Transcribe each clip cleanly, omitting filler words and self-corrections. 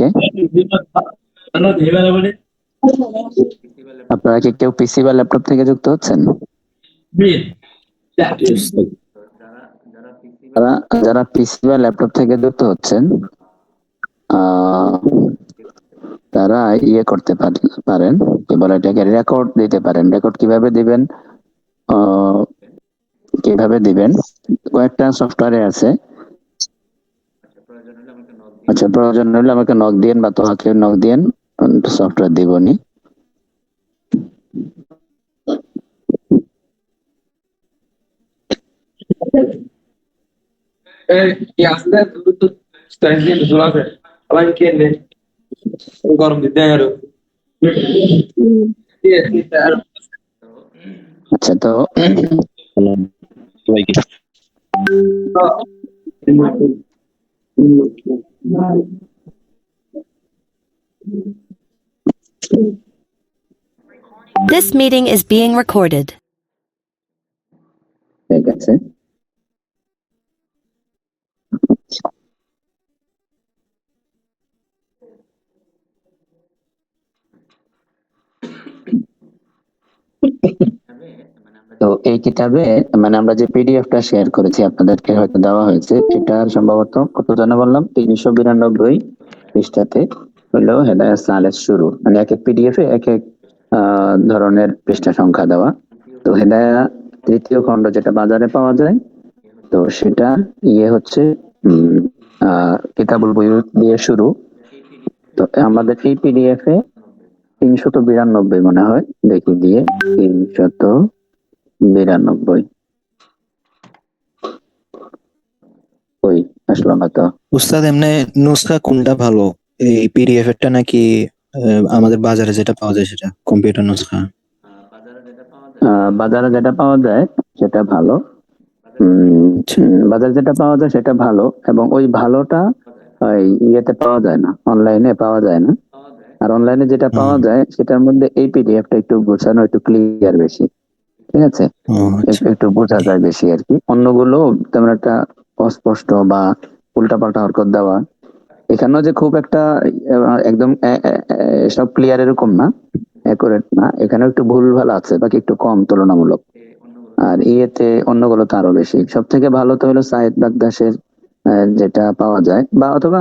সবাইকে। আপনারা কি কেউ পিসি বা ল্যাপটপ থেকে যুক্ত হচ্ছেন? যারা পিসি বা ল্যাপটপ থেকে যুক্ত হচ্ছেন তারা ইয়ে করতে পারেন, কি বলে এটাকে, রেকর্ড দিতে পারেন। রেকর্ড কিভাবে দিবেন? কয়েকটা সফটওয়্যারে আছে। আচ্ছা, প্রয়োজন হলে আমাকে নক দিয়েন বা তোহাকে নক দিয়েন, সফটওয়্যার দিবনি। গরম দিতে আরো আচ্ছা, তো সবাইকে This meeting is being recorded. ঠিক আছে। তো এই কিতাবে মানে আমরা যে পিডিএফটা শেয়ার করেছি আপনাদেরকে হয়তো দেওয়া হয়েছে, এটার সম্ভবত কত জানা বললাম 392 পৃষ্ঠাতে হলো হেদায়াত সালেস শুরু, মানে এক এক পিডিএফ এ এক এক ধরনের পৃষ্ঠা সংখ্যা দেওয়া। তো হেদায়া তৃতীয় খণ্ড যেটা বাজারে পাওয়া যায়, তো সেটা ইয়ে হচ্ছে কিতাবুল বুয়ুত দিয়ে শুরু। তো আমাদের এই পিডিএফ এ 392 মনে হয়, দেখি দিয়ে 392 ওই আসলো না তো। উস্তাদ, এমনি নুসখা কোনটা ভালো, এই পিডিএফ এরটা নাকি আমাদের বাজারে যেটা পাওয়া যায় সেটা, কম্পিউটার নুসখা? বাজারে যেটা পাওয়া যায় সেটা ভালো। বাজারে যেটা পাওয়া যায় সেটা ভালো, এবং ওই ভালোটা ওই ইয়েতে পাওয়া যায় না, অনলাইনে পাওয়া যায় না। আর অনলাইনে যেটা পাওয়া যায় সেটার মধ্যে এই পিডিএফটা একটু গোছানো, একটু ক্লিয়ার বেশি, ঠিক আছে, একটু বোঝা যায় বেশি আর কি। অন্যগুলো তেমন একটা অস্পষ্ট বা উল্টাপাল্টা হরকত দেওয়া, এখানেও যে খুব একটা একদম সব ক্লিয়ার এরকম না, অ্যাকুরেট না, এখানেও একটু ভুল ভাল আছে, বাকি একটু কম তুলনামূলক। আর ইয়েতে অন্যগুলো তো আরো বেশি। সব থেকে ভালো তো হলো সাইদ বাগদাসের যেটা পাওয়া যায়, বা অথবা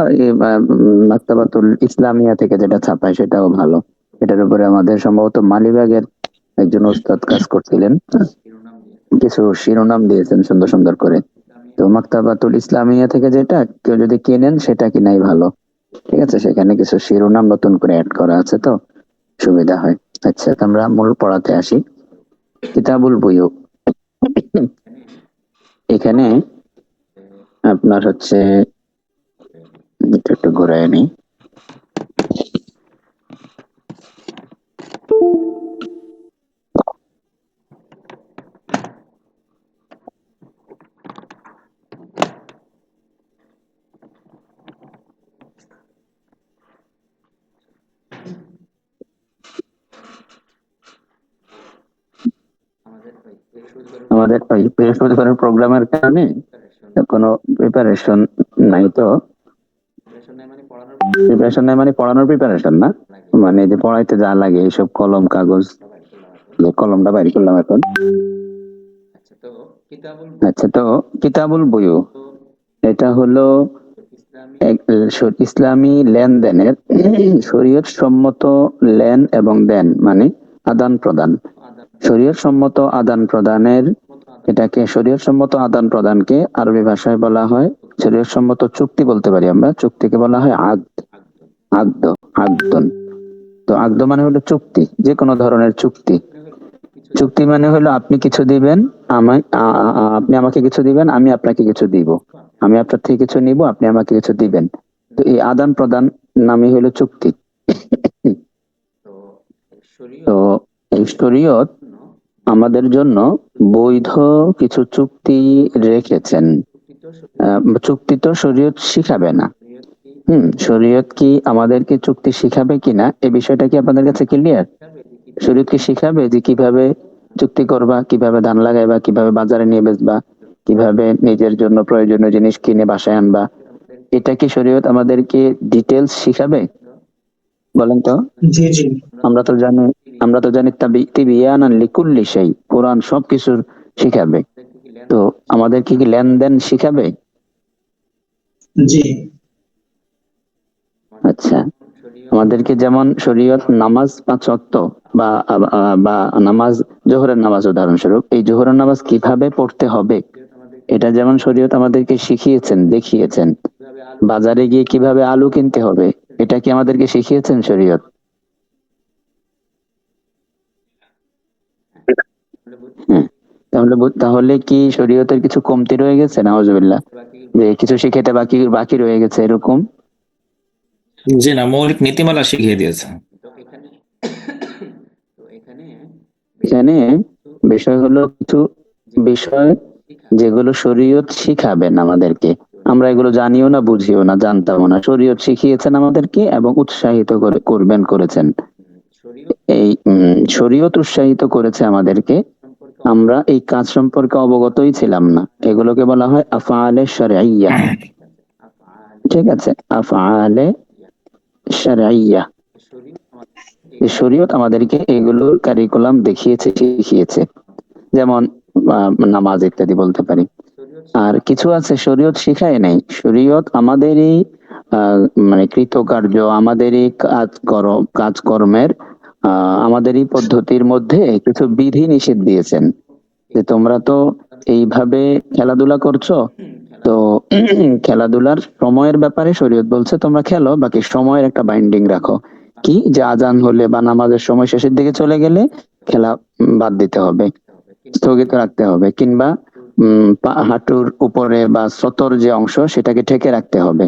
মাকতাবাতুল ইসলামিয়া থেকে যেটা ছাপায় সেটাও ভালো। এটার উপরে আমাদের সম্ভবত মালিবাগের একজন ওস্তাদ কাজ করছিলেন, কিছু শিরোনাম দিয়েছেন সুন্দর সুন্দর করে। তো মাকতাবাতুল ইসলামিয়া থেকে যেটা কেউ যদি কেনেন সেটা কিনাই ভালো, ঠিক আছে, সেখানে কিছু শিরোনাম নতুন করে অ্যাড করা আছে, তো সুবিধা হয়। আচ্ছা, আমরা মূল পড়াতে আসি। কিতাবুল বুয়ু, এখানে আপনার হচ্ছে একটু ঘুরায় নি। আমাদের ওই বৃহস্পতিবারের প্রোগ্রামের কারণে কোনো প্রিপারেশন নাই। তো প্রিপারেশন নাই মানে পড়ানোর প্রিপারেশন না, মানে যে পড়াইতে যা লাগে এইসব কলম কাগজ, যে কলমটা বাইর করলাম এখন। আচ্ছা, তো কিতাবুল বুয়ু এটা হলো ইসলামী লেনদেনের, শরীয়ত সম্মত লেন এবং দেন মানে আদান প্রদান, শরীয়ত সম্মত আদান প্রদানের, এটাকে শরীয়ত সম্মত আদান প্রদানকে আরবি ভাষায় বলা হয়, শরীয়ত সম্মত চুক্তি বলতে পারি আমরা, চুক্তিকে বলা হয় আগদন। তো আগদ মানে হলো চুক্তি, যে কোনো ধরনের চুক্তি। চুক্তি মানে হলো আপনি কিছু দিবেন, আপনি আমাকে কিছু দিবেন, আমি আপনাকে কিছু দিব, আমি আপনার থেকে কিছু নিব, আপনি আমাকে কিছু দিবেন। তো এই আদান প্রদান নামই হলো চুক্তি। তো এই শরীয়ত আমাদের জন্য বৈধ কিছু চুক্তি রেখেছেন। চুক্তি তো শরীয়ত শিখাবে না। শরীয়ত কি আমাদেরকে চুক্তি শিখাবে কিনা এই বিষয়টা কি আপনাদের কাছে ক্লিয়ার? শরীয়ত কি শিখাবে যে কিভাবে চুক্তি করবা, কিভাবে ধান লাগাইবা, কিভাবে বাজারে নিয়ে বেচবা, কিভাবে নিজের জন্য প্রয়োজনীয় জিনিস কিনে বাসায় আনবা, এটা কি শরীয়ত আমাদেরকে ডিটেলস শিখাবে? বলেন তো। জি জি। আমরা তো জানি তিবিয়ানান লিকুল্লি শাই, কোরআন সবকিছুর শিখাবে। তো আমাদেরকে কি লেনদেন শিখাবে? জি আচ্ছা, আমাদেরকে যেমন শরীয়ত নামাজ 5 ওয়াক্ত বা বা নামাজ, জোহরের নামাজ উদাহরণস্বরূপ, এই জোহরের নামাজ কিভাবে পড়তে হবে এটা যেমন শরীয়ত আমাদেরকে শিখিয়েছেন, দেখিয়েছেন। বাজারে গিয়ে কিভাবে আলু কিনতে হবে এটা কি আমাদেরকে শিখিয়েছেন শরীয়ত? হ্যাঁ। তাহলে কি শরীয়তের কিছু কমতি রয়ে গেছে নাউজুবিল্লাহ, যে কিছু শিখাইতে বাকি বাকি রয়ে গেছে এরকম? জি না, মৌলিক নীতিমালা শিখিয়ে দিয়েছে। এখানে বিষয় হলো কিছু বিষয় যেগুলো শরীয়ত শিখাবেন আমাদেরকে, আমরা এগুলো জানিও না, বুঝিও না, জানতামও না, শরীয়ত শিখিয়েছেন আমাদেরকে এবং উৎসাহিত করেছেন। এই শরীয়ত উৎসাহিত করেছে আমাদেরকে, আমরা এই কাজ সম্পর্কে অবগতই ছিলাম না। এগুলোকে বলা হয় আফআলে শারঈয়া। ঠিক আছে, আফআলে শারঈয়া। শরীয়ত আমাদেরকে এগুলোর কারিকুলাম দেখিয়েছে, শিখিয়েছে। যেমন নামাজ ইত্যাদি বলতে পারি। আর কিছু আছে শরীয়ত শিখায় নাই, শরীয়ত আমাদেরই মানে কৃতকার্য, আমাদেরই কাজকর্মের আমাদেরই পদ্ধতির মধ্যে কিছু বিধি নিষেধ দিয়েছেন, যে তোমরা তো এইভাবে খেলাধুলা করছো, তো খেলাধুলার সময়ের ব্যাপারে শরীয়ত বলছে তোমরা খেলো, বাকি সময়ের একটা বাইন্ডিং রাখো। কি, যে আজান হলে বা নামাজের সময় শেষের দিকে চলে গেলে খেলা বাদ দিতে হবে, স্থগিত রাখতে হবে, কিংবা হাঁটুর উপরে বা সতর যে অংশ সেটাকে ঢেকে রাখতে হবে।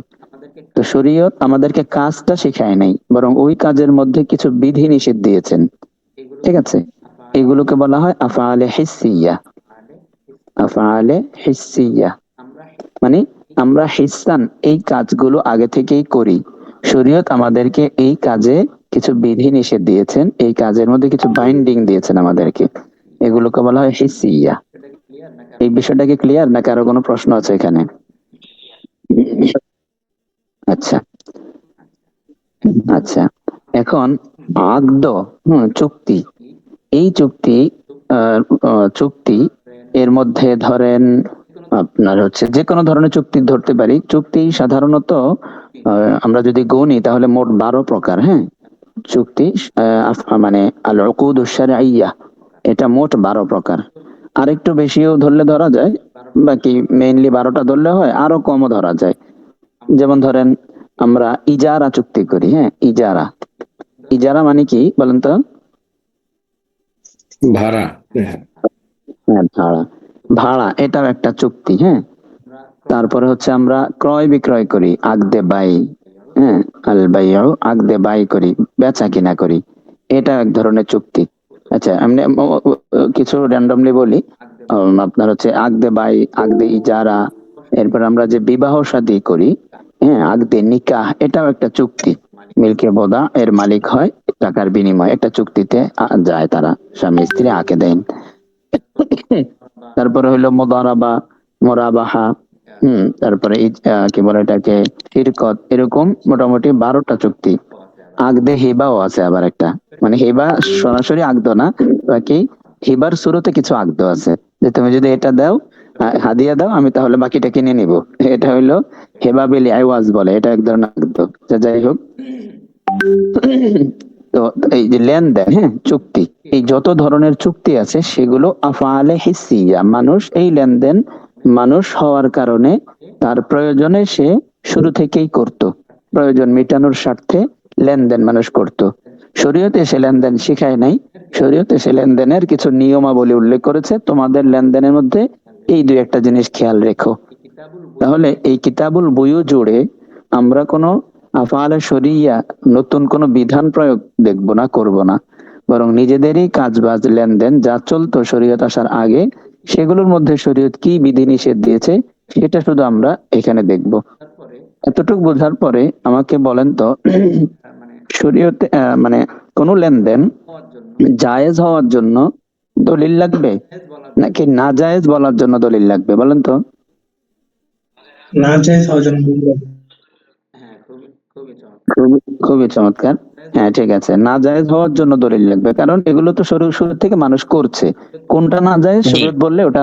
তো শরীয়ত আমাদেরকে কাজটা শেখায় নাই, বরং ওই কাজের মধ্যে কিছু বিধি নিষেধ দিয়েছেন। ঠিক আছে, এগুলোকে বলা হয় আফআলে হিসসিয়া। আফআলে হিসসিয়া মানে আমরা হিসান এই কাজগুলো আগে থেকেই করি, শরীয়ত আমাদেরকে এই কাজে কিছু বিধি নিষেধ দিয়েছেন, এই কাজের মধ্যে কিছু বাইন্ডিং দিয়েছেন আমাদেরকে, এগুলোকে বলা হয় হিসিয়া। এই বিষয়টা কি ক্লিয়ার, নাকি আরো কোনো প্রশ্ন আছে এখানে? আচ্ছা আচ্ছা, এখন আকদ, চুক্তি, এই চুক্তি চুক্তি এর মধ্যে ধরেন আপনার হচ্ছে যে কোনো ধরনের চুক্তি ধরতে পারি। চুক্তি সাধারণত আমরা যদি গণি তাহলে মোট 12 প্রকার। হ্যাঁ, চুক্তি মানে আল উকুদুশ শারঈয়া, এটা মোট 12 প্রকার। আরেকটু বেশিও ধরলে ধরা যায়, বাকি মেইনলি 12টা ধরলে হয়, আরো কমও ধরা যায়। যেমন ধরেন আমরা ইজারা চুক্তি করি। হ্যাঁ, ইজারা, ইজারা মানে কি বলেন তো? ভাড়া। হ্যাঁ, ভাড়া। ভাড়া এটাও একটা চুক্তি। হ্যাঁ, তারপরে হচ্ছে আমরা ক্রয় বিক্রয় করি, আকদে বাই। হ্যাঁ, আল বাইউ, আকদে বাই করি, বেচা কিনা করি, এটা এক ধরনের চুক্তি। আচ্ছা, আমি কিছু র্যান্ডমলি বলি। আপনার হচ্ছে আকদে বাই, আকদে ইজারা, এরপর আমরা যে বিবাহ শাদী করি, হ্যাঁ, আকদে নিকাহ, এটাও একটা চুক্তি। মিল্কে বোদা এর মালিক হয় টাকার বিনিময়ে, একটা চুক্তিতে যায় তারা, স্বামী স্ত্রী আঁকে দেন। তারপরে হইলো মোদারাবা, মোরাবাহা, তারপরে কি বলে এটাকে, শিরকত, এরকম মোটামুটি 12টা চুক্তি। আকদে হিবাও আছে আবার একটা, মানে হিবা সরাসরি আকদ না, বাকি হিবার শুরুতে কিছু আকদ আছে, যে তুমি যদি এটা দাও, হাদিয়া দাও, আমি তাহলে বাকিটা কিনে নিব। এটা হইলো হেবা বিল আইওয়াজ বলে, এটা এক ধরনের আকদ। যাই হোক, তো এই যে লেনদেন, হ্যাঁ, চুক্তি, এই যত ধরনের চুক্তি আছে সেগুলো আফআলে হিসিয়া। মানুষ এই লেনদেন মানুষ হওয়ার কারণে তার প্রয়োজনে সে শুরু থেকেই করত, প্রয়োজন মেটানোর স্বার্থে লেনদেন মানুষ করত। শরীয়তে সে লেনদেন শিখায় নাই, শরীয়তে সে লেনদেনের কিছু নিয়মাবলী উল্লেখ করেছে, তোমাদের লেনদেনের মধ্যে এই দুই একটা জিনিস খেয়াল রেখো। তাহলে এই কিতাবুল বুয়ু জুড়ে আমরা কোনো আফআলে শরিয়া নতুন কোনো বিধান প্রয়োগ দেখব না, করব না, বরং নিজেদেরই কাজবাজ লেনদেন যা চলতো শরীয়ত আসার আগে, সেগুলোর মধ্যে শরীয়ত কি বিধি নিষেধ দিয়েছে সেটা শুধু আমরা এখানে দেখব। এতটুকু বোঝার পরে আমাকে বলেন তো, শরীয়তে মানে কোন লেনদেন জায়েজ হওয়ার জন্য দলিল লাগবে, নাকি না জায়েজ বলার জন্য দলিল লাগবে, বলেন তো? না জায়েজ হওয়ার জন্য বলবো। খুবই চমৎকার। হ্যাঁ, ঠিক আছে, না জায়েজ হওয়ার জন্য দলিল লাগবে, কারণ এগুলো তো শুরু শুরু থেকে মানুষ করছে। কোনটা না জায়েজ জি শরীয়ত বললে ওটা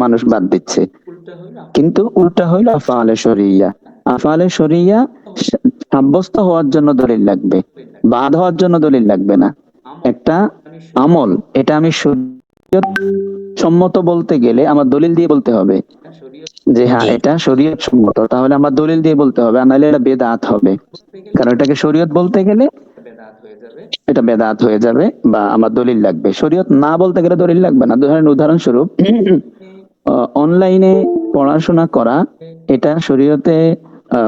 মানুষ বাদ দিচ্ছে। কিন্তু উল্টা হইলো আফআলে শরিয়া। আফআলে শরিয়া সাব্যস্ত হওয়ার জন্য দলিল লাগবে, বাদ হওয়ার জন্য দলিল লাগবে না। একটা আমল, এটা আমি শরীয়ত সম্মত বলতে গেলে আমার দলিল দিয়ে বলতে হবে যে হ্যাঁ জি এটা শরীয়ত সম্মত, তাহলে আমার দলিল দিয়ে বলতে হবে, আর নাহলে এটা বেদাত হবে। কারণ এটাকে শরীয়ত বলতে গেলে এটা বেদাত হয়ে যাবে, বা আমার দলিল লাগবে। শরীয়ত না বলতে গেলে দলিল লাগবে না। ধরেন উদাহরণস্বরূপ অনলাইনে পড়াশোনা করা, এটা শরীয়তে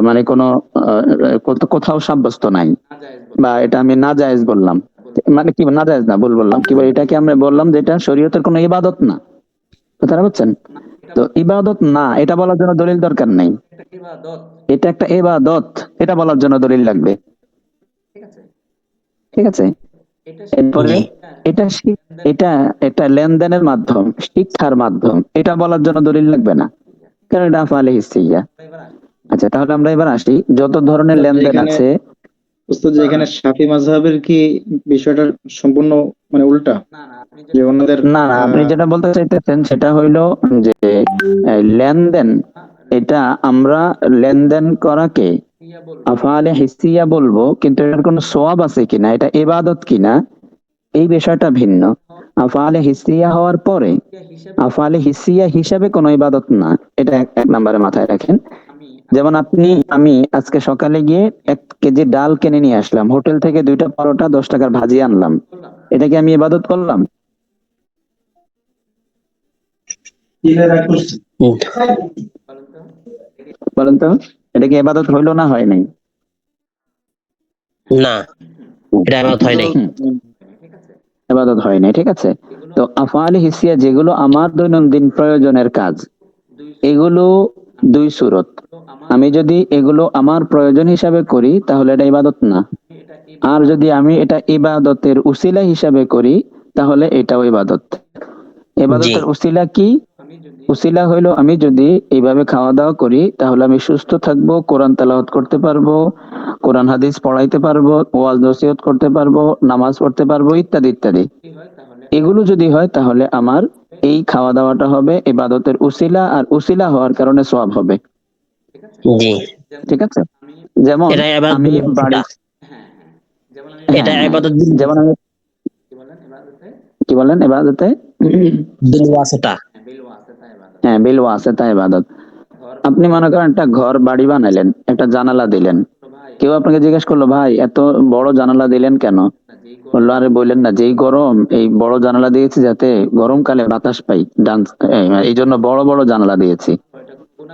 মানে কোনো কোথাও সাব্যস্ত নাই, বা এটা আমি নাজায়েজ বললাম। মানে কি নাজায়েজ না, ভুল বললাম, কি বলে এটাকে আমরা বললাম যে এটা শরীয়তের কোনো ইবাদত না। কথাটা বুঝছেন? তো ইবাদত না এটা বলার জন্য দলিল দরকার নেই। এটা একটা ইবাদত, এটা বলার জন্য দলিল লাগবে। ঠিক আছে? এরপরে জি এটা এটা একটা লেনদেনের মাধ্যম, শিক্ষার মাধ্যম, এটা বলার জন্য দলিল লাগবে না, কারণ এটা আফআলে হিসিয়া। আচ্ছা, তাহলে আমরা এবার আসি, যত ধরনের উস্তাদ, লেনদেন এখানে আছে। এখানে শাফি মাযহাবের কি বিষয়টা সম্পূর্ণ মানে উল্টা, যে ওনাদের না না, আপনি যেটা বলতে চাইতেছেন সেটা হইলো যে লেনদেন, এটা আমরা লেনদেন করাকে আফআলে হিসিয়া বলবো, কিন্তু এটার কোনো সওয়াব আছে কিনা, এটা ইবাদত কিনা, এই বিষয়টা ভিন্ন। আফআলে হিসিয়া হওয়ার পরে আফআলে হিসিয়া হিসাবে কোনো ইবাদত না, এটা এক নম্বরে মাথায় রাখেন। যেমন আমি আজকে সকালে গিয়ে 1 কেজি ডাল কিনে নিয়ে আসলাম, হোটেল থেকে 2টা পরোটা 10 টাকার ভাজি আনলাম, এটা কি আমি ইবাদত করলাম? হুম, বলেন তো, এটা কি ইবাদত হইলো না হয় নাই? না এটা ইবাদত হয় নাই। ইবাদত হয় নাই, ঠিক আছে। তো আফআলে হিসিয়া যেগুলো আমার দৈনন্দিন প্রয়োজনের কাজ, এগুলো দুই সুরত। আমি যদি এগুলো আমার প্রয়োজন হিসাবে করি তাহলে এটা ইবাদত না, আর যদি আমি এটা ইবাদতের উসিলা হিসাবে করি তাহলে এটাও ইবাদত। জি ইবাদতের উসিলা কি? উসিলা হইলো আমি যদি এইভাবে খাওয়া দাওয়া করি তাহলে আমি সুস্থ থাকবো, কোরআন তেলাওয়াত করতে পারবো, কোরআন হাদিস পড়াইতে পারবো, ওয়াজ নসিহত করতে পারবো, নামাজ পড়তে পারবো, ইত্যাদি ইত্যাদি। এগুলো যদি হয় তাহলে আমার এই খাওয়া দাওয়াটা হবে ইবাদতের উসিলা, আর উসিলা হওয়ার কারণে সওয়াব হবে। জি ঠিক আছে? যেমন এটা ইবাদত আমি বিল বাড়ি, ওয়াসিতা, এটা হ্যাঁ হ্যাঁ, ইবাদত যেমন আমি কি বলেন ইবাদতে, বিল ওয়াসিতা। হ্যাঁ বিল ওয়াসিতা ইবাদত। আপনি মনে করেন একটা ঘর বাড়ি বানাইলেন, একটা জানালা দিলেন, কেউ আপনাকে জিজ্ঞেস করলো ভাই এত বড় জানালা দিলেন কেন? বললো আরে বললেন না, যেই গরম, এই বড় জানালা দিয়েছি যাতে গরমকালে বাতাস পাই, এই জন্য বড় বড় জানালা দিয়েছি।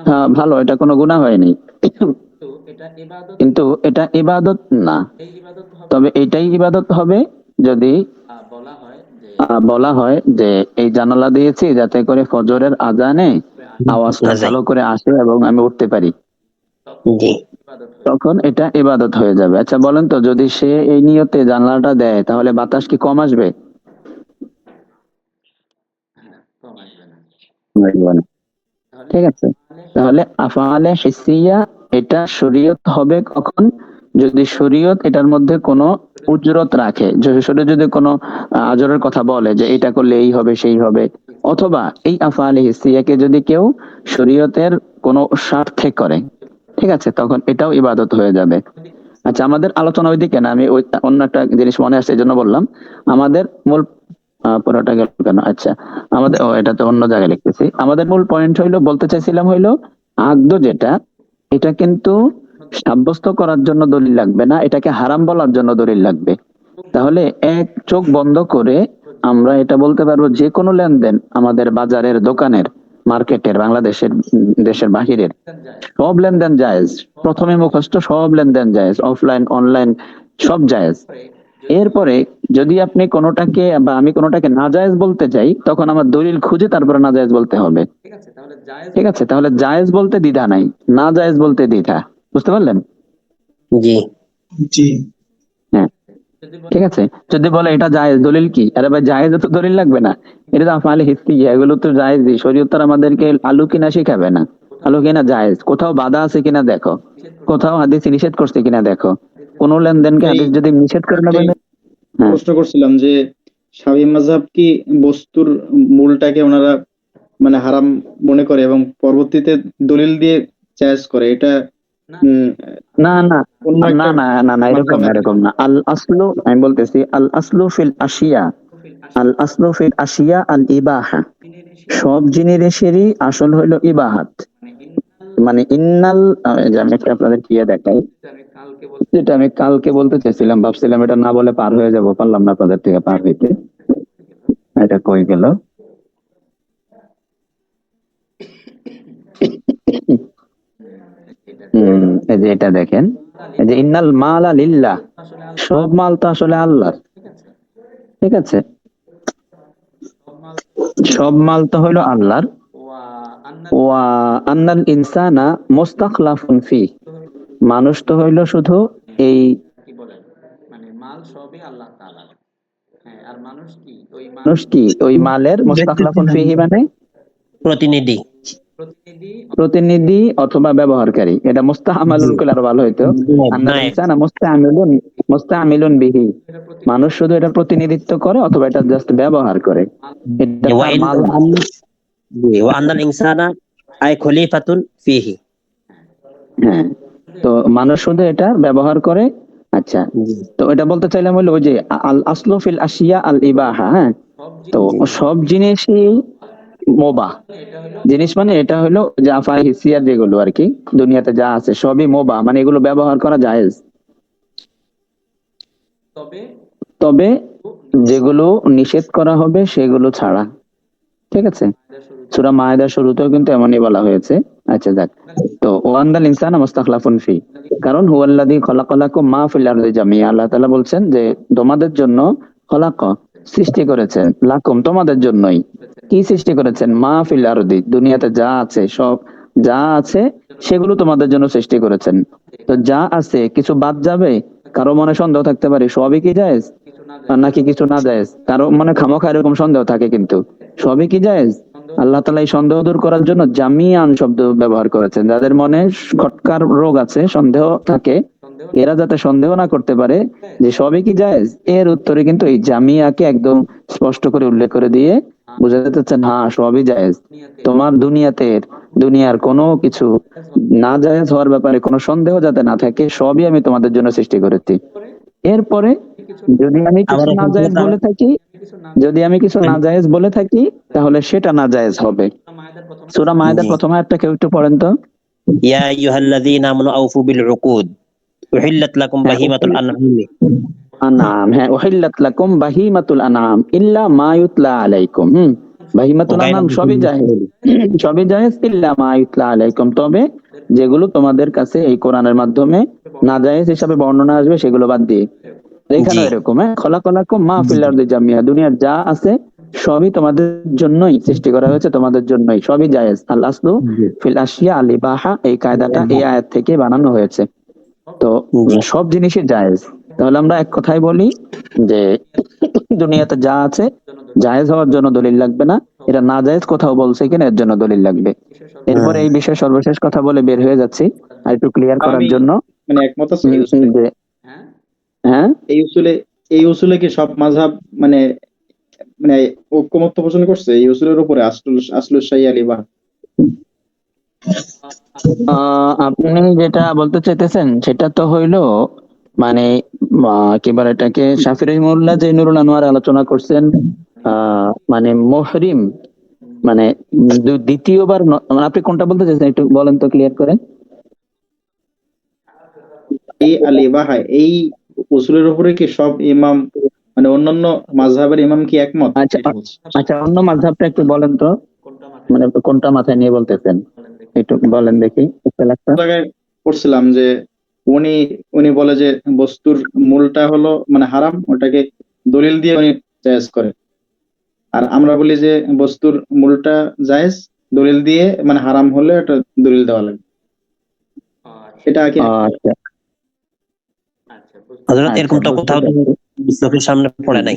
হ্যাঁ ভালো, এটা কোনো গুনাহ হয়নি, কিন্তু এটা ইবাদত না। তবে এটাই ইবাদত হবে যদি বলা হয় যে এই জানালা দিয়েছি যাতে করে ফজরের আজানে আওয়াজটা না যাই ভালো করে আসে এবং আমি উঠতে পারি, জি তখন এটা ইবাদত হয়ে যাবে। আচ্ছা বলেন তো, যদি সে এই নিয়তে জানালাটা দেয় তাহলে বাতাস কি কম আসবে? আসবে না। ঠিক আছে, তাহলে আফআলে হিসিয়া এটা শরীয়ত হবে কখন? যদি শরীয়ত এটার মধ্যে কোনো উজরত রাখে, যদি শরীয়ত যদি কোনো আজরের কথা বলে যে এটা করলে এই হবে সেই হবে, অথবা এই আফআলে হিসিয়াকে যদি কেউ শরীয়তের কোনো স্বার্থে করে, ঠিক আছে, তখন এটাও ইবাদত হয়ে যাবে। আচ্ছা, আমাদের আলোচনা ওইদিকে না, আমি ওই অন্য একটা জিনিস মনে আসছে এই জন্য বললাম। আমাদের মূল পুরোটা গেল কেন? আচ্ছা, আমাদের এটা তো অন্য জায়গায় লিখতেছি। আমাদের মূল পয়েন্ট হইলো, বলতে চাইছিলাম হইলো, আকদ যেটা, এটা কিন্তু সাব্যস্ত করার জন্য দলিল লাগবে না, এটাকে হারাম বলার জন্য দলিল লাগবে। তাহলে এক চোখ বন্ধ করে আমরা এটা বলতে পারবো যে কোনো লেনদেন আমাদের বাজারের, দোকানের, মার্কেটের, বাংলাদেশের, দেশের বাহিরের সব লেনদেন জায়েজ। প্রথমে মুখস্থ, সব লেনদেন জায়েজ, অফলাইন অনলাইন সব জায়েজ। এরপরে যদি আপনি কোনোটাকে বা আমি কোনোটাকে নাজায়েজ বলতে চাই, তখন আমার দলিল খুঁজে তারপরে নাজায়েজ বলতে হবে। ঠিক আছে, তাহলে জায়েজ বলতে দ্বিধা নাই, নাজায়েজ বলতে দ্বিধা। বুঝতে পারলেন? জি জি হ্যাঁ, ঠিক আছে। যদি বলে এটা জায়েজ, দলিল কি? আরে ভাই জায়েজ তো দলিল লাগবে না, এটা তো আফআলে হিসিয়া, এগুলো তো জায়েজই। শরীয়ত তো আমাদেরকে আলু কিনা শিখাবে না, আলু কিনা জায়েজ, কোথাও বাধা আছে কিনা দেখো, কোথাও হাদিসে নিষেধ করছে কিনা দেখো, কোন লেনদেনকে এই হাদিস যদি নিষেধ করে না একটাই বলে। হ্যাঁ, প্রশ্ন করছিলাম যে শাফি মাযহাব কি বস্তুর মূলটাকে ওনারা মানে হারাম মনে করে এবং পরবর্তীতে দলিল দিয়ে জায়েজ করে, এটা উম, না না অন্য না একটা না না না, এরকম মাযহাব না, নাকি? এরকম না। আল আসলু, আমি বলতেছি আল আসলু ফিল আশিয়া, আল আসলু ফিল আশিয়া আল ইবাহা। সব জিনিসেরই আসল হইলো ইবাহাত। মানে ইন্নাল, যে আমি একটা আপনাদের কি দেখাই, যেটা আমি কালকে বলতে চাইছিলাম, ভাবছিলাম এটা না বলে পার হয়ে যাব, পারলাম না আপনাদের থেকে পার হইতে। এটা কই গেল? এই যে এটা দেখেন, এই যে ইন্নাল মালা লিল্লাহ, সব মাল তো আসলে আল্লাহর। ঠিক আছে, সব মাল তো হইলো আল্লাহর। ওয়া আন্নাল ইনসানা মুস্তাখলাফুন ফি, মানুষ তো হইলো শুধু এই, মানুষ কি ওই মালের মুস্তাখলাফুন ফিহি মানে প্রতিনিধি। প্রতিনিধি অথবা ব্যবহারকারী। এটা মুস্তাআমালুন করলে আরো ভালো হইতো। আন্নাল নায়েব। ইনসানা মুস্তাআমিলুন বিহি, মানুষ শুধু এটা প্রতিনিধিত্ব করে অথবা এটা জাস্ট ব্যবহার করে, এটা তার মাল না। ওয়ান্নাল ইনসানা আই খলিফাতুন ফিহি। হ্যাঁ, তো মানুষ শুধু এটা ব্যবহার করে। আচ্ছা, তো এটা বলতে চাইলাম হলো ওই যে আল আসলু ফিল আশিয়া আল ইবাহা। হ্যাঁ, তো সব জিনিসই মোবাহ। জিনিস মানে এটা হলো যে আফার হিসিয়ার যেগুলো আর কি দুনিয়াতে যা আছে সবই মোবাহ, মানে এগুলো ব্যবহার করা জায়েজ। তবে যেগুলো নিষেধ করা হবে সেগুলো ছাড়া। ঠিক আছে, সূরা মায়েদার শুরুতেও কিন্তু এমনই বলা হয়েছে। আচ্ছা যাক, তো ওয়ান্দাল ইনসানা মুস্তাখলাফুন ফি, কারণ হুয়াল্লাযী খালাকালাকুম মা ফিল আরদি জামিয়া, আল্লাহ তাআলা বলছেন যে তোমাদের জন্য খলাক, সৃষ্টি করেছেন, লাকুম তোমাদের জন্যই। কি সৃষ্টি করেছেন? মা ফিল আরদি, দুনিয়াতে যা আছে সব, যা আছে সেগুলো তোমাদের জন্য সৃষ্টি করেছেন। তো যা আছে কিছু বাদ যাবে? কারো মনে সন্দেহ থাকতে পারে সবই কি জায়েজ আর নাকি কিছু না জায়েজ, কারো মনে খামোখা এরকম সন্দেহ থাকে, কিন্তু সবই কি জায়েজ? আল্লাহ তাআলা এই সন্দেহ দূর করার জন্য জামিয়ান শব্দ ব্যবহার করেছেন। যাদের মনে খটকার রোগ আছে, সন্দেহ থাকে, এরা যাতে সন্দেহ না করতে পারে যে সবই কি জায়েজ, এর উত্তরে কিন্তু এই জামিয়াকে একদম স্পষ্ট করে উল্লেখ করে দিয়ে বোঝাতে চাচ্ছেন হ্যাঁ সবই জায়েজ। তোমার দুনিয়ার কোনো কিছু না জায়েজ হওয়ার ব্যাপারে কোনো সন্দেহ যাতে না থাকে, সবই আমি তোমাদের জন্য সৃষ্টি করেছি। এরপরে যদি আমি কিছু আবার নাজায়েজ বলে থাকি, তাহলে সেটা নাজায়েজ হবে। সূরা মায়েদার জি। প্রথম আয়াতটা কেউ একটু পড়েন তো। ইয়া আইয়ুহাল্লাযীনা আমানু আউফু বিল উকুদ উহিল্লাত লাকুম হ্যাঁ, বাহিমাতুল আনআমি। আনাম, হ্যাঁ, উহিল্লাত লাকুম বাহিমাতুল আনাম ইল্লা মা ইউতলা আলাইকুম। বাহিমাতুল গায়রা আনাম সবই জায়েজ, সবই জায়েজ ইল্লা মা ইউতলা আলাইকুম, তবে যেগুলো তোমাদের কাছে এই কোরআনের মাধ্যমে নাজায়েজ হিসাবে বর্ণনা আসবে সেগুলো বাদ দিয়ে। এখানে জি। এরকম, হ্যাঁ, খলাকালাকুম মা ফিল আরদি জামিয়া, দুনিয়ার যা আছে সবই তোমাদের জন্যই সৃষ্টি করা হয়েছে, তোমাদের জন্যই, সবই জায়েজ। আল আসলু ফিল আশিয়া আল ইবাহা, এই কায়দাটা এই আয়াত থেকে বানানো হয়েছে। তো জি। সব জিনিসই জায়েজ। তাহলে আমরা এক কথায় বলি যে দুনিয়াতে যা আছে জায়েজ হওয়ার জন্য দলিল লাগবে না, এটা না জায়েজ কোথাও বলছে কিনা এর জন্য দলিল লাগবে। এরপরে এই বিষয়ে সর্বশেষ কথা বলে বের হয়ে যাচ্ছি, আর একটু ক্লিয়ার করার আমি জন্য। মানে একমত আছি এই উসুলে। যে হ্যাঁ, এই উসুলে কি সব মাযহাব মানে মানে ঐক্যমত্য পোষণ করছে এই উসুলের উপরে, আসলুস শাই আল ইবাহা? আপনি যেটা বলতে চাইতেছেন সেটা তো হইলো মানে কি বলে এটাকে, শাফি রহিমাহুল্লাহ যে নুরুল আনোয়ার আলোচনা করছেন, মানে মুহরিম, মানে দ্বিতীয়বার মানে আপনি কোনটা বলতে চাইছেন একটু বলেন তো ক্লিয়ার করে। এই আল ইবাহা এই উসুলের উপরে কি সব ইমাম মানে অন্যান্য মাযহাবের ইমাম কি একমত? আচ্ছা এটা বলছি। আচ্ছা, অন্য মাযহাবটা একটু বলেন তো, মানে কোনটা মাথায় নিয়ে বলতেছেন একটু বলেন দেখি ইখতিলাফটা। জায়গায় পড়ছিলাম যে উনি উনি বলে যে বস্তুর মূলটা হলো মানে হারাম, ওটাকে দলিল দিয়ে উনি জায়েজ করে। আর আমরা বলি যে বস্তুর মূলটা জায়েজ, দলিল দিয়ে মানে হারাম হলে এটা দলিল দেওয়া লাগে। এটা কি আচ্ছা হযরত আচ্ছা, এরকমটা বুঝতে কোথাও তো পেরেছি। চোখের সামনে পড়ে নাই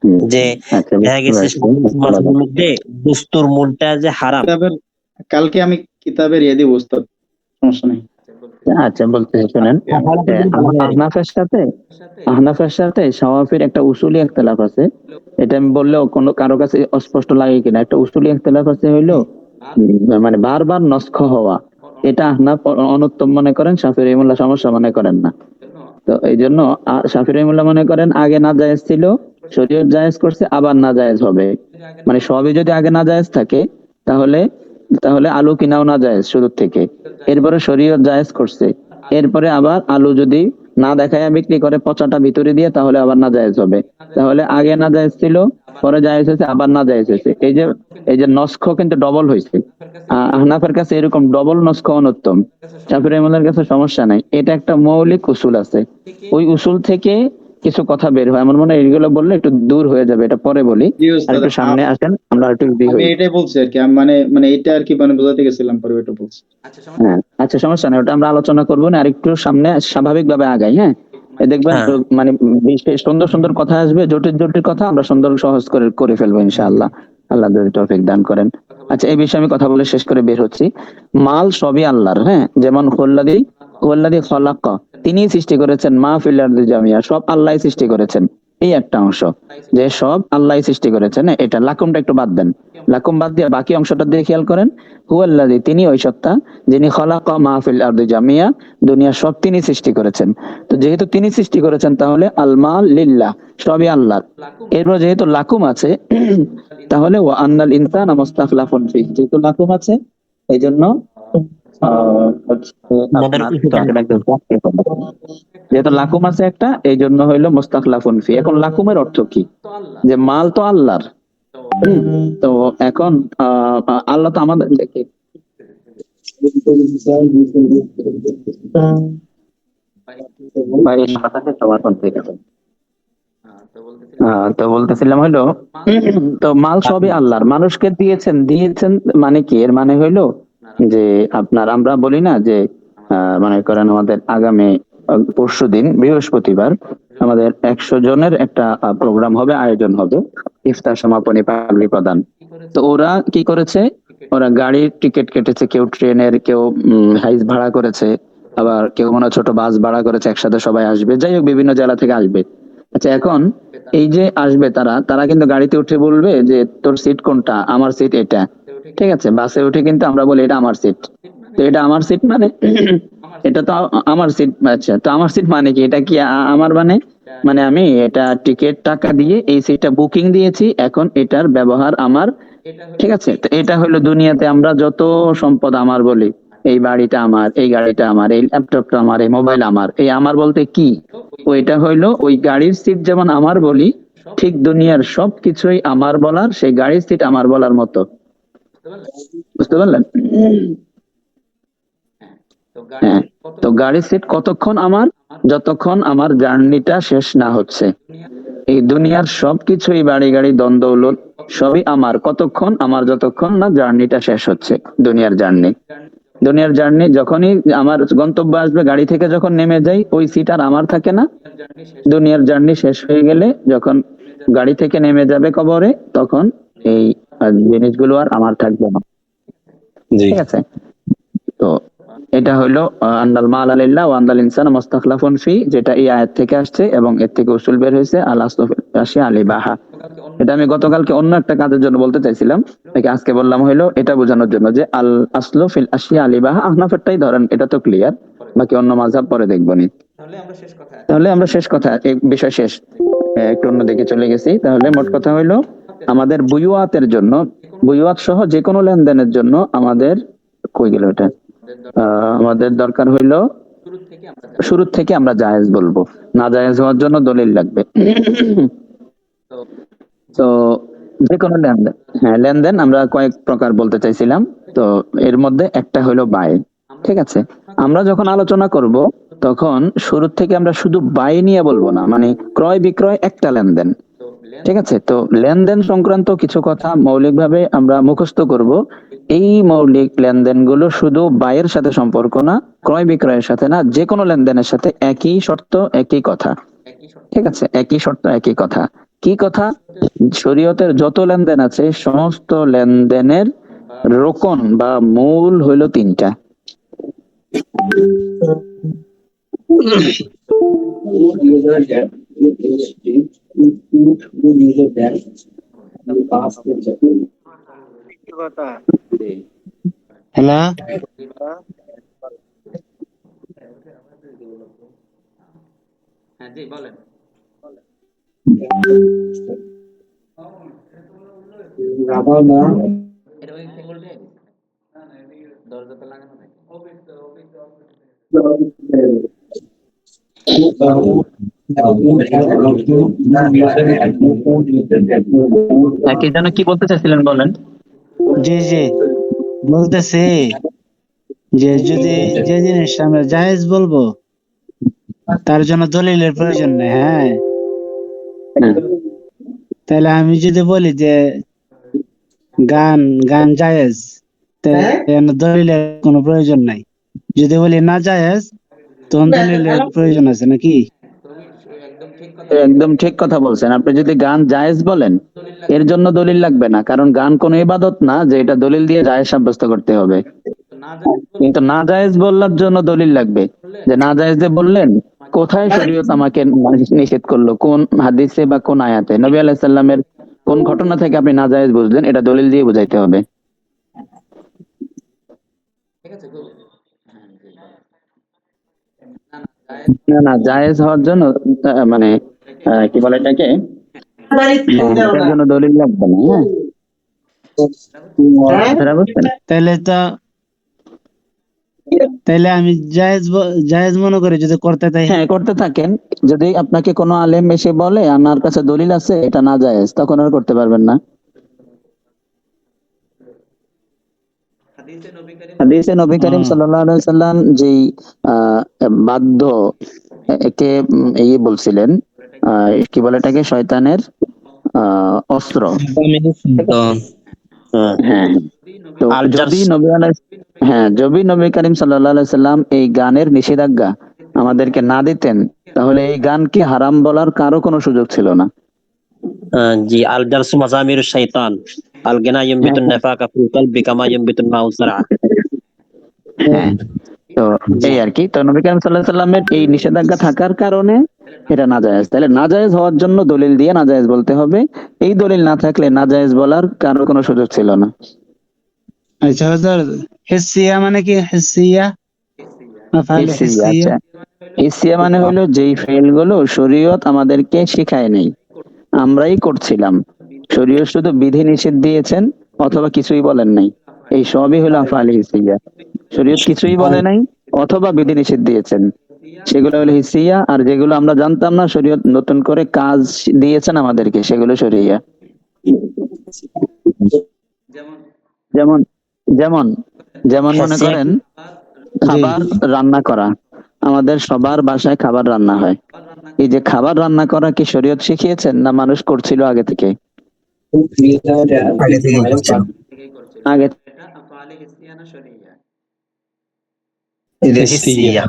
হুম, যে আচ্ছা দেখা বুঝতে গেছে পারছি। মাঝের মধ্যে বস্তুর মূলটা যে হারাম। কিতাবের, কালকে আমি কিতাবের ইয়ে দিব উস্তাদ, সমস্যা নেই। আচ্ছা বলতেছি শুনেন, আহনাফের সাথে শাওয়াফির একটা উসুলি ইখতিলাফ আছে। এটা আমি বললেও কোনো কারো কাছে অস্পষ্ট লাগে কিনা, একটা উসুলি ইখতিলাফ আছে হইলো মানে বারবার নস্খ হওয়া। এটা আহনাফ অনুত্তম মনে করেন, শাফি রহিমাহুল্লাহ সমস্যা মনে করেন না। তো এই জন্য শাফি রহিমাহুল্লাহ মনে করেন আগে না জায়েজ ছিল, শরীয়ত জায়েজ করছে, আবার না জায়েজ হবে। মানে সবই যদি আগে না জায়েজ থাকে, তাহলে তাহলে আলু কিনাও না জায়েজ শুরুর থেকে। এরপরে শরীয়ত জায়েজ করছে, এরপরে আবার আলু যদি না দেখায় বিক্রি করে পচাটা ভিতরে দিয়ে, তাহলে আবার না জায়েজ হবে। তাহলে আগে না জায়েজ ছিল, পরে জায়েজ হয়েছে, আবার না জায়েজ হয়েছে। এই যে নস্খ কিন্তু ডবল হয়েছে। আহনাফের কাছে এরকম ডবল নস্খ অনুত্তম, শাফি রহিমাহুল্লাহর কাছে সমস্যা নাই। এটা একটা মৌলিক উসুল আছে, ওই উসুল থেকে কিছু কথা বের হয়। আমার মনে হয় এগুলো বললে একটু দূর হয়ে যাবে, এটা পরে বলি। জি আর উস্তাদ, একটু সামনে আসেন, আমরা একটু আমি এটাই বলছি আর কি। আমি মানে মানে এটা আর কি মানে বোঝাতে গেছিলাম, পরে এটা বলছি। হ্যাঁ আচ্ছা, সমস্যা নেই, ওটা আমরা আলোচনা করবো না। আর একটু সামনে স্বাভাবিক ভাবে আগাই। হ্যাঁ, দেখবেন হ্যাঁ। মানে বেশ সুন্দর সুন্দর কথা আসবে, জটিল জটিল কথা আমরা সুন্দর সহজ করে করে ফেলবো ইনশাআল্লাহ। আল্লাহ যদি তৌফিক দান করেন। আচ্ছা, এই বিষয়ে আমি কথা বলে শেষ করে বের হচ্ছি। মাল সবই আল্লাহর। হ্যাঁ, যেমন হুয়াল্লাযী খালাকা, তিনি সৃষ্টি করেছেন, মা ফিল আরদি জামিয়া, সব আল্লাহ সৃষ্টি করেছেন। এই একটা অংশ যে সব আল্লাহ সৃষ্টি করেছেন, এটা লাকুমটা একটু বাদ দেন, লাকুম বাদ দিয়ে বাকি অংশটা দিয়ে খেয়াল করেন। হুয়াল্লাযী, তিনি ওই সত্তা, যিনি খালাকা মা ফিল আরদি জামিয়া, দুনিয়া সব তিনি সৃষ্টি করেছেন। তো যেহেতু তিনি সৃষ্টি করেছেন, তাহলে আল মাল লিল্লাহ, সবই আল্লাহর। এরপর যেহেতু লাকুম আছে, তাহলে ওয়া আন্নাল ইনসানা মুস্তাখলাফুন ফি, যেহেতু লাকুম আছে এই জন্য আমাদের যেহেতু লাকুম আছে একটা, এই জন্য হইলো মুস্তাখলাফুন ফি। এখন লাকুমের অর্থ কি? যে মাল তো আল্লাহর। তো এখন আল্লাহ তো আমাদের দেখে ভাই, মাথাতে সমর্পণ ঠিক আছে। তো বলতেছিলাম হইলো, তো মাল সবই আল্লাহর, মানুষকে দিয়েছেন। মানে কি? এর মানে হইলো যে আপনার, আমরা বলি না যে মনে করেন আমাদের আগামী পরশুদিন বৃহস্পতিবার আমাদের 100 জনের একটা প্রোগ্রাম হবে, আয়োজন হবে, ইফতার সমাপনী, পাগড়ি প্রদান। তো ওরা কি করেছে? ওরা গাড়ির টিকিট কেটেছে, কেউ ট্রেনের, কেউ হাইস ভাড়া করেছে, আবার কেউ মনে হয় ছোট বাস ভাড়া করেছে, একসাথে সবাই আসবে। যাই হোক, বিভিন্ন জেলা থেকে আসবে। আচ্ছা, এখন এই যে আসবে তারা তারা কিন্তু গাড়িতে উঠে বলবে যে তোর সিট কোনটা, আমার সিট এটা। ঠিক আছে, বাসে উঠে কিন্তু আমরা বলি এটা আমার সিট। তো এটা আমার সিট মানে এটা তো আমার সিট। আচ্ছা, তো আমার সিট মানে কি? এটা কি আমার মানে মানে আমি এটা টিকিট টাকা দিয়ে এই সিটটা বুকিং দিয়েছি, এখন এটার ব্যবহার আমার। ঠিক আছে, তো এটা হলো দুনিয়াতে আমরা যত সম্পদ আমার বলি, এই বাড়িটা আমার, এই গাড়িটা আমার, এই ল্যাপটপটা আমার, এই মোবাইল আমার। এই আমার বলতে কি? ওইটা হইলো ওই গাড়ির সিট যেমন আমার বলি, ঠিক দুনিয়ার সবকিছুই আমার বলার, সেই গাড়ির সিট আমার বলার মতো। বুঝতে পারলেন? হ্যাঁ, তো গাড়ির সিট কতক্ষণ আমার? যতক্ষণ আমার জার্নিটা শেষ না হচ্ছে। এই দুনিয়ার সবকিছুই, বাড়ি গাড়ি ধন দৌলত সবই আমার কতক্ষণ? আমার যতক্ষণ না জার্নিটা শেষ হচ্ছে। দুনিয়ার জার্নি যখনই আমার গন্তব্য আসবে, গাড়ি থেকে যখন নেমে যাই, ওই সিট আর আমার থাকে না। দুনিয়ার জার্নি শেষ হয়ে গেলে, যখন গাড়ি থেকে নেমে যাবে কবরে, তখন এই জিনিসগুলো আর আমার থাকবে না। জি। ঠিক আছে, তো এটা হলো আন্দাল মাল আলিল্লাহ ওয়া আন্দাল ইনসানা মুস্তাখলাফুন ফি, যেটা এই আয়াত থেকে আসছে এবং এর থেকে উসুল বের হয়েছে আল আসলু ফিল আশিয়া আল ইবাহা। এটা আমি গতকালকে অন্য একটা কাজের জন্য বলতে চাইছিলাম, তাকে আজকে বললাম হইলো এটা বোঝানোর জন্য যে আল আসলু ফিল আশিয়া আল ইবাহা। আহনাফেরটাই ধরেন, এটা তো ক্লিয়ার, বাকি অন্য মাযহাব পরে দেখবনি। তাহলে আমরা শেষ কথা, এই বিষয় শেষ। একটু অন্যদিকে চলে গেছি। তাহলে মোট কথা হইলো, আমাদের বুয়ুয়াতের জন্য, বুয়ুয়াত সহ যে কোনো লেনদেনের জন্য আমাদের, কই গেল এটা, আমাদের দরকার হইলো শুরু থেকে আমরা জায়েজ বলবো, না জায়েজ হওয়ার জন্য দলিল লাগবে। তো যে কোনো লেনদেন, হ্যাঁ লেনদেন আমরা কয়েক প্রকার বলতে চাইছিলাম। তো এর মধ্যে একটা হলো বাই। ঠিক আছে, আমরা যখন আলোচনা করব তখন শুরু থেকে আমরা শুধু বাই নিয়ে বলবো না, মানে ক্রয় বিক্রয় একটা লেনদেন। ঠিক আছে, তো লেনদেন সংক্রান্ত কিছু কথা মৌলিকভাবে আমরা মুখস্থ করব। এই মৌলিক লেনদেনগুলো শুধু বাইয়ের সাথে সম্পর্ক না, ক্রয় বিক্রয়ের সাথে না, যে কোনো লেনদেনের সাথে একই শর্ত, একই কথা। ঠিক আছে, একই শর্ত, একই কথা। কি কথা? শরীয়তের যত লেনদেন আছে, সমস্ত লেনদেনের রোকন বা মূল হইল তিনটা। হ্যালো, হ্যাঁ জি বলেন। এটা ওই কেবলটাই দরজা তো লাগানো নাই। কি যেন কি বলতে চাইছিলেন বলেন। জি জি, বলতেছি যে যদি যে জিনিসটা আমরা জায়েজ বলবো তার জন্য দলিলের প্রয়োজন নেই, হ্যাঁ। হ্যাঁ। তাহলে আমি যদি বলি যে গান গান জায়েজ, তাহলে দলিলের কোনো প্রয়োজন নাই। যদি বলি না জায়েজ, তখন দলিলের প্রয়োজন আছে নাকি? একদম ঠিক কথা বলছেন। আপনি যদি গান জায়েজ বলেন এর জন্য দলিল লাগবে না, কারণ গান কোনো ইবাদত না যে এটা দলিল দিয়ে জায়েজ সাব্যস্ত করতে হবে। কিন্তু না জায়েজ বলার জন্য দলিল লাগবে, যে না জায়েজ যে বললেন কোথায় শরীয়ত আমাকে নিষেধ করলো, কোন হাদিসে বা কোন আয়াতে, নবী আলাইহিস সালামের কোন ঘটনা থেকে আপনি না জায়েজ বুঝলেন, এটা দলিল দিয়ে বুঝাইতে হবে। ঠিক আছে গো। হ্যাঁ জি বলেন। না না, জায়েজ হওয়ার জন্য মানে কি বলে এটাকে, এটার জন্য দলিল লাগবে না। হ্যাঁ, কথাটা বুঝছেন? তাহলে আমি জায়েজ মনে করি যদি করতে তাই। হ্যাঁ, করতে থাকেন। যদি আপনাকে কোনো আলেম এসে বলে আমার কাছে দলিল আছে এটা না জায়েজ, তখন আর করতে পারবেন না। হাদিসে নবী করিম সাল্লাল্লাহু আলাইহি সাল্লাম যেই বাধ্য একে ইয়ে বলছিলেন, কি বলে এটাকে, শয়তানের অস্ত্র। হ্যাঁ, তো যদি নবী আলাইহিস যদি নবী করিম সাল্লাল্লাহু আলাইহি সাল্লাম এই গানের নিষেধাজ্ঞা আমাদেরকে না দিতেন, তাহলে এই গানকে হারাম বলার কারো কোনো সুযোগ ছিল না। জি, আল জালসু মাজামিরুশ শাইতান, আল গিনা ইয়ামবিতুন নিফাকা ফিল কলবি কামা ইয়ামবিতুন মাউ যারআ। হ্যাঁ, তো এই আর কি। তো নবী করিম সাল্লাল্লাহু আলাইহি সাল্লামের এই নিষেধাজ্ঞা থাকার কারণে এটা নাজায়েজ। তাহলে নাজায়েজ হওয়ার জন্য দলিল দিয়ে নাজায়েজ বলতে হবে। এই দলিল না থাকলে নাজায়েজ বলার কারো কোনো সুযোগ ছিল না। আচ্ছা হুজুর, হিসিয়া মানে কি? হিসিয়া আফআল হিসিয়া, হিসিয়া। আচ্ছা। হিসিয়া মানে হলো যেই ফেলগুলো শরীয়ত আমাদেরকে শিখায় নাই, আমরাই করছিলাম। শরীয়ত শুধু বিধি নিষেধ দিয়েছেন অথবা কিছুই বলেন নাই, এই সবই হলো আফআল হিসিয়া। শরীয়ত কিছুই বলে নাই অথবা বিধি নিষেধ দিয়েছেন, সেগুলো হলো হিসিয়া। আর যেগুলো আমরা জানতাম না, শরীয়ত নতুন করে কাজ দিয়েছেন আমাদেরকে, সেগুলো শরিয়া। যেমন যেমন যেমন মনে হিসিয়া করেন কি? খাবার রান্না করা, আমাদের সবার বাসায় খাবার রান্না হয়। এই যে খাবার রান্না করা কি শরীয়ত শিখিয়েছেন না মানুষ করছিল আগে থেকে? আগে থেকে করছেন। আগে। হিসিয়া।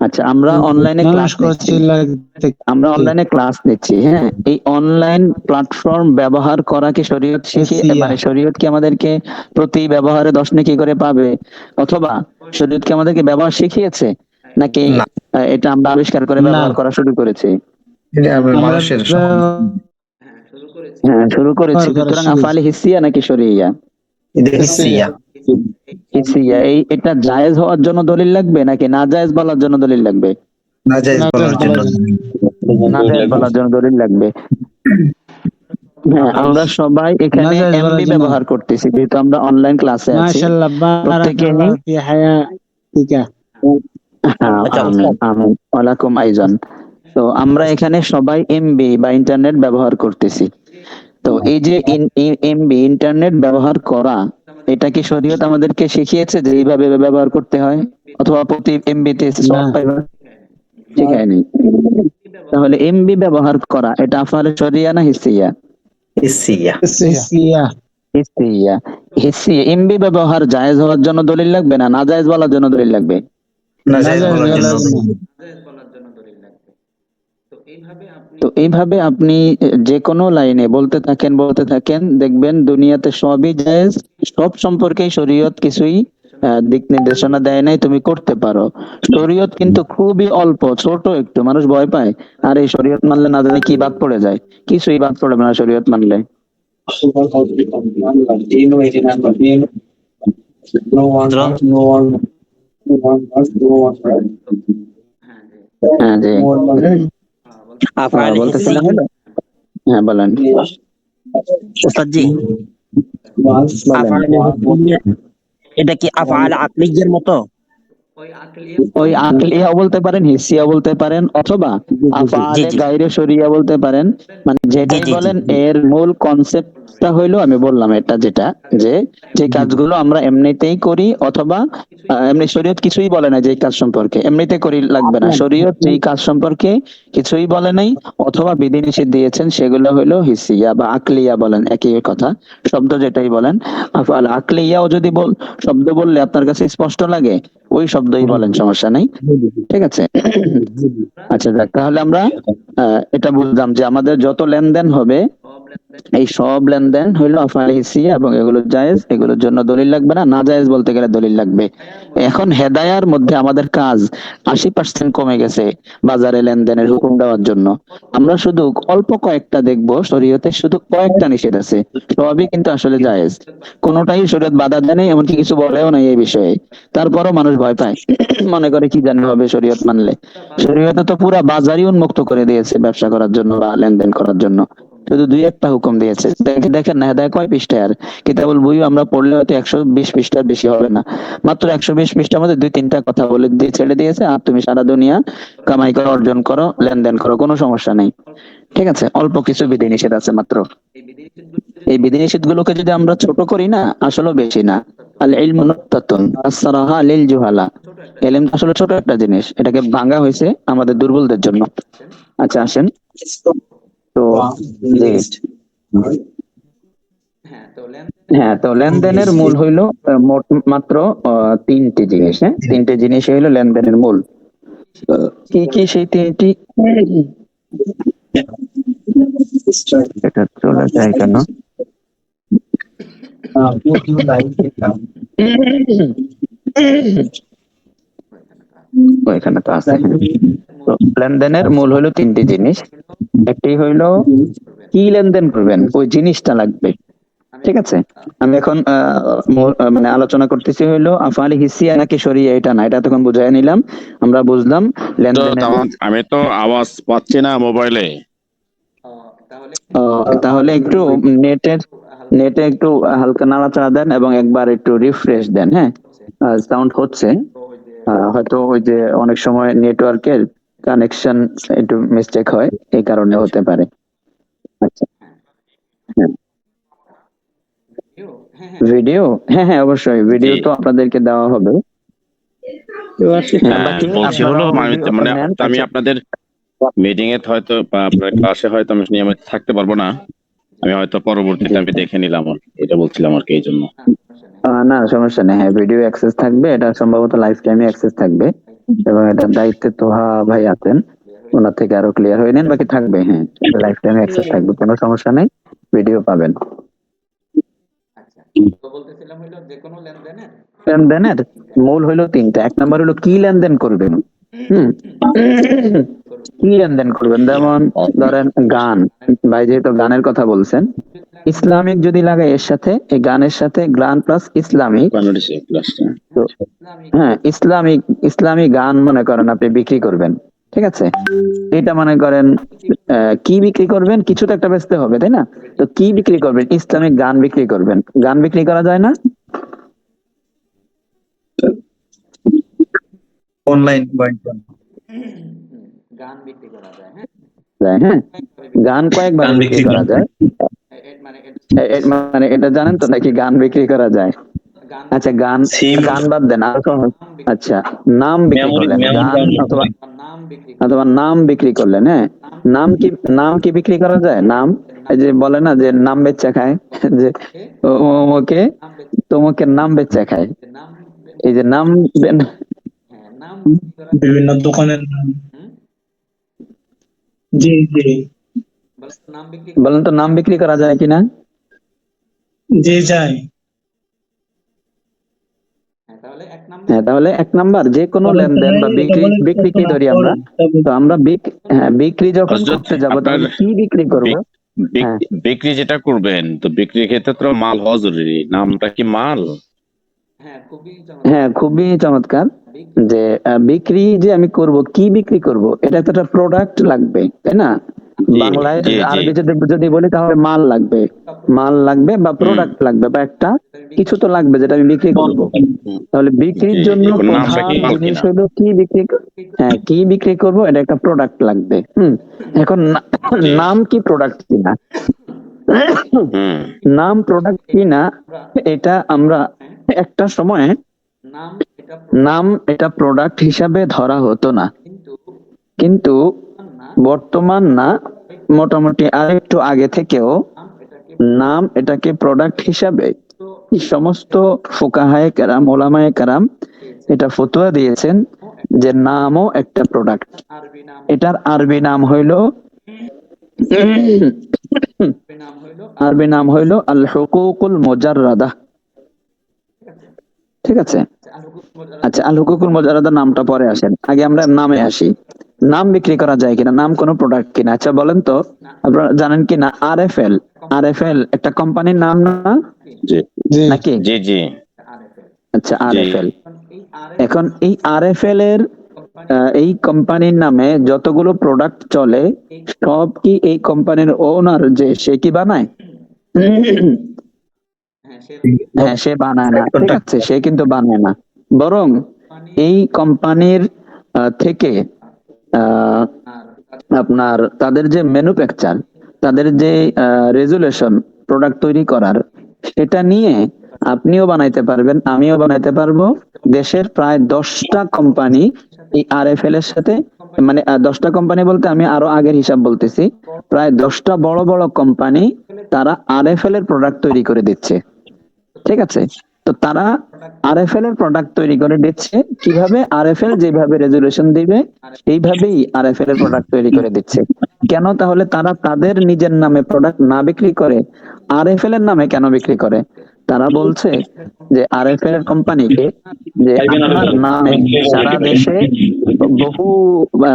আচ্ছা, আমরা অনলাইনে মানুষ ক্লাস নিচ্ছি, করছিল আমরা অনলাইনে ক্লাস নিচ্ছি, হ্যাঁ, এই অনলাইন প্ল্যাটফর্ম ব্যবহার করা কি শরীয়ত শিখিয়ে, হিসিয়া। মানে শরীয়ত কি আমাদেরকে প্রতি ব্যবহারে 10 নেকি করে পাবে, অথবা শরীয়ত কি আমাদেরকে ব্যবহার শিখিয়েছে, নাকি না, এটা আমরা আবিষ্কার করে না, ব্যবহার করা শুরু করেছি? এটা আমরা মানুষের হ্যাঁ, শুরু করেছি। ব্যবহার করা সুতরাং শিখেছি। আফআলে হিসিয়া নাকি শরিয়া? এটা হিসিয়া। হিসিয়া। হিসিয়া। এটা জায়েজ হওয়ার জন্য দলিল লাগবে নাকি না জায়েজ বলার জন্য দলিল লাগবে? নাজায়েজ বলার জন্য। না জায়েজ বলার জন্য দলিল লাগবে। হ্যাঁ, আমরা সবাই এখানে নাজায়েজ বলার এমবি জন্য। ব্যবহার করতেছি, যেহেতু আমরা অনলাইন ক্লাসে আছি। মাশাআল্লাহ, প্রত্যেকেই বারাকাল্লাহ ফি হায়াতিকা। হ্যাঁ, আচ্ছা আমিন উস্তাদ, আমিন, ওয়ালাকুম আইজান। তো আমরা এখানে সবাই এমবি বা ইন্টারনেট ব্যবহার করতেছি। তো এই যে এমবি ইন্টারনেট ব্যবহার করা, এটা কি শরীয়ত আমাদেরকে শিখিয়েছে যে এইভাবে ব্যবহার করতে হয়, অথবা প্রতি এমবিতে না, সওয়াব পাইবা? শিখায়নি। তাহলে এমবি ব্যবহার করা এটা আফআলে শরিয়া না হিসিয়া? হিসিয়া। হিসিয়া। হিসিয়া। হিসিয়া। এমবি ব্যবহার জায়েজ হওয়ার জন্য দলিল লাগবে না না জায়েজ বলার জন্য দলিল লাগবে? নাজায়েজ নাজায়েজ বলার জন্য। বলার জন্য। তো এইভাবে আপনি যে কোনো লাইনে বলতে থাকেন, দেখবেন দুনিয়াতে সবই জায়েজ, সব সম্পর্কেই শরীয়ত কিছুই দিক নির্দেশনা দেয় নাই, তুমি করতে পারো। শরীয়ত কিন্তু খুবই অল্প, ছোট একটু, মানুষ ভয় পায়। আর এই শরীয়ত মানলে না জানি কি বাদ পড়ে যায়, কিছুই বাদ পড়বে না শরীয়ত মানলে। হ্যাঁ জি, আফআল হিসি বলতেছিলাম হলো। হ্যাঁ বলেন উস্তাদ জি, বলেন। আফআল হিসি এটা কি আফআল আকলিয়ের মতো? ওই আকলি ওই আকলিয়া বলতে পারেন, হিসিয়া বলতে পারেন, অথবা জি আফআলে জি গায়রে শরিয়া বলতে পারেন। মানে জি যেটাই জি জি বলেন, এর মূল কনসেপ্টটা হইলো আমি বললাম এটা, যেটা যে যে কাজগুলো আমরা এমনিতেই করি, অথবা এমনি শরীয়ত কিছুই বলে না যে এই কাজ সম্পর্কে এমনিতে করি লাগবে না, শরীয়ত যেই কাজ সম্পর্কে কিছুই বলে নাই অথবা বিধিনিষেধ দিয়েছেন সেগুলো হইলো হিসিয়া বা আকলিয়া বলেন, একই কথা, শব্দ যেটাই বলেন। আফআল আকলিয়াও যদি শব্দ বললে আপনার কাছে স্পষ্ট লাগে, ওই শব্দই বলেন, সমস্যা নেই। ঠিক আছে। আচ্ছা যাক, তাহলে আমরা এটা বুঝলাম যে আমাদের যত লেনদেন হবে, সব লেনদেন এই সব লেনদেন হইলো আফআল হিসিয়া, এবং এগুলো জায়েজ, এগুলোর জন্য দলিল লাগবে না, না জায়েজ বলতে গেলে দলিল লাগবে। এখন হেদায়ার মধ্যে আমাদের কাজ 80% কমে গেছে বাজারে লেনদেনের হুকুম দেওয়ার জন্য। আমরা শুধু অল্প কয়েকটা দেখবো, শরীয়তে শুধু কয়েকটা নিষেধ আছে, সবই কিন্তু আসলে জায়েজ, কোনোটাই শরীয়ত বাধা দেয় নাই, এমনকি কিছু বলেও নাই এই বিষয়ে। তারপরও মানুষ ভয় পায়, মনে করে কি জানি হবে শরীয়ত মানলে। শরীয়তে তো পুরা বাজারই উন্মুক্ত করে দিয়েছে ব্যবসা করার জন্য বা লেনদেন করার জন্য, শুধু দুই একটা হুকুম দিয়েছে। দেখেন না হেদায়া কয় পৃষ্ঠার, কিতাবুল বুয়ু আমরা পড়লে হয়তো 120 পৃষ্ঠার বেশি হবে না, মাত্র 120 পৃষ্ঠার মধ্যে দুই তিনটা কথা বলে দিয়ে ছেড়ে দিয়েছে, আর তুমি সারা দুনিয়া কামাই করো, অর্জন করো, লেনদেন করো, কোনো সমস্যা নেই। ঠিক আছে, অল্প কিছু বিধিনিষেধ আছে মাত্র। এই বিধিনিষেধগুলো এই বিধিনিষেধ গুলোকে যদি আমরা ছোট করি না, আসলে বেশি না। আল ইলমু নুক্তাতুন আসরাহা লিল জুহালা, ইলম আসলে ছোট একটা জিনিস, এটাকে ভাঙা হয়েছে আমাদের দুর্বলদের জন্য। আচ্ছা আসেন, তো জি, হ্যাঁ তো হ্যাঁ, তো লেনদেনের মূল হইলো মোট মাত্র তিনটি জিনিস। হ্যাঁ, তিনটে জিনিস হইলো লেনদেনের মূল। কি কি সেই তিনটি? এটা চলে যায় কেন? ওইখানে তো আছে। তো লেনদেনের মূল হইলো তিনটি জিনিস। একটি হইলো কি লেনদেন করবেন, ওই জিনিসটা লাগবে। ঠিক আছে, আমি এখন মানে আলোচনা করতেছি হইলো আফআল হিসিয়া নাকি শরিয়া, এটা না, এটা তখন বুঝাই নিলাম, আমরা বুঝলাম তো লেনদেনের। আমি তো আওয়াজ পাচ্ছি না মোবাইলে। তাহলে তাহলে একটু নেটের নেটে একটু হালকা নাড়াচাড়া দেন এবং একবার একটু রিফ্রেশ দেন। হ্যাঁ, সাউন্ড হচ্ছে, হয়তো ওই যে অনেক সময় নেটওয়ার্কের কানেকশন একটু মিস্টেক হয়, এই কারণে হতে পারে। আচ্ছা, হ্যাঁ, হ্যাঁ ভিডিও, হ্যাঁ হ্যাঁ অবশ্যই ভিডিও জি তো আপনাদেরকে দেওয়া হবে। হ্যাঁ, বাকি বলছি আপনারা হলো ভিডিও মানে নেন। তো আমি আচ্ছা, আপনাদের মিটিং এ হয়তো বা আপনার ক্লাসে হয়তো আমি নিয়মিত থাকতে পারবো না, আমি হয়তো পরবর্তীতে জি, আমি দেখে নিলাম আর কি। এটা বলছিলাম আর কি, এই জন্য। না সমস্যা নেই, হ্যাঁ ভিডিও অ্যাক্সেস থাকবে, এটা সম্ভবত লাইফ টাইমে অ্যাক্সেস থাকবে, এবং এটার দায়িত্বে তোহা ভাই আছেন, ওনার থেকে আরো ক্লিয়ার হয়ে নেন, বাকি থাকবে, হ্যাঁ লাইফ টাইমে অ্যাক্সেস থাকবে, কোনো সমস্যা নেই, ভিডিও পাবেন। আচ্ছা, তো বলতেছিলাম হইলো যে কোনো লেনদেনের লেনদেনের মূল হইলো তিনটা। এক নাম্বার হলো কি লেনদেন করবেন। হুম, কি লেনদেন করবেন, যেমন ধরেন গান, ভাই যেহেতু গানের কথা বলছেন, ইসলামিক যদি লাগাই এর সাথে, এই গানের সাথে গান প্লাস ইসলামিক, বাংলাদেশে ক্লাসটা। তো হ্যাঁ ইসলামিক, ইসলামী গান মনে করেন আপনি বিক্রি করবেন। ঠিক আছে, এটা মনে করেন কি বিক্রি করবেন, কিছু তো একটা বেচতে হবে তাই না, তো কি বিক্রি করবেন, ইসলামিক গান বিক্রি করবেন। গান বিক্রি করা যায় না? অনলাইন গান বিক্রি করা যায়। হ্যাঁ যায়, হ্যাঁ, গান কয়েকভাবে বিক্রি করা যায়। মানে মানে এটা জানেন তো নাকি গান বিক্রি করা যায়? গান আচ্ছা, গান, গান বাদ দেন, আরো সহজ। আচ্ছা, নাম বিক্রি করলেন, গান অথবা নাম বিক্রি অথবা নাম বিক্রি করলেন। হ্যাঁ, নাম কি, নাম কি বিক্রি করা যায়? নাম, এই যে বলে না যে নাম বেচা খায়, যে অমুকে নাম তোমাকে নাম বেচা খায়, নাম এই যে নাম হ্যাঁ নাম বিক্রি করা বিভিন্ন দোকানের নাম। হুম জি জি নাম বিক্রি বলেন তো, নাম বিক্রি করা যায় কিনা? জি যাই। হ্যাঁ তাহলে হ্যাঁ, তাহলে এক নাম্বার যে কোনো লেনদেন বা বিক্রি কি ধরি আমরা, তো আমরা বিক্রি যখন হযরত, করতে যাব আপনার তাহলে কি বিক্রি করব? হ্যাঁ বিক্রি যেটা করবেন, তো বিক্রির ক্ষেত্রে তো মাল হওয়া জরুরি। নামটা কি মাল? হ্যাঁ, খুবই হ্যাঁ, খুবই চমৎকার। যে বিক্রি যে আমি করব, কি বিক্রি করব, এটা তো একটা প্রোডাক্ট লাগবে, তাই না? জি বাংলায় জি জি আরবি যদি বলি তাহলে মাল লাগবে বা প্রোডাক্ট লাগবে বা একটা কিছু তো লাগবে যেটা আমি বিক্রি করব। তাহলে বিক্রির জি জন্য জি, ওর নামটা প্রধান কি মাল জিনিস কিনা? হলো কি বিক্রি করব, এটা একটা প্রোডাক্ট লাগবে। এখন জি নাম কি প্রোডাক্ট কিনা, হুম নাম প্রোডাক্ট কিনা, এটা আমরা একটা সময়ে নাম এটা নাম এটা প্রোডাক্ট হিসাবে ধরা হতো না, কিন্তু বর্তমান না, মোটামুটি আরেকটু আগে থেকেও নাম এটাকে প্রোডাক্ট হিসাবে সমস্ত ফুকাহায়ে কেরাম, ওলামায়ে কেরাম এটা ফতোয়া দিয়েছেন যে নামও একটা প্রোডাক্ট। এটার আরবি নাম হইল আল হুকুকুল মুজাররাদা। ঠিক আছে? আচ্ছা, আল হুকুকুল মুজাররাদা নামটা পরে আসেন, আগে আমরা নামে আসি। নাম বিক্রি করা যায় কিনা, নাম কোনো প্রোডাক্ট কিনা? আচ্ছা বলেন তো, আপনারা জানেন কিনা আরএফএল একটা কোম্পানির নাম না, জি নাকি? জি জি আচ্ছা, জি আরএফএল। এখন এই আরএফএল এর এই কোম্পানির নামে যতগুলো প্রোডাক্ট চলে সব কি এই কোম্পানির ওনার যে সে কি বানায়? হ্যাঁ, সে বানায় না। ঠিক আছে, সে কিন্তু বানায় না, বরং এই কোম্পানির থেকে আহ, আপনার তাদের যে ম্যানুফ্যাকচার, তাদের যে রেজুলেশন প্রোডাক্ট তৈরি করার, সেটা নিয়ে আপনিও বানাইতে পারবেন, আমিও বানাইতে পারবো। দেশের প্রায় 10টা কোম্পানি এই আরএফএল এর সাথে, মানে 10টা কোম্পানি বলতে আমি আরো আগের হিসাব বলতেছি, প্রায় 10টা বড় বড় কোম্পানি তারা আরএফএল এর প্রোডাক্ট তৈরি করে দিচ্ছে। ঠিক আছে? তো তারা আরএফএল এর প্রোডাক্ট তৈরি করে দিচ্ছে কিভাবে? আরএফএল যেভাবে রেজুলেশন দিবে এইভাবেই আরএফএল এর প্রোডাক্ট তৈরি করে দিচ্ছে। কেন তাহলে তারা তাদের নিজের নামে প্রোডাক্ট না বিক্রি করে আরএফএল এর নামে কেন বিক্রি করে? তারা বলছে যে আরএফএল এর কোম্পানিকে, যে আপনার নামে সারা দেশে বহু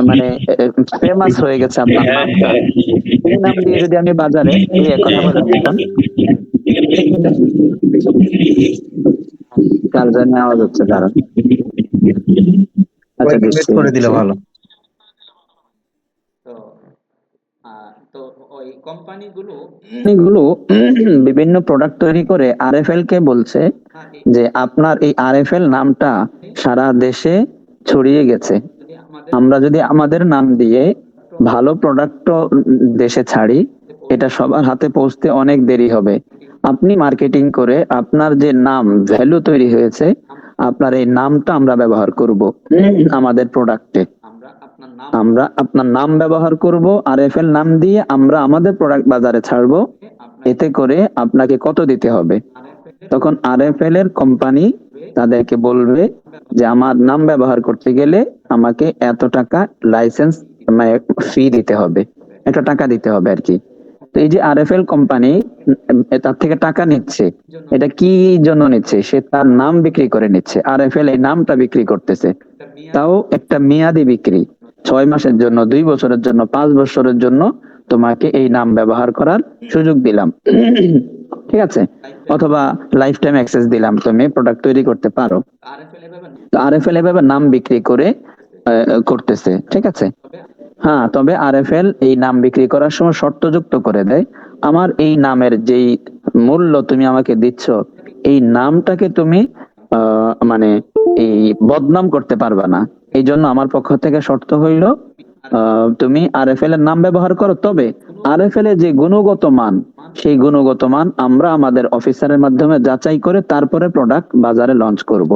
মানে ফেমাস হয়ে গেছে আপনার নামটা, এই নাম দিয়ে যদি আমি বাজারে এই কথা বলেন এখন, কার জানি আওয়াজ হচ্ছে, দাঁড়ান। আচ্ছা, দিচ্ছি করে দিলে দিচ্ছি। ভালো। তো তো ওই কোম্পানিগুলো কোম্পানিগুলো বিভিন্ন প্রোডাক্ট তৈরি করে আরএফএল কে বলছে যে আপনার এই আরএফএল নামটা সারা দেশে ছড়িয়ে গেছে, আমরা যদি আমাদের নাম দিয়ে ভালো প্রোডাক্ট দেশে ছাড়ি, এটা সবার হাতে পৌঁছতে অনেক দেরি হবে। আপনি মার্কেটিং করে আপনার যে নাম ভ্যালু তৈরি হয়েছে, আপনার এই নামটা আমরা ব্যবহার করব আমাদের প্রোডাক্টে। আমরা আপনার নাম ব্যবহার করব, আরএফএল নাম দিয়ে আমরা আমাদের প্রোডাক্ট বাজারে ছাড়বো। এতে করে আপনাকে কত দিতে হবে? তখন আরএফএল এর কোম্পানি তাদেরকে বলবে যে আমার নাম ব্যবহার করতে গেলে আমাকে এত টাকা লাইসেন্স মানে ফি দিতে হবে, একটা টাকা দিতে হবে আর কি। তো এই যে আরএফএল কোম্পানি তার থেকে টাকা নিচ্ছে, এটা কি জন্য নিচ্ছে? সে তার নাম বিক্রি করে নিচ্ছে, আরএফএল এই নামটা বিক্রি করতেছে, তাও একটা মেয়াদি বিক্রি। 6 মাসের জন্য, 2 বছরের জন্য, 5 বছরের জন্য তোমাকে এই নাম ব্যবহার করার সুযোগ দিলাম। ঠিক আছে? অথবা লাইফ টাইম অ্যাক্সেস দিলাম, তুমি প্রোডাক্ট তৈরি করতে পারো। তো আরএফএল এভাবে নাম বিক্রি করে করতেছে। ঠিক আছে? হ্যাঁ, তবে আরএফএল এই নাম বিক্রি করার সময় শর্ত যুক্ত করে দেয়, আমার এই নামের যেই মূল্য তুমি আমাকে দিচ্ছ, এই নামটাকে তুমি মানে এই বদনাম করতে পারবা না। এই জন্য আমার পক্ষ থেকে শর্ত হইল তুমি আরএফএল এর নাম ব্যবহার করো, তবে আরএফএল এর যে গুণগত মান, সেই গুণগত মান আমরা আমাদের অফিসারের মাধ্যমে যাচাই করে তারপরে প্রোডাক্ট বাজারে লঞ্চ করব।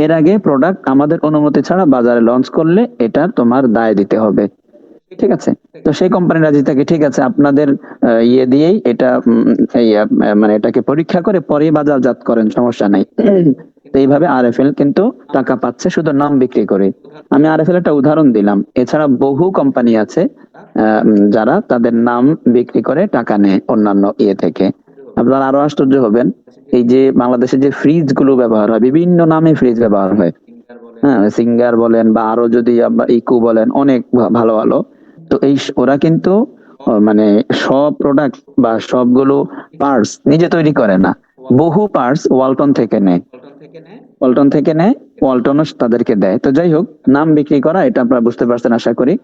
এর আগে প্রোডাক্ট আমাদের অনুমতি ছাড়া বাজারে লঞ্চ করলে এটা তোমার দায় দিতে হবে। ঠিক আছে? তো সেই কোম্পানি রাজি থাকে, ঠিক আছে আপনাদের ইয়ে দিয়েই এটা মানে এটাকে পরীক্ষা করে পরে বাজারজাত করেন, সমস্যা নাই। তো এইভাবে আরএফএল কিন্তু টাকা পাচ্ছে শুধু নাম বিক্রি করে। আমি আরএফএল একটা উদাহরণ দিলাম, এছাড়া বহু কোম্পানি আছে যারা তাদের নাম বিক্রি করে টাকা নেয় অন্যান্য ইয়ে থেকে। আপনারা আরো আশ্চর্য হবেন, এই যে বাংলাদেশে যে ফ্রিজ গুলো ব্যবহার হয়, বিভিন্ন নামে ফ্রিজ ব্যবহার হয়, হ্যাঁ, সিঙ্গার বলেন বা আরো যদি আমরা ইকো বলেন, অনেক ভালো ভালো। তো ওরা কিন্তু মানে সব প্রোডাক্ট বা সবগুলো পার্টস নিজে তৈরি করে না, বহু পার্টস ওয়ালটন থেকে নেয়। ওয়ালটনও তাদেরকে দেয়। তো যাই হোক, নাম বিক্রি করা, এটা আপনারা বুঝতে পারছেন আশা করি।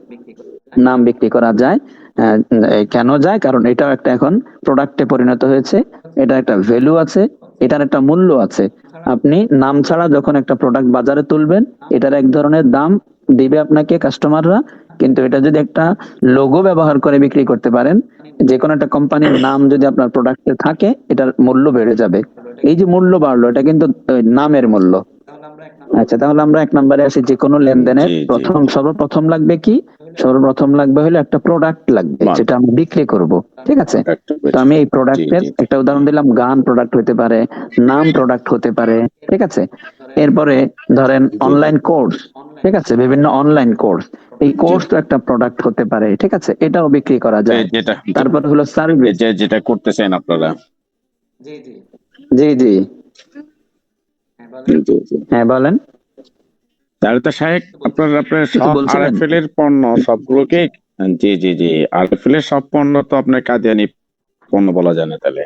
নাম বিক্রি করা যায়। কেন যায়? কারণ এটাও একটা এখন প্রোডাক্টে পরিণত হয়েছে, এটা একটা ভ্যালু আছে, এটার একটা মূল্য আছে। আপনি নাম ছাড়া যখন একটা প্রোডাক্ট বাজারে তুলবেন, এটার এক ধরনের দাম দিবে আপনাকে কাস্টমাররা, কিন্তু এটা যদি একটা লোগো ব্যবহার করে বিক্রি করতে পারেন, যে কোনো একটা কোম্পানির নাম যদি আপনার প্রোডাক্টে থাকে, এটার মূল্য বেড়ে যাবে। এই যে মূল্য বাড়লো, এটা কিন্তু নামের মূল্য। আচ্ছা, তাহলে আমরা 1 নম্বরে আসি। যে কোনো লেনদেনের জি, জি। সর্বপ্রথম লাগবে কি? সর্বপ্রথম লাগবে হলো একটা প্রোডাক্ট লাগবে, মাল। যেটা আমরা বিক্রি করব। ঠিক আছে? একটা তো আমি এই জি, প্রোডাক্টের জি, জি। একটা উদাহরণ দিলাম, গান প্রোডাক্ট হতে পারে, নাম প্রোডাক্ট হতে পারে। ঠিক আছে? এরপরে ধরেন জি, অনলাইন কোর্স, ঠিক আছে, বিভিন্ন অনলাইন কোর্স, এই কোর্স তো একটা প্রোডাক্ট হতে পারে। ঠিক আছে? এটাও বিক্রি করা এই যায়। যেটা তারপর হলো সার্ভিস। যেটা করতেছেন আপনারা। জি জি জি জি, হ্যাঁ বলেন। জি, জি। হ্যাঁ বলেন, তাহলে তো শাহেক, আপনার কিছু সব বলছিলেন? আরএফএল এর পণ্য সবগুলোকে, জি জি জি, আরএফএল এর সব পণ্য তো আপনার কাদিয়ানি পণ্য বলা যায় না তাহলে।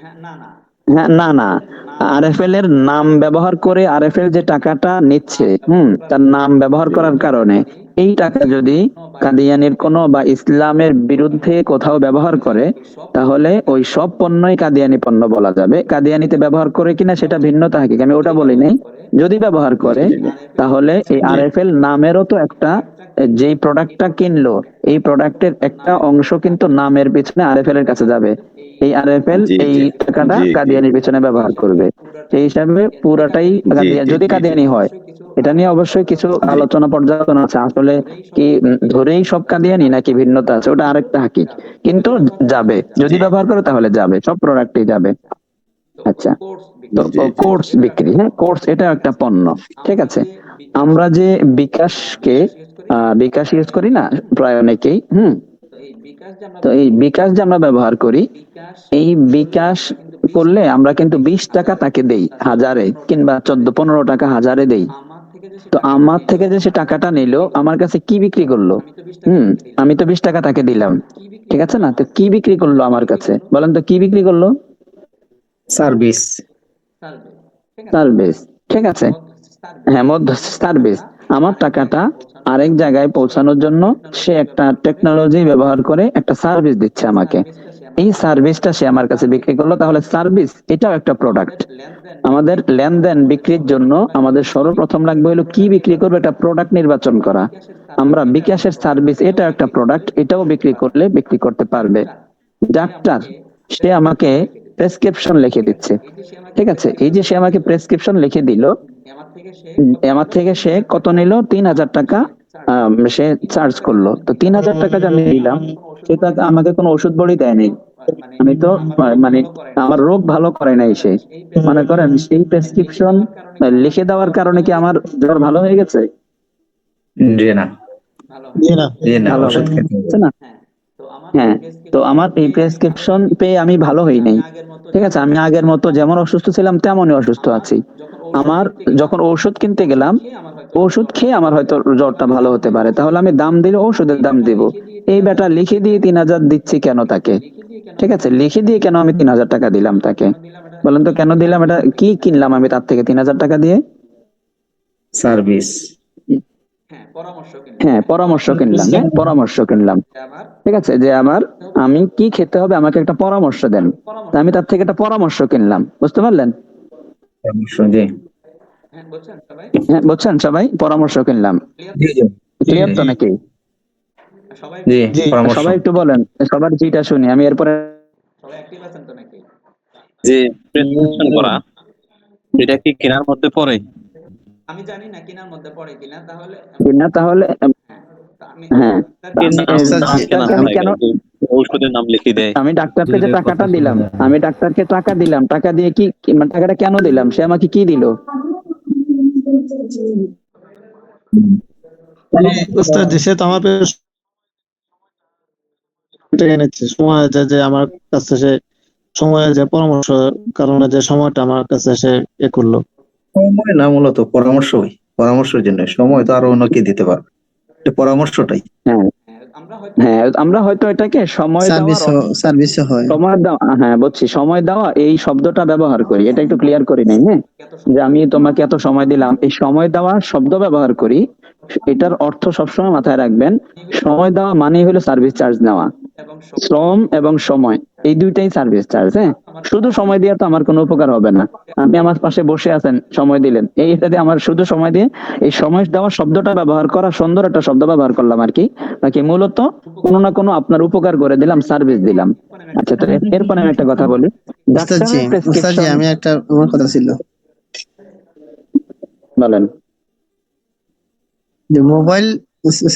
হ্যাঁ না না হ্যাঁ, না না, আরএফএল এর নাম ব্যবহার করে আরএফএল যে টাকাটা নিচ্ছে, তার নাম ব্যবহার করার কারণে এই টাকা যদি কাদিয়ানির কোনো বা ইসলামের বিরুদ্ধে কোথাও ব্যবহার করে, তাহলে ওই সব পণ্যই কাদিয়ানি পণ্য বলা যাবে। কাদিয়ানিতে ব্যবহার করে কিনা সেটা ভিন্ন তাহকিক, আমি ওটা বলি নাই। যদি ব্যবহার করে, তাহলে এই জি। আরএফএল নামেরও তো একটা, যেই প্রোডাক্টটা কিনলো, এই প্রোডাক্টের একটা অংশ কিন্তু নামের পিছনে আরএফএল এর কাছে যাবে। এই আরএফএল জি, এই জি। টাকাটা জি, জি। কাদিয়ানির পিছনে ব্যবহার করবে। সেই হিসাবে পুরাটাই জি, জি, যদি জি। কাদিয়ানি হয়, এটা নিয়ে অবশ্যই কিছু আলোচনা পর্যালোচনা আছে, আসলে কি ধরেই সব কাদিয়ানি নাকি ভিন্নতা আছে, ওটা আরেকটা হাকিক। কিন্তু যাবে, যদি জি। ব্যবহার করে তাহলে যাবে, সব প্রোডাক্টই যাবে। আচ্ছা, তো জি, জি। কোর্স বিক্রি, হ্যাঁ, কোর্স এটা একটা পণ্য। ঠিক আছে? আমরা যে বিকাশকে বিকাশ ইউজ করি না প্রায় অনেকেই, তো এই বিকাশ যে আমরা ব্যবহার করি, এই বিকাশ করলে আমরা কিন্তু 20 টাকা তাকে দেই হাজারে, কিংবা 14-15 টাকা হাজারে দেই। তো আমার থেকে যে সে টাকাটা নিল, আমার কাছে কি বিক্রি করলো? আমি তো 20 টাকা তাকে দিলাম, ঠিক আছে না? তো কি বিক্রি করলো আমার কাছে? বলেন তো কি বিক্রি করলো? সার্ভিস। সার্ভিস। ঠিক আছে? হ্যাঁ, মধ্য সার্ভিস। আমার টাকাটা আরেক জায়গায় পৌঁছানোর জন্য সে একটা টেকনোলজি ব্যবহার করে একটা সার্ভিস দিচ্ছে আমাকে। এই সার্ভিসটা সে আমার কাছে বিক্রি করলো, তাহলে সার্ভিস এটাও একটা প্রোডাক্ট। আমাদের লেনদেন বিক্রির জন্য আমাদের সর্বপ্রথম লাগবে হলো কি বিক্রি করবো, এটা প্রোডাক্ট নির্বাচন করা। আমরা বিকাশের সার্ভিস, এটা একটা প্রোডাক্ট, এটাও বিক্রি করলে বিক্রি করতে পারবে। ডাক্তার, সে আমাকে প্রেসক্রিপশন লিখে দিচ্ছে। ঠিক আছে? এই যে সে আমাকে প্রেসক্রিপশন লিখে দিল, আমার থেকে সে কত নিল? 3000 টাকা সে চার্জ করলো। তো 3000 টাকা যে আমি দিলাম, সে তো আমাকে কোনো ওষুধ বড়ি দেয়নি। আমি তো মানে আমার রোগ ভালো করে নাই সে। মনে করেন সেই প্রেসক্রিপশন লিখে দেওয়ার কারণে কি আমার জ্বর ভালো হয়ে গেছে? জি না। জি না। জি না, ভালো ওষুধ খেতে হবে। হচ্ছে না? হ্যাঁ, তো আমার এই প্রেসক্রিপশন পেয়ে আমি ভালো হই নাই। ঠিক আছে? আমি আগের মতো যেমন অসুস্থ ছিলাম তেমনই অসুস্থ আছি। আমার যখন ঔষধ কিনতে গেলাম, ওষুধ খেয়ে আমার হয়তো জ্বরটা ভালো হতে পারে, তাহলে আমি দাম দিলে ওষুধের দাম দিব। এই বেটা লিখে দিয়ে 3000 দিচ্ছি কেন তাকে? ঠিক আছে? লিখে দিয়ে কেন আমি 3000 টাকা দিলাম তাকে? বলেন তো কেন দিলাম? এটা কি কিনলাম আমি তার থেকে 3000 টাকা দিয়ে? সার্ভিস। হ্যাঁ, পরামর্শ কিনলাম। হ্যাঁ, পরামর্শ কিনলাম। ঠিক আছে? যে আমি কি খেতে হবে, আমাকে একটা পরামর্শ দেন। তা আমি তার থেকে একটা পরামর্শ কিনলাম। বুঝতে পারলেন? জি। হ্যাঁ, বুঝছেন সবাই? পরামর্শ কিনলাম। জি জি। ক্লিয়ার তো নাকি? জি, পরামর্শ। সবাই একটু বলেন, সবার জিটা শুনি আমি, এরপরে যে প্রেসক্রিপশন করা, এটা কি কেনার মধ্যে পড়ে? কিনা তাহলে হ্যাঁ, তা কেনা ডাক্তারকে আমি হয় কেন, ঔষধের নাম লিখে দেয়। আমি ডাক্তারকে যে টাকাটা দিলাম, আমি ডাক্তারকে টাকা দিলাম, টাকা দিয়ে মানে টাকাটা কেন দিলাম? সে আমাকে কি দিল? উস্তাদ দিছে তো আমার টাকা নিচ্ছে, সময় যায় যে আমার কাছে সে সময় যে পরামর্শ কারণে যে সময়টা আমার কাছে সে করলো। সময় না, মূলত পরামর্শই, পরামর্শের জন্য। সময় তো আরো অনেকে দিতে পারবে, এটা পরামর্শটাই। হ্যাঁ হ্যাঁ, আমরা হয়তো এটাকে সময় দেওয়ার সার্ভিসও হয়। সময় দেওয়া, হ্যাঁ বুঝছি, সময় দেওয়া এই শব্দটা ব্যবহার করি, এটা একটু ক্লিয়ার করি নাই। হ্যাঁ, যে আমি তোমাকে এত সময় দিলাম, এই সময় দেওয়া শব্দ ব্যবহার করি। এটার অর্থ সবসময় মাথায় রাখবেন, সময় দেওয়া মানে হলো সার্ভিস চার্জ নেওয়া। শ্রম এবং সময় এই দুইটাই সার্ভিস চার্জ। হ্যাঁ, শুধু সময় দিয়ে তো আমার কোনো উপকার হবে না। আপনি আমার পাশে বসে আছেন, সময় দিলেন, এটা দিয়ে আমার শুধু সময় দিয়ে, এই সময় দেওয়া শব্দটা ব্যবহার করা, সুন্দর একটা শব্দ ব্যবহার করলাম আর কি, বাকি মূলত কোনো না কোনো আপনার উপকার করে দিলাম, সার্ভিস দিলাম। আচ্ছা, তো এরপরে আমি একটা কথা বলি। উস্তাদজি, ডাক্তারের প্রেসক্রিপশন আমি একটা, আমার কথা ছিল বলেন। যে মোবাইল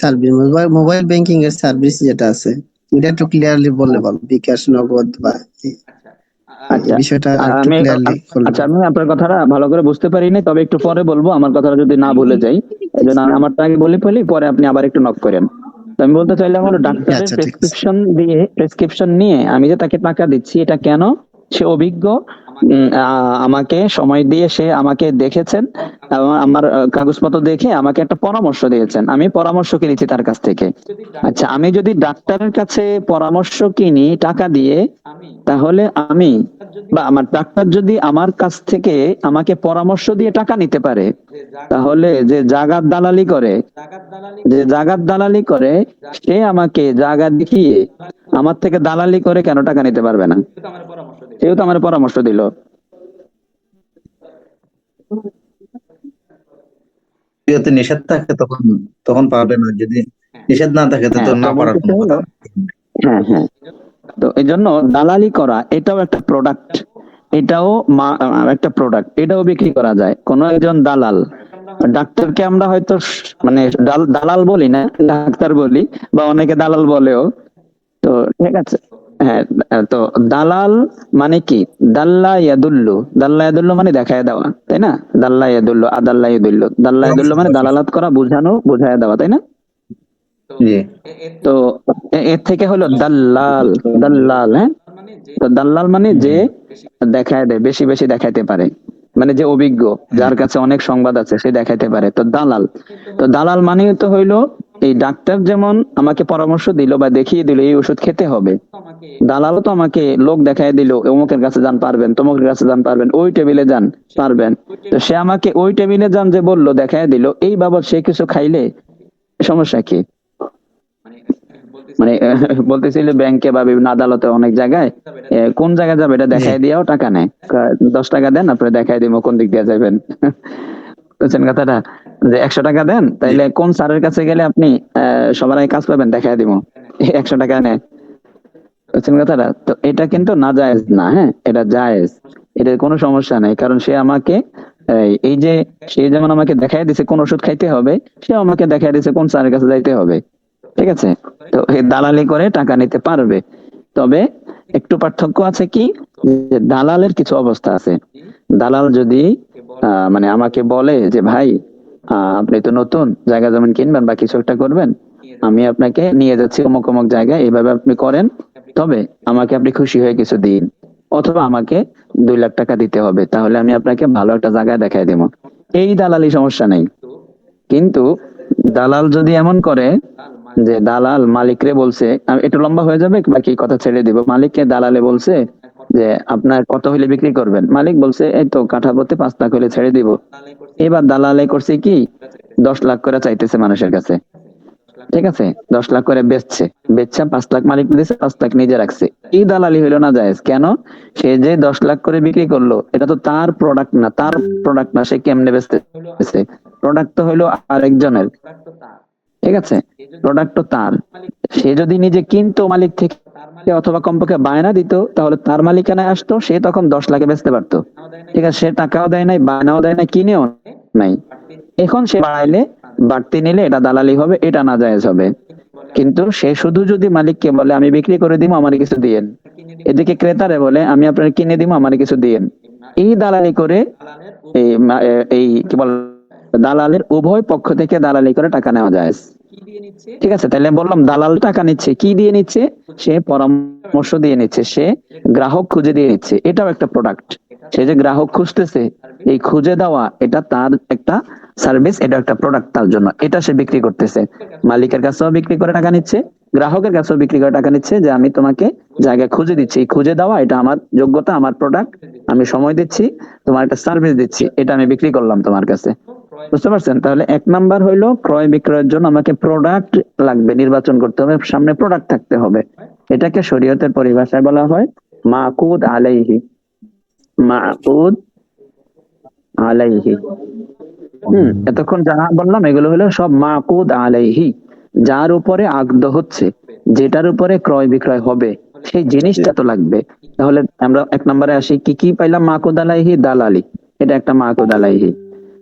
সার্ভিস, মোবাইল ব্যাংকিং এর সার্ভিস যেটা আছে, এটা একটু ক্লিয়ারলি বললে ভালো, বিকাশ, নগদ বা এই আচ্ছা, বিষয়টা একটু আমি ক্লিয়ারলি করলে আচ্ছা, ভালো। আমি আপনার কথাটা ভালো করে বুঝতে পারিনি, তবে একটু পরে বলবো, আমার কথাটা যদি না ভুলে যাই। এই জন্য আমি আমারটা আগে বলে ফেলি, পরে আপনি আবার একটু নক করেন। তো আমি বলতে চাইলাম হলো, ডাক্তারের আচ্ছা, ঠিক আছে। প্রেসক্রিপশন নিয়ে আমি যে তাকে টাকা দিচ্ছি, এটা কেন? সে অভিজ্ঞ, আমাকে সময় দিয়ে সে আমাকে দেখেছেন, এবং আমার কাগজপত্র দেখে আমাকে একটা পরামর্শ দিয়েছেন, আমি পরামর্শ কিনেছি তার কাছ থেকে। আচ্ছা, আমি যদি ডাক্তারের কাছে পরামর্শ কিনি টাকা দিয়ে, তাহলে আমি বা আমার ডাক্তার যদি আমার কাছ থেকে আমাকে পরামর্শ দিয়ে টাকা নিতে পারে, তাহলে যে জাগাত দালালি করে সে আমাকে জায়গা দেখিয়ে আমার থেকে দালালি করে কেন টাকা নিতে পারবে না? সেও তো আমার পরামর্শ দিল। যদি নিষেধ থাকে তখন তখন পারবে না, যদি নিষেধ না থাকে তো হ্যাঁ, তো তো না পারার বলতেছে কোনো কথা হলো, নেই। হ্যাঁ হ্যাঁ, তো এই জন্য দালালি করা এটাও একটা প্রোডাক্ট, এটাও একটা প্রোডাক্ট, এটাও বিক্রি করা যায়। কোন একজন দালাল, ডাক্তারকে আমরা হয়তো মানে দালাল বলি না, ডাক্তার বলি, বা অনেকে দালাল বলেও। তো ঠিক আছে, হ্যাঁ, তো দালাল মানে কি? দাল্লা ইয়াদুল্লু মানে দেখায় দেওয়া, তাই না? দাল্লা ইয়াদুল্লু, আদাল্লা ইয়াদুল্লু, দাল্লা ইয়াদুল্লু মানে দালালাত করা, বোঝানো, বোঝায় দেওয়া, তাই না? জি, তো এর থেকে হলো দাল্লাল। হ্যাঁ, তো দাল্লাল মানে যে দেখায় দেয়, বেশি বেশি দেখাইতে পারে, মানে যে অভিজ্ঞ, যার কাছে অনেক সংবাদ আছে, সে দেখাইতে পারে, তো দালাল। তো দালাল মানে তো হইলো, এই ডাক্তার যেমন আমাকে পরামর্শ দিল বা দেখিয়ে দিল এই ওষুধ খেতে হবে, দালালও তো আমাকে লোক দেখায় দিল, অমুকের কাছে যান পারবেন, তমুকের কাছে যান পারবেন, ওই টেবিলে যান পারবেন। তো সে আমাকে ওই টেবিলে যান যে বললো, দেখায় দিল, এই বাবদ সে কিছু খাইলে সমস্যা কি? মানে বলতেছিল ব্যাংকে বা বিভিন্ন আদালতে অনেক জায়গায় কোন জায়গায় যাবে এটা দেখাই দিয়েও টাকা নেয়। 10 টাকা দেন, আপনারা দেখাই দিব কোন দিক দিয়ে যাবেন। বুঝছেন কথাটা? যে 100 টাকা দেন, তাইলে কোন স্যারের কাছে গেলে আপনি সবার আগে কাজ পাবেন দেখাই দিব, 100 টাকা নেয়। বুঝছেন কথাটা? তো এটা কিন্তু না জায়েজ না। হ্যাঁ, এটা জায়েজ, এটার কোনো সমস্যা নেই, কারণ সে আমাকে এই যে সে যেমন আমাকে দেখাই দিছে কোন ওষুধ খাইতে হবে, সে আমাকে দেখাই দিছে কোন স্যারের কাছে যাইতে হবে। ঠিক আছে, তো এই দালালি করে টাকা নিতে পারবে। তবে একটু পার্থক্য আছে কি, যে দালালের কিছু অবস্থা আছে। দালাল যদি মানে আমাকে বলে যে ভাই, আপনি তো নতুন, জায়গা জমিন কিনবেন বা কিছু একটা করবেন, আমি আপনাকে নিয়ে যাচ্ছি অমুক অমুক জায়গায়, এইভাবে আপনি করেন, তবে আমাকে আপনি খুশি হয়ে কিছু দিন, অথবা আমাকে 2 লাখ টাকা দিতে হবে, তাহলে আমি আপনাকে ভালো একটা জায়গায় দেখাই দেবো। এই দালালি সমস্যা নেই। কিন্তু দালাল যদি এমন করে যে দালাল মালিকরে বলছে, একটু লম্বা হয়ে যাবে, বাকি কথা ছেড়ে দিব। মালিককে দালালে বলছে যে আপনার কত হইলে বিক্রি করবেন, মালিক বলছে এই তো কাঠা প্রতি 5 লাখ হইলে ছেড়ে দিব। এবার দালালে করছে কি, 10 লাখ করে চাইতেছে মানুষের কাছে। ঠিক আছে, 10 লাখ করে বেচছে, 5 লাখ মালিক দিয়েছে, 5 লাখ নিজে রাখছে। এই দালালি হইলো না জায়েজ। কেন? সে যে 10 লাখ করে বিক্রি করলো, এটা তো তার প্রোডাক্ট না, সে কেমনে বেচতেছে? প্রোডাক্ট তো হইলো আরেকজনের। ঠিক আছে, প্রোডাক্ট তো তার। সে যদি নিজে কিনতো মালিক থেকে, অথবা কমপক্ষে বায়না দিত, তাহলে তার মালিকানায় আসতো, সে তখন 10 লাখে বেচতে পারতো। ঠিক আছে, সে টাকাও দেয় নাই, বায়নাও দেয় নাই, কিনেও নাই। এখন সে বাড়াইলে, বাড়তি নিলে এটা দালালি হবে, এটা নাজায়েজ হবে। কিন্তু সে শুধু যদি মালিককে বলে আমি বিক্রি করে দিব, আমার কিছু দিয়েন, এদিকে ক্রেতারে বলে আমি আপনার কিনে দিব, আমার কিছু দিয়েন, এই দালালি করে এই কি বল, দালালের উভয় পক্ষ থেকে দালালি করে টাকা নেওয়া যায়। কি দিয়ে নিচ্ছে? ঠিক আছে, তাহলে বললাম দালাল টাকা নিচ্ছে, কি দিয়ে নিচ্ছে? সে পরামর্শ দিয়ে নিচ্ছে, সে গ্রাহক খুঁজে দিয়ে নিচ্ছে, এটাও একটা প্রোডাক্ট। সে যে গ্রাহক খুঁজতেছে, এই খুঁজে দেওয়া এটা তার একটা সার্ভিস, এটা একটা প্রোডাক্ট তার জন্য, এটা সে বিক্রি করতেছে। মালিকের কাছেও বিক্রি করে টাকা নিচ্ছে, গ্রাহকের কাছেও বিক্রি করে টাকা নিচ্ছে, যে আমি তোমাকে জায়গা খুঁজে দিচ্ছি, এই খুঁজে দেওয়া এটা আমার যোগ্যতা, আমার প্রোডাক্ট, আমি সময় দিচ্ছি, তোমার একটা সার্ভিস দিচ্ছি, এটা আমি বিক্রি করলাম তোমার কাছে। বুঝতে পারছেন? তাহলে এক নাম্বার হইলো ক্রয় বিক্রয়ের জন্য আমাকে প্রোডাক্ট লাগবে, নির্বাচন করতে হবে, সামনে প্রোডাক্ট থাকতে হবে। এটাকে শরীয়তের পরিভাষায় বলা হয় মাকুদ আলাইহি। মাকুদ আলাইহি। এতক্ষণ যাহা বললাম এগুলো হলো সব মাকুদ আলাইহি, যার উপরে আকদ হচ্ছে, যেটার উপরে ক্রয় বিক্রয় হবে, সেই জিনিসটা তো লাগবে। তাহলে আমরা এক নম্বরে আসি, কি কি পাইলাম? মাকুদ আলাইহি, দালালি, এটা একটা মাকুদ আলাইহি।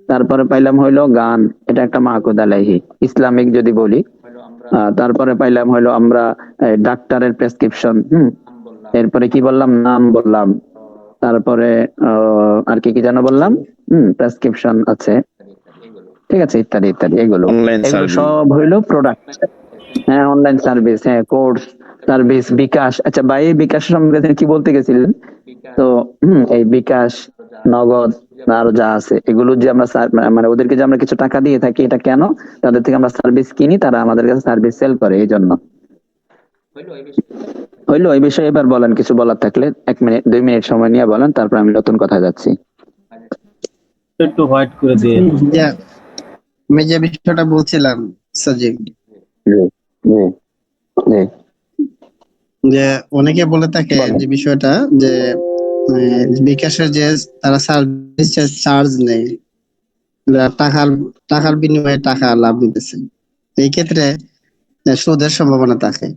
তারপরে পাইলাম হইলো গান, এটা একটা মাকুদ আলাইহি ইসলামিক যদি বলি। তারপরে পাইলাম হইলো আমরা ডাক্তারের প্রেসক্রিপশন। এরপরে কি বললাম? নাম বললাম। তারপরে আর কি কি যেন বললাম? প্রেসক্রিপশন আছে, ঠিক আছে, ইত্যাদি ইত্যাদি। এগুলো অনলাইন এগুলো সার্ভিস। সব হইলো প্রোডাক্ট। হ্যাঁ, অনলাইন সার্ভিস, হ্যাঁ, কোর্স সার্ভিস, বিকাশ। আচ্ছা ভাই, এই বিকাশ সম্বন্ধে কি বলতে গেছিলেন? তো এই বিকাশ, নগদ, আরো যা আছে এগুলো যে আমরা মানে ওদেরকে যে আমরা কিছু টাকা দিয়ে থাকি, এটা কেন? তাদের থেকে আমরা সার্ভিস কিনি, তারা আমাদের কাছে সার্ভিস সেল করে, এই জন্য। হইলো এই বিষয়ে এবার বলেন, কিছু বলার থাকলে 1 মিনিট 2 মিনিট সময় নিয়ে বলেন, তারপর আমি নতুন কথা যাচ্ছি। একটু হোয়াইট করে দিয়ে যে আমি যে বিষয়টা বলছিলাম সজীব, জি জি জি যে অনেকে বলে থাকে যে বিষয়টা যে বিকাশের যে তারা সার্ভিস চার্জ নেয়, টাকার টাকার বিনিময়ে টাকা লাভ দিতেছে, এই ক্ষেত্রে সুদের সম্ভাবনা থাকে।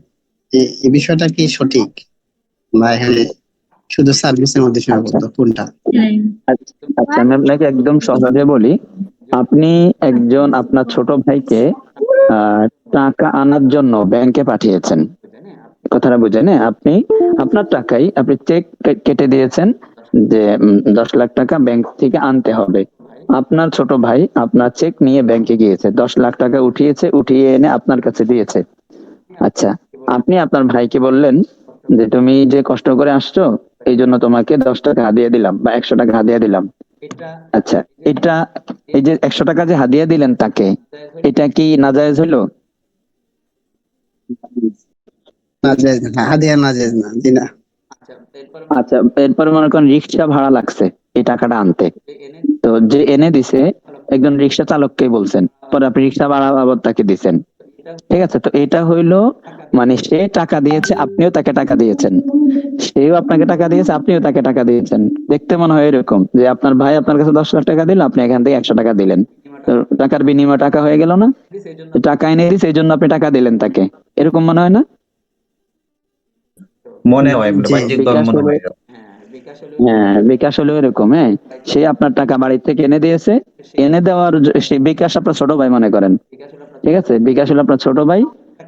এই বিষয়টা কি সঠিক, বা এখানে শুধু সার্ভিসের মধ্যে সীমাবদ্ধ, কোনটা? আচ্ছা, আমি আপনাকে একদম সহজে বলি। আপনি একজন আপনার ছোট ভাইকে টাকা আনার জন্য ব্যাংকে পাঠিয়েছেন, কথাটা বুঝেন? আপনি আপনার টাকাই আপনি চেক কেটে দিয়েছেন যে 10 লাখ টাকা ব্যাংক থেকে আনতে হবে। আপনার ছোট ভাই আপনার চেক নিয়ে ব্যাংকে গিয়েছে, 10 লাখ টাকা উঠিয়েছে, উঠিয়ে এনে আপনার কাছে দিয়েছে। আচ্ছা, আপনি আপনার ভাইকে বললেন যে তুমি যে কষ্ট করে আসছো, এই জন্য তোমাকে 10 টাকা হাদিয়া দিলাম বা 100 টাকা হাদিয়া দিলাম। আচ্ছা, এটা এই যে 100 টাকা যে হাদিয়া দিলেন তাকে, এটা কি নাজায়েজ হলো? নাজায়েজ না, হাদিয়া নাজায়েজ না, জি না। আচ্ছা, এরপরে মনে করেন রিক্সা ভাড়া লাগছে এই টাকাটা আনতে, তো যে এনে দিছে একজন রিক্সা চালককে বলছেন, পরে আপনি রিক্সা ভাড়া বাবদ তাকে দিছেন, ঠিক আছে? তো এটা হইলো মানে সে টাকা দিয়েছে, আপনিও তাকে টাকা দিয়েছেন, সেও আপনাকে টাকা দিয়েছে, আপনিও তাকে টাকা দিয়েছেন। দেখতে মনে হয় এরকম যে আপনার ভাই আপনার কাছে 10 লাখ টাকা দিল, আপনি এখান থেকে 100 টাকা দিলেন, তো টাকার বিনিময়ে টাকা হয়ে গেল না? টাকা এনে দিয়েছে এই জন্য আপনি টাকা দিলেন তাকে, এরকম মনে হয় না? মনে হয় জি, বাহ্যিক মনে হয়। হ্যাঁ, বিকাশ হলো এরকম। হ্যাঁ, সে আপনার টাকা বাড়ি থেকে এনে দিয়েছে, এনে দেওয়ার সে বিকাশ আপনার ছোট ভাই মনে করেন, ঠিক আছে? বিকাশ হলো আপনার ছোট ভাই,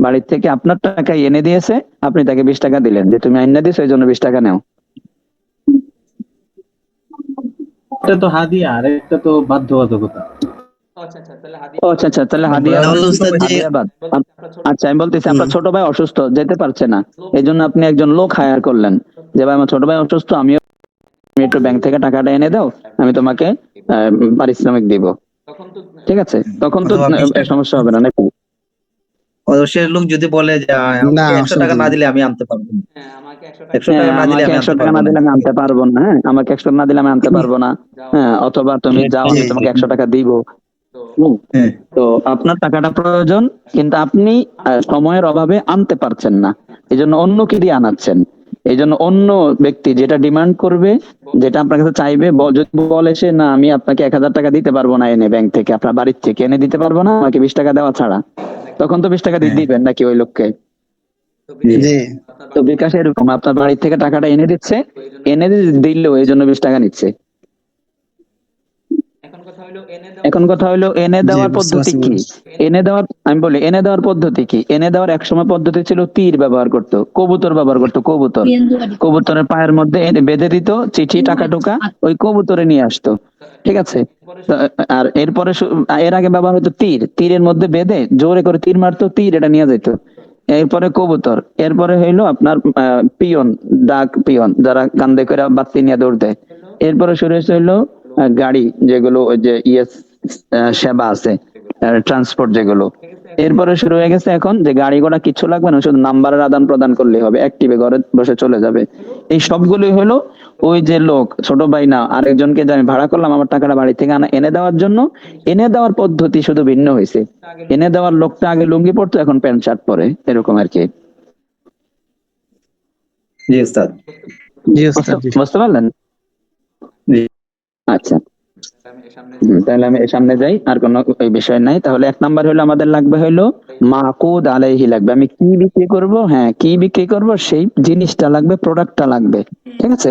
বাড়ির থেকে আপনার টাকা এনে দিয়েছে, আপনি তাকে 20 টাকা দিলেন যে তুমি আইনা দিছো এই জন্য 20 টাকা নাও। এটা তো হাদিয়া, আর একটা তো বাধ্যবাধকতা। ও আচ্ছা আচ্ছা, তাহলে হাদিয়া তাহলে উস্তাদ যে হাদিয়া বাদ। আচ্ছা, আমি বলতেছি আপনার ছোট ভাই অসুস্থ, যেতে পারছে না, এই জন্য আপনি একজন লোক হায়ার করলেন যে ভাই আমার ছোট ভাই অসুস্থ, আমিও তুমি একটু ব্যাংক থেকে টাকাটা এনে দাও, আমি তোমাকে পারিশ্রমিক দিব, ঠিক আছে? তখন তো অথবা 20 টাকা সমস্যা হবে না নাকি? সে লোক যদি বলে যে না, আমাকে 100 টাকা অসুবিধা না নেই। দিলে আমি আনতে পারবো না, 100 হ্যাঁ, টাকা না দিলে আমাকে আমি 100 আনতে টাকা পারবো না না, দিলে আমি আনতে পারবো না। হ্যাঁ, আমাকে 100 টাকা না দিলে আমি আনতে পারবো না। হ্যাঁ, অথবা তুমি যাও, আমি তোমাকে 100 টাকা দিব। হ্যাঁ, তো আপনার টাকাটা প্রয়োজন, কিন্তু আপনি সময়ের অভাবে আনতে পারছেন না, এই জন্য অন্যকে দিয়ে আনাচ্ছেন। এই জন্য অন্য ব্যক্তি যেটা ডিমান্ড করবে, যেটা আপনার কাছে চাইবে, যদি বলে সে না আমি আপনাকে 1000 টাকা দিতে পারবো না এনে ব্যাংক থেকে, আপনার বাড়ির থেকে এনে দিতে পারবো না, আমাকে 20 টাকা দেওয়া ছাড়া, তখন তো 20 টাকা দিয়ে দিবেন নাকি ওই লোককে? জি, তো বিকাশ এরকম আপনার বাড়ি থেকে টাকাটা এনে দিচ্ছে, এনে দিলেও এই জন্য 20 টাকা নিচ্ছে। এখন কথা হলো এনে জি দেওয়ার বুঝতে পদ্ধতি পারছি কি? এনে দেওয়ার আমি বলি এনে দেওয়ার পদ্ধতি কি? এনে দেওয়ার একসময় পদ্ধতি ছিল তীর ব্যবহার করতো, কবুতর ব্যবহার করতো, কবুতরের পায়ের মধ্যে এনে বেঁধে দিত চিঠি টাকা টুকা, ওই কবুতরে নিয়ে আসতো। ঠিক আছে? তো, আর এরপরে এর আগে ব্যবহার হতো তীর, তীরের মধ্যে বেঁধে জোরে করে তীর মারতো, তীর এটা নিয়ে যেত। এরপরে কবুতর, এরপরে হইলো আপনার পিয়ন, ডাক পিয়ন যারা কান্দে করে বাতি নিয়ে দৌড় দেয়। এরপরে শুরু হয়েছে হইলো গাড়ি, যেগুলো ওই যে সেবা আছে, ট্রান্সপোর্ট যেগুলো। এরপরে শুরু হয়ে গেছে এখন যে গাড়ি ঘোড়া কিছু লাগবে না, শুধু নাম্বারের আদান প্রদান করলেই হবে, অ্যাক্টিভে ঘরে বসে চলে যাবে। এই সবগুলোই হলো ওই যে লোক ছোট ভাই না আরেকজনকে যে আমি ভাড়া করলাম আমার টাকাটা বাড়ি থেকে আনা এনে দেওয়ার জন্য, এনে দেওয়ার পদ্ধতি শুধু ভিন্ন হয়েছে। এনে দেওয়ার লোকটা আগে লুঙ্গি পরতো, এখন প্যান্ট শার্ট পরে, এরকম আর কি। জি ওস্তাদ। জি ওস্তাদ, জি। বুঝতে পারলেন? জি। আচ্ছা, তাহলে আমি সামনে যাই, আর কোনো এই বিষয় নাই। তাহলে 1 নাম্বার হলো আমাদের লাগবে হলো মাকুদ আলাইহি লাগবে। আমি কি বিক্রি করব, হ্যাঁ কি বিক্রি করব সেই জিনিসটা লাগবে, প্রোডাক্টটা লাগবে। ঠিক আছে?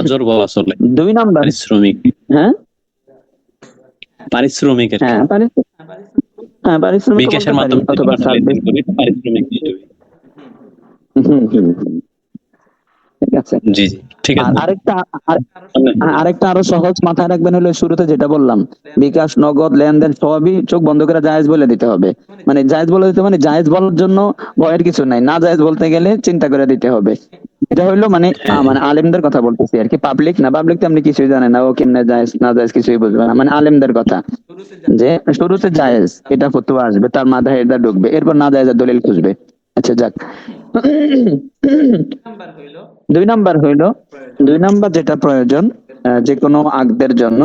আজর বলা চলে 2 নাম্বার, পারিশ্রমিক, হ্যাঁ পারিশ্রমিক আর কি। হ্যাঁ পারিশ্রমিক বলতে বিকাশের পারি, মাধ্যমে যদি অথবা আমরা সার্ভিস। লেনদেন করি পারিশ্রমিক হিসেবে। ঠিক আছে। জি জি, ঠিক আর আছে। আরেকটা আরো সহজ মাথায় রাখবেন হলো শুরুতে যেটা বললাম, বিকাশ নগদ লেনদেন সবই চোখ বন্ধ করে জায়েজ বলে দিতে হবে। মানে জায়েজ বলে দিতে, মানে জায়েজ বলার জন্য ভয়ের কিছু নাই, না জায়েজ বলতে গেলে চিন্তা করে দিতে হবে। এটা হইলো মানে মানে আলেমদের কথা বলতেছি আর কি, পাবলিক না, পাবলিক তো আপনি কিছুই জানেন না, ও কেমনে জায়েজ না জায়েজ কিছুই বুঝবে না, মানে আলেমদের কথা। যে শুরুতে জায়েজ এটা ফতোয়া আসবে, তার মাথায় এটা ঢুকবে, এরপর না জায়েজের দলিল খুঁজবে। আচ্ছা যাক। 2 নাম্বার যেটা প্রয়োজন যে কোনো আকদের জন্য,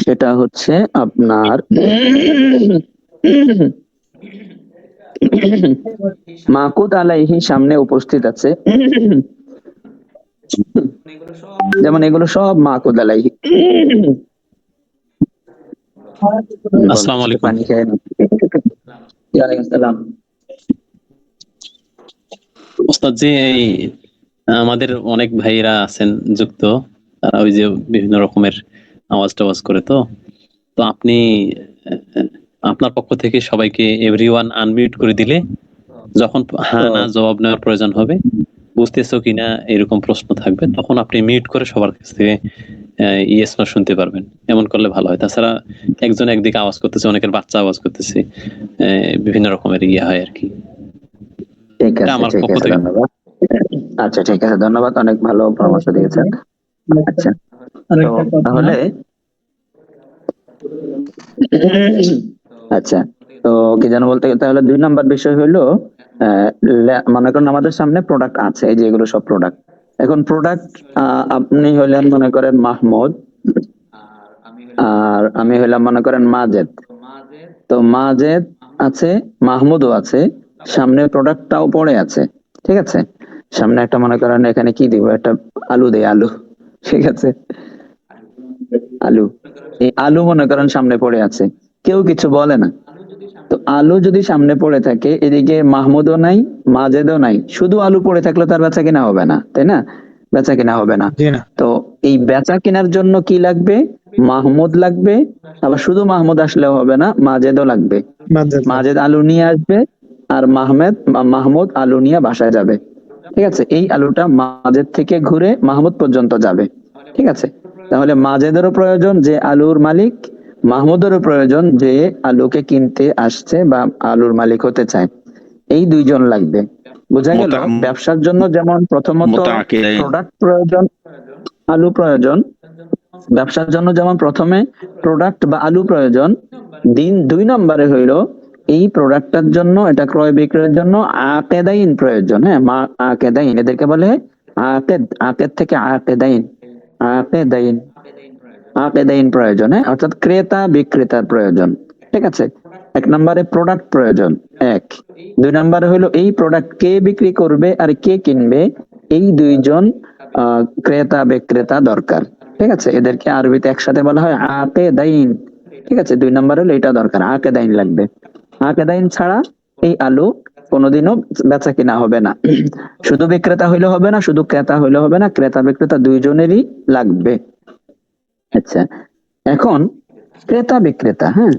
সেটা হচ্ছে আপনার মাকুদ আলাইহি সামনে উপস্থিত আছে, যেমন এগুলো সব মাকুদ আলাইহি। আসসালামু আলাইকুম। পানি খেয়ে নিন। ওয়ালাইকুম আসসালাম। ওস্তাদ জি, এই আমাদের অনেক ভাইরা আছেন যুক্ত, তারা ওই যে বিভিন্ন রকমের আওয়াজ টাওয়াজ করে, তো তো আপনি আপনার পক্ষ থেকে সবাইকে এভরিওয়ান আনমিউট করে দিলে যখন হ্যাঁ না জবাব নেওয়ার প্রয়োজন হবে, বুঝতেছো কিনা এরকম প্রশ্ন থাকবে, তখন আপনি মিউট করে সবার কাছ থেকে ইয়েস না শুনতে পারবেন। এমন করলে ভালো হয়। তাছাড়া একজন একদিকে আওয়াজ করতেছে, অনেকের বাচ্চা আওয়াজ করতেছে, বিভিন্ন রকমের ইয়ে হয় আর কি। ঠিক এটা আছে, আমার ঠিক পক্ষ আছে, থেকে। ধন্যবাদ। আচ্ছা ঠিক আছে, ধন্যবাদ, অনেক ভালো পরামর্শ দিয়েছেন। আচ্ছা, তো তাহলে আচ্ছা, তো কি যেন বলতে গেলে, তাহলে 2 নাম্বার বিষয় হলো মনে করেন আমাদের সামনে প্রোডাক্ট আছে, এই যে এগুলো সব প্রোডাক্ট। এখন প্রোডাক্ট আপনি হইলেন মনে করেন মাহমুদ, আর আমি হইলাম মনে করেন মাজেদ। তো মাজেদ আছে, মাহমুদও আছে, সামনে প্রোডাক্টটাও পড়ে আছে। ঠিক আছে? সামনে একটা মনে করেন এখানে কি দিব, একটা আলু দেই, আলু। ঠিক আছে? আলু, এই আলু মনে করেন সামনে পড়ে আছে, কেউ কিছু বলে না। তো আলু যদি সামনে পড়ে থাকে, এদিকে মাহমুদও নাই, মাজেদও নাই, শুধু আলু পড়ে থাকলে তার বেচা কিনা হবে না, তাই না? বেচা কিনা হবে না। জি না। তো এই বেচা কেনার জন্য কি লাগবে? মাহমুদ লাগবে, আবার শুধু মাহমুদ আসলেও হবে না, মাজেদও লাগবে। মাজেদ আলু নিয়ে আসবে, আর মাহমুদ আলু নিয়ে বাসায় যাবে। ঠিক আছে? এই আলুটা মাজেদ থেকে ঘুরে মাহমুদ পর্যন্ত যাবে। ঠিক আছে? তাহলে মাজেদেরও প্রয়োজন যে আলুর মালিক, মাহমুদেরও প্রয়োজন যে আলুকে কিনতে আসছে বা আলুর মালিক হতে চায়। এই 2 জন লাগবে। বোঝা গেল? ব্যবসার জন্য যেমন প্রথমত প্রোডাক্ট প্রয়োজন, আলু প্রয়োজন। ব্যবসার জন্য যেমন প্রথমে প্রোডাক্ট বা আলু প্রয়োজন, 2 নম্বরে হইলো এই প্রোডাক্টটার জন্য, এটা ক্রয় বিক্রয়ের জন্য আকেদাইন প্রয়োজন। হ্যাঁ, আকেদাইন এদেরকে বলে আকেদ, আকেদ থেকে আকেদাইন, আকেদাইন, আকেদাইন প্রয়োজন। হ্যাঁ, অর্থাৎ ক্রেতা বিক্রেতার প্রয়োজন। ঠিক আছে? 1 নম্বরে প্রোডাক্ট প্রয়োজন, 1। 2 নম্বরে হলো এই প্রোডাক্ট কে বিক্রি করবে আর কে কিনবে, এই 2 জন ক্রেতা বিক্রেতা দরকার। ঠিক আছে? এদেরকে আরবিতে একসাথে বলা হয় আকেদাইন। ঠিক আছে? 2 নম্বর হলো এটা দরকার, আকেদাইন লাগবে। আকেদাইন ছাড়া এই আলু কোনোদিনও বেচা কিনা হবে না। শুধু বিক্রেতা হইলে হবে না, শুধু ক্রেতা হইলে হবে না, ক্রেতা বিক্রেতা 2 জনেরই লাগবে। আচ্ছা, এখন ক্রেতা বিক্রেতা, হ্যাঁ,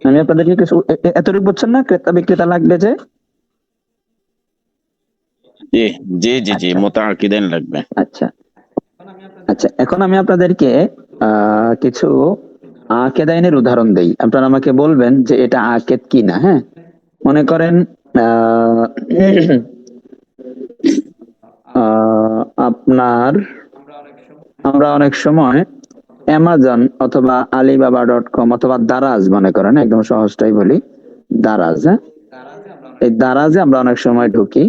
আমি আপনাদেরকে কিছু এতটুকু বুঝছেন না, ক্রেতা বিক্রেতা লাগবে যে। জি জি জি জি, মুতাআকিদাইন লাগবে। আচ্ছা আচ্ছা, এখন আমি আপনাদেরকে কিছু আকেদাইনের উদাহরণ দেই, আপনারা আমাকে বলবেন যে এটা আকেদ কিনা। হ্যাঁ, মনে করেন আহ আপনার, আমরা অনেক সময় অ্যামাজন অথবা alibaba.com অথবা দারাজ, মনে করেন একদম সহজটাই বলি, দারাজ, হ্যাঁ, এই দারাজে আমরা অনেক সময় ঢুকি।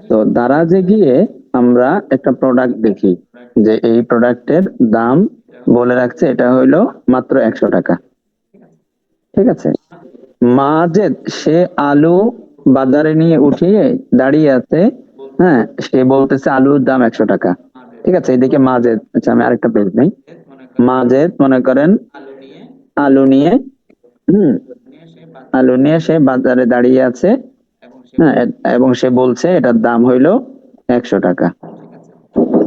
তো দারাজে গিয়ে আমরা একটা প্রোডাক্ট দেখি যে এই প্রোডাক্টের দাম বলে রাখছে এটা হইলো মাত্র 100 টাকা। ঠিক আছে, মাজেদ সে আলু বাজারে নিয়ে উঠিয়ে দাঁড়িয়ে আছে, হ্যাঁ, সে বলতেছে আলুর দাম 100 টাকা। ঠিক আছে, এদিকে মাজেদ, আচ্ছা আমি আরেকটা পেজ নেই, মাজেদ মনে করেন আলু নিয়ে, আলু নিয়ে সে বাজারে দাঁড়িয়ে আছে, হ্যাঁ, এবং সে বলছে এটার দাম হইলো 100 টাকা।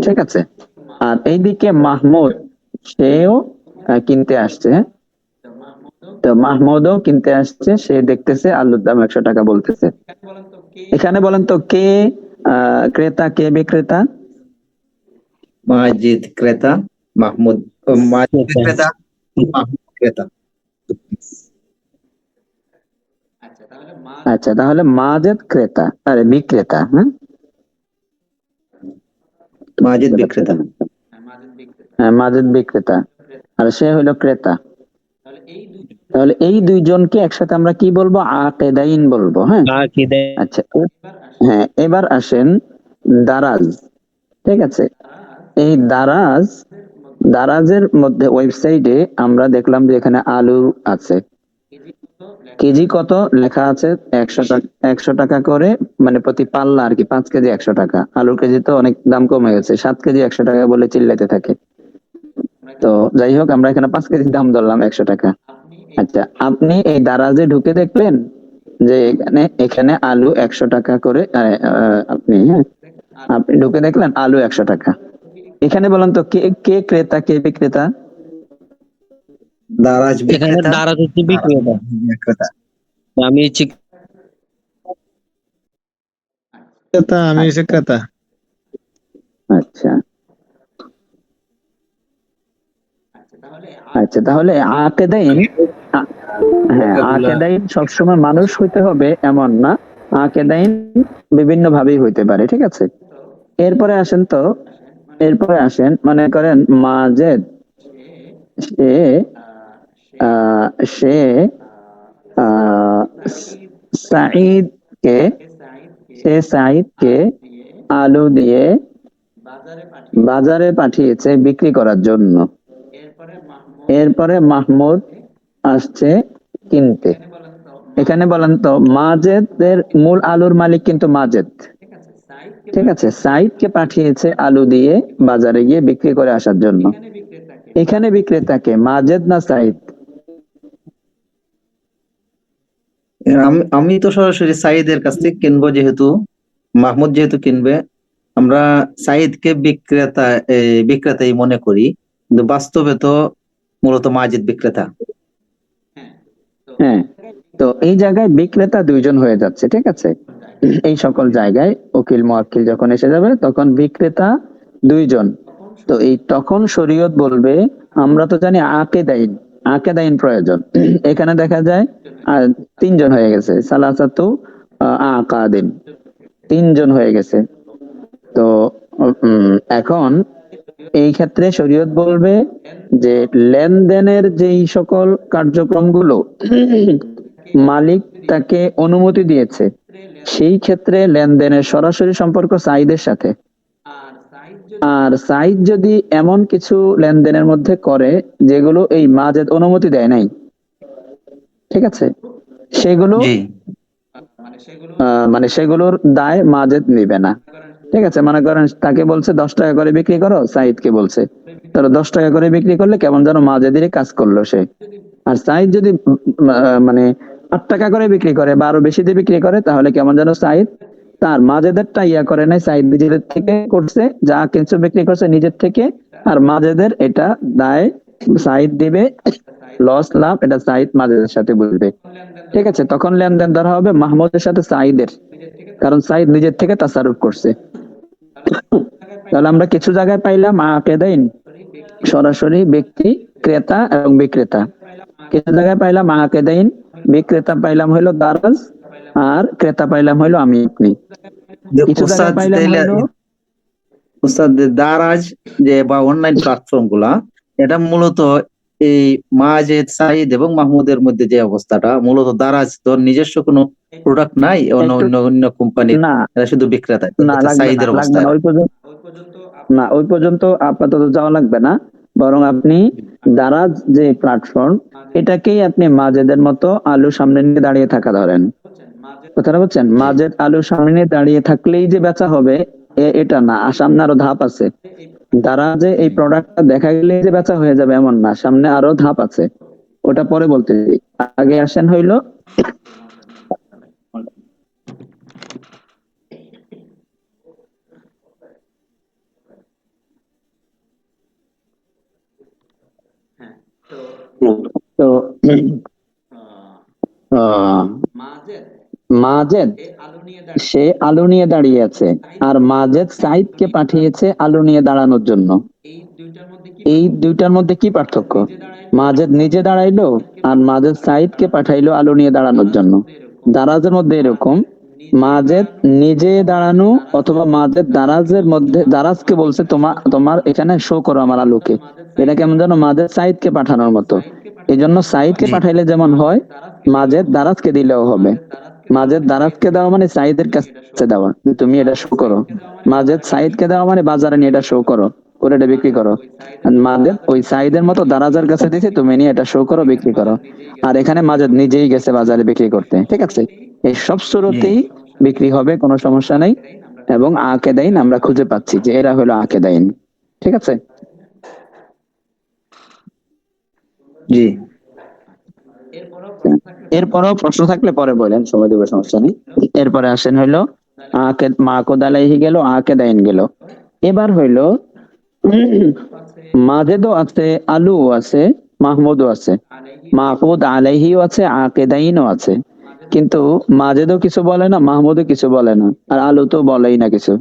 ঠিক আছে, আর এইদিকে মাহমুদ সেও কিনতে আসছে, হ্যাঁ? তো মাহমুদও কিনতে আসছে, সে দেখতেছে আলুর দাম 100 টাকা বলতেছে। এখানে বলেন তো কে ক্রেতা, কে বিক্রেতা? মাজিদ ক্রেতা, মাহমুদ মাজিদ বিক্রেতা, মাহমুদ ক্রেতা। আচ্ছা, তাহলে মাজেদ ক্রেতা, আরে বিক্রেতা, হ্যাঁ, মাজিদ বিক্রেতা। হ্যাঁ, মাজেদ বিক্রেতা, আর সে হলো ক্রেতা। তাহলে এই দুইজনকে একসাথে আমরা কি বলবো? আকেদাইন বলবো। হ্যাঁ, আচ্ছা, হ্যাঁ, এবার আসেন দারাজ। ঠিক আছে, এই দারাজের মধ্যে ওয়েবসাইটে আমরা দেখলাম যে এখানে আলু আছে, কেজি কত লেখা আছে? 100 টাকা, 100 টাকা করে, মানে প্রতি পাল্লা আর কি, 5 কেজি 100 টাকা। আলুর কেজি তো অনেক দাম কমে গেছে, 7 কেজি 100 টাকা বলে চিল্লাতে থাকে। তো যাই হোক, আমরা এখানে 5 কেজির দাম ধরলাম 100 টাকা। আচ্ছা, আপনি এই দারাজে ঢুকে দেখলেন যে এখানে আলু 100 টাকা করে, আপনি, হ্যাঁ, আপনি ঢুকে দেখলেন আলু 100 টাকা। এখানে বলেন তো কে কে ক্রেতা, কে বিক্রেতা? দারাজ বিক্রেতা, দারাজ হচ্ছে বিক্রেতা, বিক্রেতা। আমি হচ্ছে ক্রেতা, আমি হচ্ছে ক্রেতা। আচ্ছা আচ্ছা, তাহলে আকেদাইন, হ্যাঁ, আকেদাইন সবসময় মানুষ হইতে হবে এমন না, আকেদাইন বিভিন্ন ভাবেই হইতে পারে। ঠিক আছে, এরপরে আসেন মনে করেন মাজেদ সে সে সাঈদকে, সাঈদকে আলু দিয়ে বাজারে পাঠিয়েছে বিক্রি করার জন্য। এরপরে মাহমুদ আসছে কিনতে। এখানে বলেন তো মাজেদের মূল আলুর মালিক কিন্তু মাজেদ। ঠিক আছে, সাঈদকে পাঠিয়েছে আলু দিয়ে বাজারে গিয়ে বিক্রি করে আসার জন্য। এখানে বিক্রেতাকে মাজেদ না সাঈদ? আমি তো সরাসরি সাঈদের কাছ থেকে কিনবো, যেহেতু মাহমুদ যেহেতু কিনবে, আমরা সাঈদকে বিক্রেতাই মনে করি, কিন্তু বাস্তবে তো মূলত মাজিদ বিক্রেতা। হ্যাঁ, তো এই জায়গায় বিক্রেতা দুইজন হয়ে যাচ্ছে। ঠিক আছে, এই সকল জায়গায় উকিল মুয়াক্কিল যখন এসে যাবে তখন বিক্রেতা দুইজন। তো এই তখন শরীয়ত বলবে, আমরা তো জানি আকেদাইন প্রয়োজন, এখানে দেখা যায় তিনজন হয়ে গেছে, সালাসাতু আকাদিন, তিনজন হয়ে গেছে। তো এখন এই ক্ষেত্রে শরীয়ত বলবে যে লেনদেনের যেই সকল কার্যক্রমগুলো মালিক তাকে অনুমতি দিয়েছে, সেই ক্ষেত্রে লেনদেনের সরাসরি সম্পর্ক সাঈদের সাথে। আর সাঈদ যদি এমন কিছু লেনদেনের মধ্যে করে যেগুলো এই মাজেদ অনুমতি দেয় নাই, ঠিক আছে, সেগুলো মানে সেগুলোর দায় মাজেদ নিবে না। ঠিক আছে, মনে করেন তাকে বলছে 10 টাকা করে বিক্রি করো, সাঈদকে বলছে, তাহলে 10 টাকা করে বিক্রি করলে কেমন যেন মাজেদেরই কাজ করলো সে। আর সাঈদ যদি মানে 8 টাকা করে বিক্রি করে বা আরো বেশি দিয়ে বিক্রি করে, তাহলে কেমন যেন সাঈদ তার মাজেদেরটা ইয়া করে নাই, সাইদ নিজেদের থেকে করছে, যা কিছু বিক্রি করছে নিজের থেকে, আর মাজেদের এটা দায় সাইদ দিবে, লস লাভ এটা সাইদ মাজেদের সাথে বুঝবে। ঠিক আছে, তখন লেনদেন ধরা হবে মাহমুদের সাথে সাইদের, কারণ সাইদ নিজের থেকে তাসারুফ করছে। তাহলে আমরা কিছু জায়গায় পাইলাম আকেদাইন, সরাসরি ব্যক্তি ক্রেতা এবং বিক্রেতা। কিছু জায়গায় পাইলাম আকেদাইন, বিক্রেতা পাইলাম হইলো দারাজ, আর ক্রেতা পাইলাম হইলো আমি আপনি। কিছু জায়গায় উস্তাদ পাইলাম তাইলে হইলো উস্তাদ দারাজ যে বা অনলাইন প্ল্যাটফর্ম গুলা, এটা মূলত এই মাজেদ, সাইদ এবং মাহমুদের মধ্যে যে অবস্থাটা, মূলত দারাজ তো নিজস্ব কোনো প্রোডাক্ট নাই, অন্য একটু অন্য অন্য কোম্পানির, না এটা শুধু বিক্রেতা, না এটা লাগবে না, সাইদের লাগবে অবস্থা। না, ওই পর্যন্ত আপাতত যাওয়া লাগবে না, বরং আপনি দারাজ যে প্ল্যাটফর্ম, এটাকেই আপনি মাজেদের মতো আলু সামনে নিয়ে দাঁড়িয়ে থাকা ধরেন। কথাটা বুঝছেন? মাজেদ আলু সামনে নিয়ে দাঁড়িয়ে থাকলেই যে বেচা হবে এটা না, সামনে আরো ধাপ আছে। দারাজে এই প্রোডাক্টটা দেখা গেলে যে বেচা হয়ে যাবে এমন না, সামনে আরো ধাপ আছে, ওটা পরে বলতেছি। আগে আসেন হইলো তো মাজেদ সে আলু নিয়ে দাঁড়িয়ে আছে, আর মাজেদ সাইদকে পাঠিয়েছে আলু নিয়ে দাঁড়ানোর জন্য। এই দুইটার মধ্যে কি পার্থক্য? মাজেদ নিজে দাঁড়াইলো, আর মাজেদ সাইদকে পাঠাইলো আলু নিয়ে দাঁড়ানোর জন্য। দারাজের মধ্যে এরকম, মাজেদ নিজে দাঁড়ানো অথবা মাজেদ দারাজের মধ্যে, দারাজকে বলছে তোমার এখানে শো করো আমার আলুকে, এটা কেমন যেন মাজেদ সাইদকে পাঠানোর মতো। এই জন্য সাইদকে পাঠাইলে যেমন হয়, মাজেদ দারাজকে দিলেও হবে। মাজেদ দারাজকে দেওয়া মানে সাইদের কাছে দেওয়া, যে তুমি এটা শো করো। মাজেদ সাইদকে দেওয়া মানে বাজারে নিয়ে এটা শো করো, করে এটা বিক্রি করো। আর মাজেদ ওই সাইদের মতো দারাজের কাছে দিছে, তুমি নিয়ে এটা শো করো, বিক্রি করো। আর এখানে মাজেদ নিজেই গেছে বাজারে বিক্রি করতে। ঠিক আছে, এই সব শুরুতেই বিক্রি হবে, কোনো সমস্যা নেই। এবং আকেদাইন আমরা খুঁজে পাচ্ছি যে এরা হলো আকেদাইন। ঠিক আছে, জি। এরপরও প্রশ্ন থাকলে পরে বলেন, সময় দেবো, সমস্যা নেই। এরপরে আসেন হইলো মাকুদ আলাইহি গেল, আকেদাইন গেল। এবার হইলো মাজেদও আছে, আলুও আছে, মাহমুদও আছে, মাকুদ আলাইহিও আছে, আকেদাইনও আছে। কিন্তু মাজেদও কিছু বলে না, মাহমুদও কিছু বলে না, আর আলু তো বলেই না কিছু।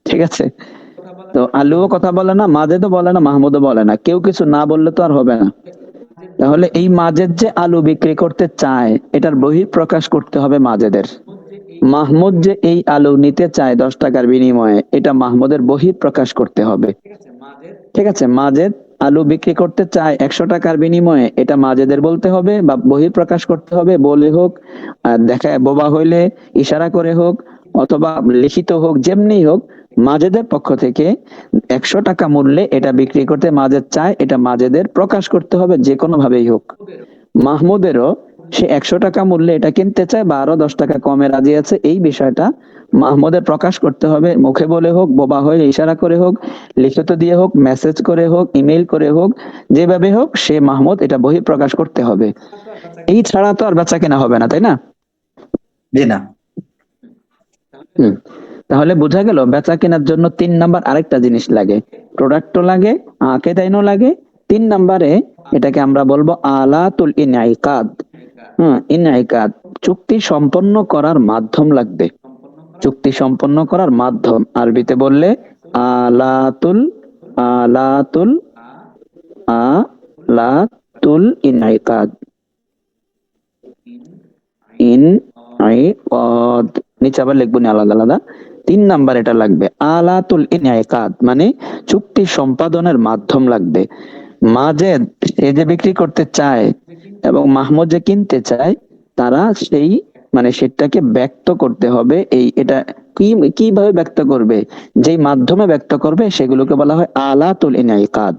ঠিক আছে, তো আলুও কথা বলে না, মাজেদও বলে না, মাহমুদও বলে না। কেউ কিছু না বললে তো আর হবে না। তাহলে এই মাজেদ যে আলু বিক্রি করতে চায়, এটার বহিঃপ্রকাশ করতে হবে মাজেদের। মাহমুদ যে এই আলু নিতে চায় 10 টাকার বিনিময়ে, এটা মাহমুদের বহিঃপ্রকাশ করতে হবে। ঠিক আছে, মাজেদ আলু বিক্রি করতে চায় 100 টাকার বিনিময়ে, এটা মাজেদের বলতে হবে বা বহিঃপ্রকাশ করতে হবে, বলে হোক, দেখায় বোবা হইলে ইশারা করে হোক, অথবা লিখিত হোক, যেমনি হোক, মাজেদের পক্ষ থেকে 100 টাকা মূল্যে এটা বিক্রি করতে মাজেদ চায়, এটা মাজেদের প্রকাশ করতে হবে, যে কোনো ভাবেই হোক। মাহমুদেরও সে 100 টাকা মূল্যে এটা কিনতে চায় বা আরো 10 টাকা কমে রাজি আছে, এই বিষয়টা মাহমুদের প্রকাশ করতে হবে, মুখে বলে হোক, বোবা হয়ে ইশারা করে হোক, লিখিত দিয়ে হোক, মেসেজ করে হোক, ইমেইল করে হোক, যেভাবে হোক সে মাহমুদ এটা বহিঃপ্রকাশ করতে হবে। এই ছাড়া তো আর বেচা কেনা হবে না, তাই না? জি না। তাহলে বোঝা গেল বেচা কেনার জন্য 3 নাম্বার আরেকটা জিনিস লাগে, প্রোডাক্টও লাগে, আকেদাইনও লাগে। 3 নাম্বারে এটাকে আমরা বলবো আলাতুল ইনআইকাদ। ইনআইকাদ, চুক্তি সম্পন্ন করার মাধ্যম লাগবে। চুক্তি সম্পন্ন করার মাধ্যম আরবিতে বললে আলাতুল আলাতুল আলাতুল ইনআইকাদ। ইনআইকাদ নিচে আবার লিখবো না আলাদা আলাদা। 3 নাম্বার এটা লাগবে, আলাতুল ইনআইকাদ মানে চুক্তি সম্পাদনের মাধ্যম লাগবে। মাজেদ সে যে বিক্রি করতে চায় এবং মাহমুদ যে কিনতে চায়, তারা সেই মানে সেটাকে ব্যক্ত করতে হবে। এটা কিভাবে ব্যক্ত করবে, যেই মাধ্যমে ব্যক্ত করবে সেগুলোকে বলা হয় আলাতুল ইনআইকাদ।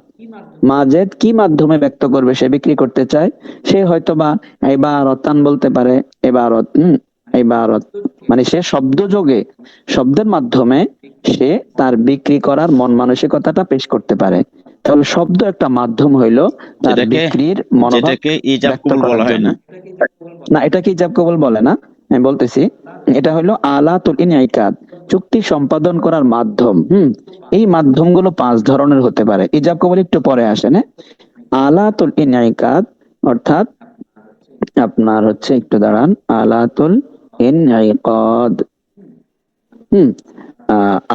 মাজেদ কি মাধ্যমে ব্যক্ত করবে, সে বিক্রি করতে চায়, সে হয়তোবা ইবারাতান বলতে পারে, ইবারত মানে সে শব্দ যোগে, শব্দের মাধ্যমে সে তার বিক্রি করার মন মানসিকতাটা পেশ করতে পারে। তাহলে শব্দ একটা মাধ্যম হইলো তার বিক্রির মনোভাব যেটাকে ইজাব ব্যক্ত কবুল করার বলা হয় জন্য। না? না, এটাকে ইজাব কবুল বলে না, আমি বলতেছি এটা হলো আলাতুল ইনইকাদ, চুক্তি সম্পাদন করার মাধ্যম। এই মাধ্যমগুলো 5 ধরনের হতে পারে। ইজাব কবুল একটু পরে আসেন। আলাতুল ইনইকাদ অর্থাৎ আপনার হচ্ছে, একটু দাঁড়ান, আলাতুল ইনইকাদ,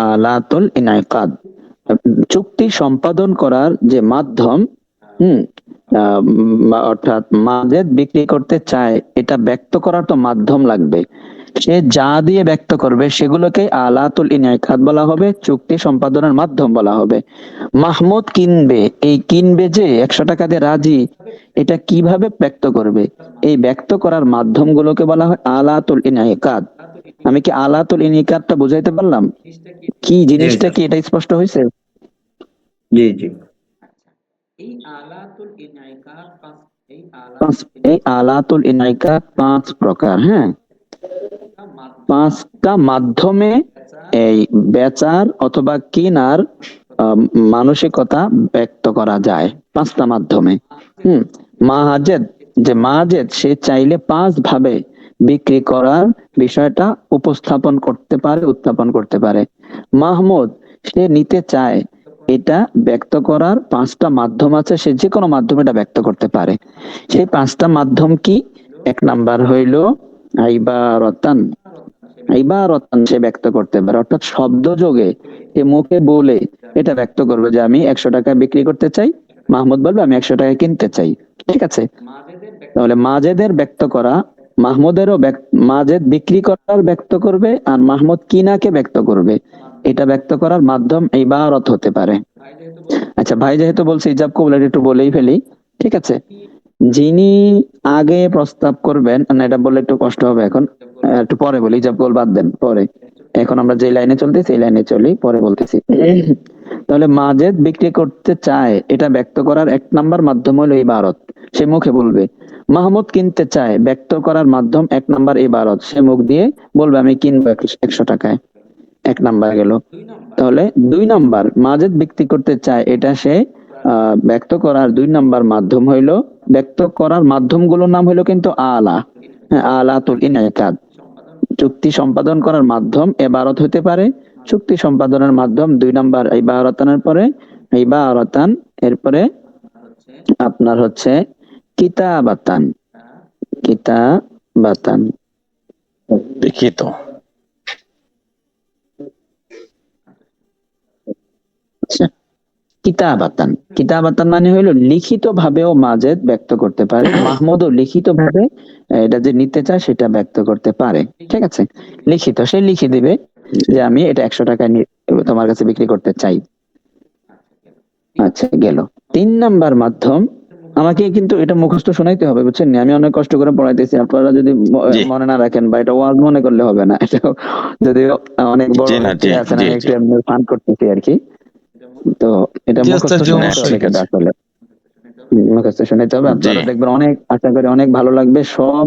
আলাতুল ইনইকাদ চুক্তি সম্পাদন করার যে মাধ্যম, অর্থাৎ মাজেদ বিক্রি করতে চায়, এটা ব্যক্ত করার তো মাধ্যম লাগবে। সে যা দিয়ে ব্যক্ত করবে সেগুলোকে আলাতুল ইনইকাদ বলা হবে, চুক্তি সম্পাদনের মাধ্যম বলা হবে। মাহমুদ কিনবে, এই কিনবে যে 100 টাকা দিয়ে রাজি, এটা কিভাবে ব্যক্ত করবে, এই ব্যক্ত করার মাধ্যমগুলোকে বলা হয় আলাতুল ইনইকাদ। আমি কি আলাতুল ইনইকাদটা বুঝাইতে পারলাম? কি জিনিসটা কি, এটা স্পষ্ট হয়েছে? জি জি। এই আলাতুল ইনইকাদ এই আলাতুল ইনইকাদ 5 প্রকার। হ্যাঁ, 5টা মাধ্যমে এই বেচার অথবা কিনার মানসিকতা ব্যক্ত করা যায়, 5টা মাধ্যমে। মাজেদ সে চাইলে 5 ভাবে বিক্রি করার বিষয়টা উত্থাপন করতে পারে। মাহমুদ সে নিতে চায়, এটা ব্যক্ত করার 5টা মাধ্যম আছে, সে যে কোনো মাধ্যমে এটা ব্যক্ত করতে পারে। সেই 5টা মাধ্যম কি? 1 নাম্বার হইল ইবারাতান সে ব্যক্ত করতে পারে, অর্থাৎ শব্দ যোগে সে মুখে বলে এটা ব্যক্ত করবে যে আমি 100 টাকা বিক্রি করতে চাই, মাহমুদ বলবে আমি 100 টাকা কিনতে চাই। ঠিক আছে, তাহলে মাজেদের ব্যক্ত করা, মাজেদ বিক্রি করার ব্যক্ত করবে, আর মাহমুদ কিনাকে ব্যক্ত করবে। এটা ব্যক্ত করার মাধ্যম ইবারত হতে পারে। আচ্ছা ভাই যেহেতু বলছি ইজাব কবুল একটু বলেই ফেলি। ঠিক আছে, যিনি আগে প্রস্তাব করবেন, না এটা বললে একটু কষ্ট হবে, এখন একটু পরে বলি, ইজাব কবুল বাদ দেন পরে। এখন আমরা যে লাইনে চলতেছি এই লাইনে চলি, পরে বলতেছি। তাহলে মাজেদ বিক্রি করতে চায়, এটা ব্যক্ত করার 1 নাম্বার মাধ্যম হলো ইবারত, সে মুখে বলবে। মাহমুদ কিনতে চায়, ব্যক্ত করার মাধ্যম 1 নাম্বার ইবারত, সে মুখ দিয়ে বলবে আমি কিনবো 100 টাকায়। 1 নাম্বার গেল। তাহলে 2 নাম্বার মাজেদ বিক্রি করতে চায়, এটা সে ব্যক্ত করার 2 নাম্বার মাধ্যম হইলো, ব্যক্ত করার মাধ্যমগুলোর নাম হইলো কিন্তু আলাতুল ইনইকাদ। চুক্তি সম্পাদন করার মাধ্যম ইবারত হতে পারে, চুক্তি সম্পাদনের মাধ্যম 2 নাম্বার ইবারতানের পরে ইবারতান, এরপরে আপনার হচ্ছে কিতাবাতান। লিখিত। কিতাবাতান মানে হইলো লিখিত ভাবেও মাজেদ ব্যক্ত করতে পারে, মাহমুদও লিখিত ভাবে এটা যে নিতে চায় সেটা ব্যক্ত করতে পারে। ঠিক আছে, লিখিত, সে লিখে দিবে যে আমি এটা 100 টাকায় তোমার কাছে বিক্রি করতে চাই। আচ্ছা গেল। 3 নাম্বার মাধ্যম, আমাকে কিন্তু এটা মুখস্থ শোনাইতে হবে, বুঝছেন? আমি অনেক কষ্ট করে পড়াইতেছি, আপনারা যদি মনে না রাখেন বা এটা ওয়াজ মনে করলে হবে না, এটা যদি অনেক বড় আছে না, একটু এমনি ফান করতেছি আর কি। তো এটা মুখস্থ শোনাইতে হবে, মুখস্থ শোনাইতে হবে। আপনারা দেখবেন অনেক, আশা করি অনেক ভালো লাগবে। সব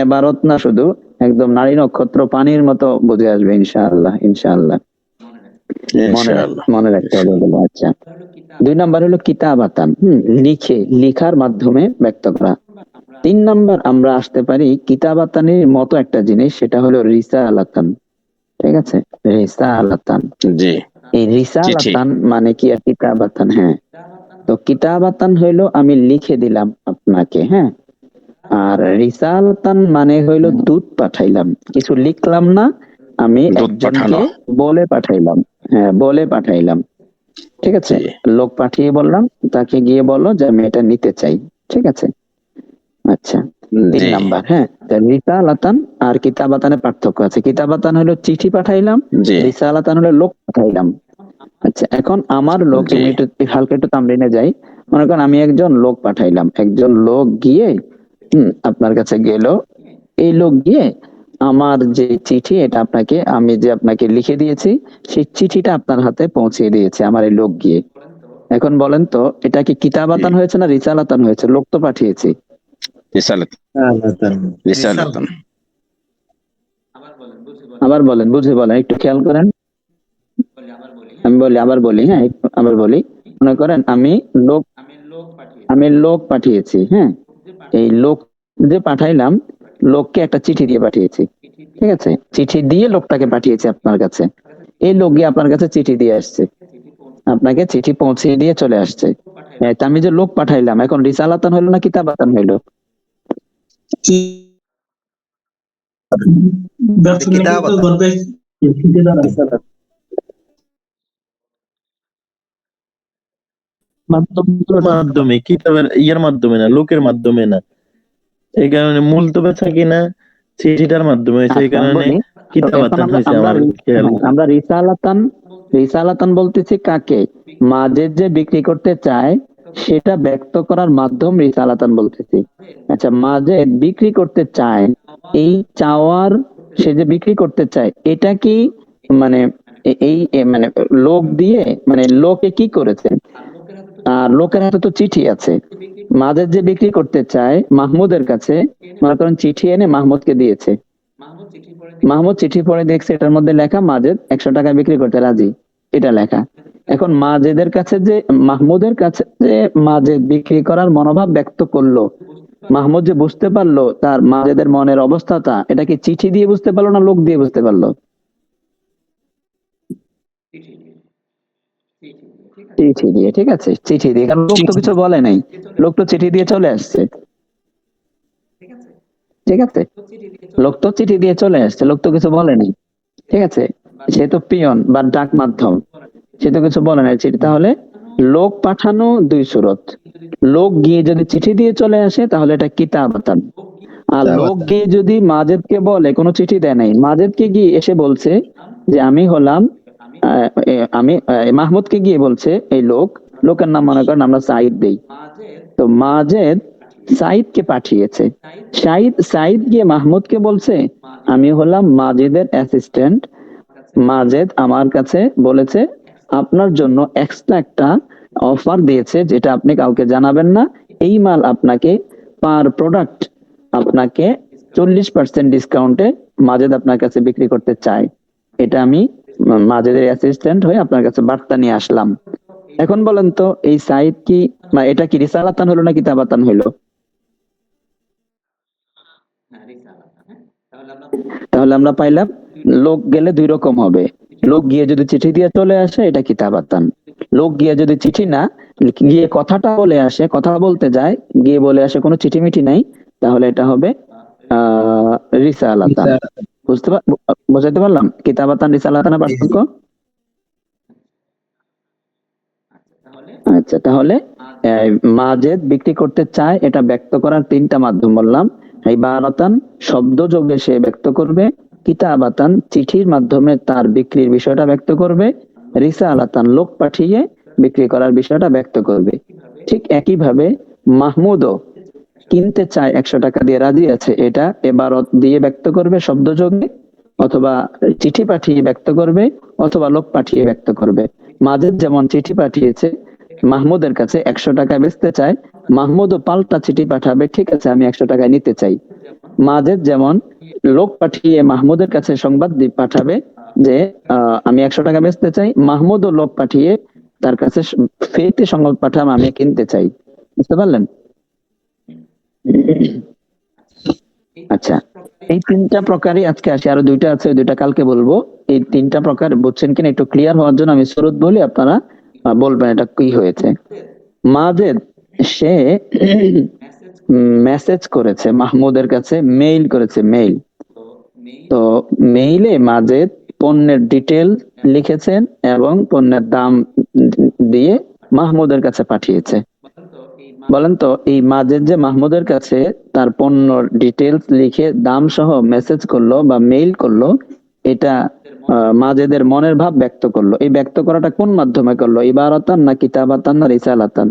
এবারত না, শুধু একদম নারী নক্ষত্র পানির মতো বুঝে আসবে ইনশাআল্লাহ। মনে রাখতে হবে। আচ্ছা, 2 নাম্বার হলো কিতাবাতান, লিখার মাধ্যমে ব্যক্ত করা। 3 নাম্বার আমরা আসতে পারি কিতাবাতানের মতো একটা জিনিস, সেটা হলো রিসালাতান। ঠিক আছে, রিসালাতান। জি, এই রিসালাতান মানে কি আর কিতাবাতান? হ্যাঁ, তো কিতাবাতান হইলো আমি লিখে দিলাম আপনাকে, হ্যাঁ, আর রিসালাতান মানে হইলো দূত পাঠাইলাম, কিছু লিখলাম না, আমি একজনকে বলে পাঠাইলাম। হ্যাঁ, বলে পাঠাইলাম। ঠিক আছে, লোক পাঠিয়ে বললাম তাকে গিয়ে বলো যে আমি এটা নিতে চাই। ঠিক আছে, আচ্ছা 3 নাম্বার। হ্যাঁ, রিসালাতান আর কিতাবাতানের পার্থক্য আছে। কিতাবাতান হলো চিঠি পাঠাইলাম, রিসালাতান হলো লোক পাঠাইলাম। আচ্ছা, এখন আমার লোক, আমি একটু হালকা একটু তামরিনে যাই। মনে করেন আমি একজন লোক পাঠাইলাম, একজন লোক গিয়ে আপনার কাছে গেল, এই লোক গিয়ে আমার যে চিঠি, এটা আমি যে আপনাকে লিখে দিয়েছি, সেই চিঠিটা আপনার হাতে পৌঁছে দিয়েছে আমার এই লোক গিয়ে। এখন বলেন তো, এটা কি কিতাবাতান হয়েছে না রিসালাতান হয়েছে? লোক তো পাঠিয়েছি। রিসালাতান। আবার বলেন, বুঝে বলেন, একটু খেয়াল করেন। আমি আবার বলি, হ্যাঁ আবার বলি। মনে করেন আমি লোক পাঠিয়েছি, হ্যাঁ, এই লোক যে পাঠাইলাম, লোককে একটা চিঠি দিয়ে পাঠিয়েছি। ঠিক আছে, চিঠি দিয়ে লোকটাকে পাঠিয়েছে আপনার কাছে, এই লোক গিয়ে আপনার কাছে চিঠি দিয়ে আসছে, আপনাকে চিঠি পৌঁছে দিয়ে চলে আসছে। তা আমি যে লোক পাঠাইলাম, এখন রিসালাতান হইলো না কিতাবাতান হইলো? মাধ্যমে কিতাবের ইয়ের মাধ্যমে না, লোকের মাধ্যমে না, এই কারণে মূল তো বেচা কিনা চিঠিটার মাধ্যমে হয়েছে, এই আচ্ছা, আমি কারণে বলি। তো এখন কিতাবাতান হয়েছে আমার খেয়াল। আমরা রিসালাতান বলতেছি কাকে? মাজেদ যে বিক্রি করতে চায় সেটা ব্যক্ত করার মাধ্যম রিসালাতান বলতেছি। আচ্ছা, মাজেদ বিক্রি করতে চায়, এই চাওয়ার, সে যে বিক্রি করতে চায়, এটা কি মানে মানে লোক দিয়ে, মানে লোকে কি করেছে? আর লোকের হাতে তো চিঠি আছে। মাজেদ যে বিক্রি করতে চায় মাহমুদের কাছে, মনে করেন চিঠি এনে মাহমুদকে দিয়েছে। মাহমুদ চিঠি পড়ে দেখছে এটার মধ্যে লেখা মাজেদ 100 টাকায় বিক্রি করতে রাজি, এটা লেখা। এখন মাজেদের কাছে যে, মাহমুদের কাছে যে মাজেদ বিক্রি করার মনোভাব ব্যক্ত করলো, মাহমুদ যে বুঝতে পারলো তার মাজেদের মনের অবস্থাটা, এটা কি চিঠি দিয়ে বুঝতে পারলো না লোক দিয়ে বুঝতে পারলো? চিঠি দিয়ে, ঠিক আছে, চিঠি দিয়ে, কারণ লোক তো কিছু বলে নাই, লোক তো চিঠি দিয়ে চলে আসছে। ঠিক আছে, লোক তো চিঠি দিয়ে চলে আসছে, লোক তো কিছু বলে নাই। ঠিক আছে, সে তো পিয়ন বা ডাক মাধ্যম, সে তো কিছু বলে নাই চিঠি। তাহলে লোক পাঠানো দুই সুরত। লোক গিয়ে যদি চিঠি দিয়ে চলে আসে তাহলে এটা কিতাবাতান। আর লোক গিয়ে যদি মাজেদকে বলে, কোনো চিঠি দেয় নাই, মাজেদকে গিয়ে এসে বলছে যে আমি হলাম মাহমুদকে গিয়ে বলছে, এই লোকের নাম মনে করেন আমরা সাইদ দেই, তো মাজেদ সাইদকে পাঠিয়েছে। সাইদ গিয়ে মাহমুদকে বলছে আমি হলাম মাজেদের অ্যাসিস্ট্যান্ট, মাজেদ আমার কাছে বলেছে আপনার জন্য এক্সট্রা একটা অফার দিয়েছে যেটা আপনি কাউকে জানাবেন না, এই মাল আপনাকে পার প্রোডাক্ট আপনাকে 40% ডিসকাউন্টে মাজেদ আপনার কাছে বিক্রি করতে চায়। এটা আমি মাজেদের অ্যাসিস্ট্যান্ট হয়ে আপনার কাছে বার্তা নিয়ে আসলাম। এখন বলেন তো এই সাইদ কি, এটা কি রিসালাতান হলো না কিতাবাতান হইলো? তাহলে আমরা পাইলাম লোক গেলে দুই রকম হবে। লোক গিয়ে যদি চিঠি দিয়ে চলে আসে এটা কিতাবাতান, লোক গিয়ে যদি চিঠি না গিয়ে কথাটা বলে আসে, কথা বলতে যায় গিয়ে বলে আসে কোনো চিঠি মিঠি নাই, তাহলে এটা হবে রিসালাতান। বুঝাইতে পারলাম কিতাবাতান রিসালাতানের পার্থক্য? আচ্ছা, তাহলে মাজেদ বিক্রি করতে চায় এটা ব্যক্ত করার তিনটা মাধ্যম বললাম। ইবারাতান শব্দ যোগে সে ব্যক্ত করবে, কিতাবাতান চিঠির মাধ্যমে তার বিক্রির বিষয়টা ব্যক্ত করবে, রিসালাতান লোক পাঠিয়ে বিক্রি করার বিষয়টা ব্যক্ত করবে। ঠিক একইভাবে মাহমুদও কিনতে চায় 100 টাকা দিয়ে রাজি আছে, এটা ইবারত দিয়ে ব্যক্ত করবে শব্দ যোগে, অথবা চিঠি পাঠিয়ে ব্যক্ত করবে, অথবা লোক পাঠিয়ে ব্যক্ত করবে। মাজেদ যেমন চিঠি পাঠিয়েছে মাহমুদের কাছে 100 টাকা বেচতে চায়, মাহমুদও পাল্টা চিঠি পাঠাবে ঠিক আছে আমি 100 টাকায় নিতে চাই। মাজেদ যেমন লোক পাঠিয়ে মাহমুদের কাছে সংবাদ পাঠাবে যে আমি 100 টাকা বেচতে চাই, মাহমুদও লোক পাঠিয়ে তার কাছে ফেতে সংবাদ পাঠাবে আমি কিনতে চাই। বুঝতে পারলেন? আচ্ছা, এই তিনটা প্রকারই আজকে আসি, আরো দুইটা আছে, ওই দুইটা কালকে বলবো। এই তিনটা প্রকার বুঝছেন কিনা একটু ক্লিয়ার হওয়ার জন্য আমি শুরুত বলি, আপনারা বলবেন এটা কি হয়েছে। মাজেদ সে মেসেজ করেছে মাহমুদের কাছে, মেইল করেছে, মেইল। তো মেইলে মাজেদ পণ্যের ডিটেল লিখেছেন এবং পণ্যের দাম দিয়ে মাহমুদের কাছে পাঠিয়েছে। বলেন তো এই মাজেদ যে মাহমুদের কাছে তার পণ্য ডিটেলস লিখে দাম সহ মেসেজ করলো বা মেইল করলো, এটা মাজেদের মনের ভাব ব্যক্ত করলো, এই ব্যক্ত করাটা কোন মাধ্যমে করলো? ইবারাতান না কিতাবাতান না রিসালাতান?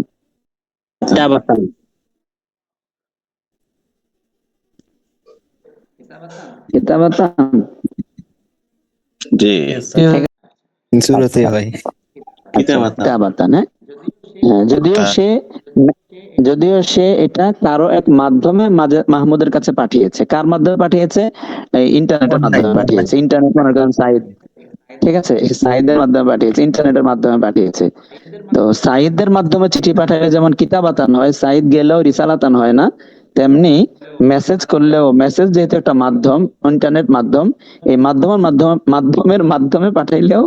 কিতাবাতান। জি, কিতাবাতান। হ্যাঁ, যদিও সে এটা কারো এক মাধ্যমে মাহমুদের কাছে পাঠিয়েছে। কার মাধ্যমে পাঠিয়েছে? ইন্টারনেটের মাধ্যমে পাঠিয়েছে। ইন্টারনেট মনে করেন সাইদ, ঠিক আছে, সাইদের মাধ্যমে পাঠিয়েছে, ইন্টারনেটের মাধ্যমে পাঠিয়েছে। তো সাইদের মাধ্যমে চিঠি পাঠালে যেমন কিতাবাতান হয়, সাইদ গেলেও রিসালাতান হয় না। তেমনি মেসেজ করলেও, মেসেজ যেহেতু একটা মাধ্যম, ইন্টারনেট মাধ্যম, এই মাধ্যমের মাধ্যমে পাঠাইলেও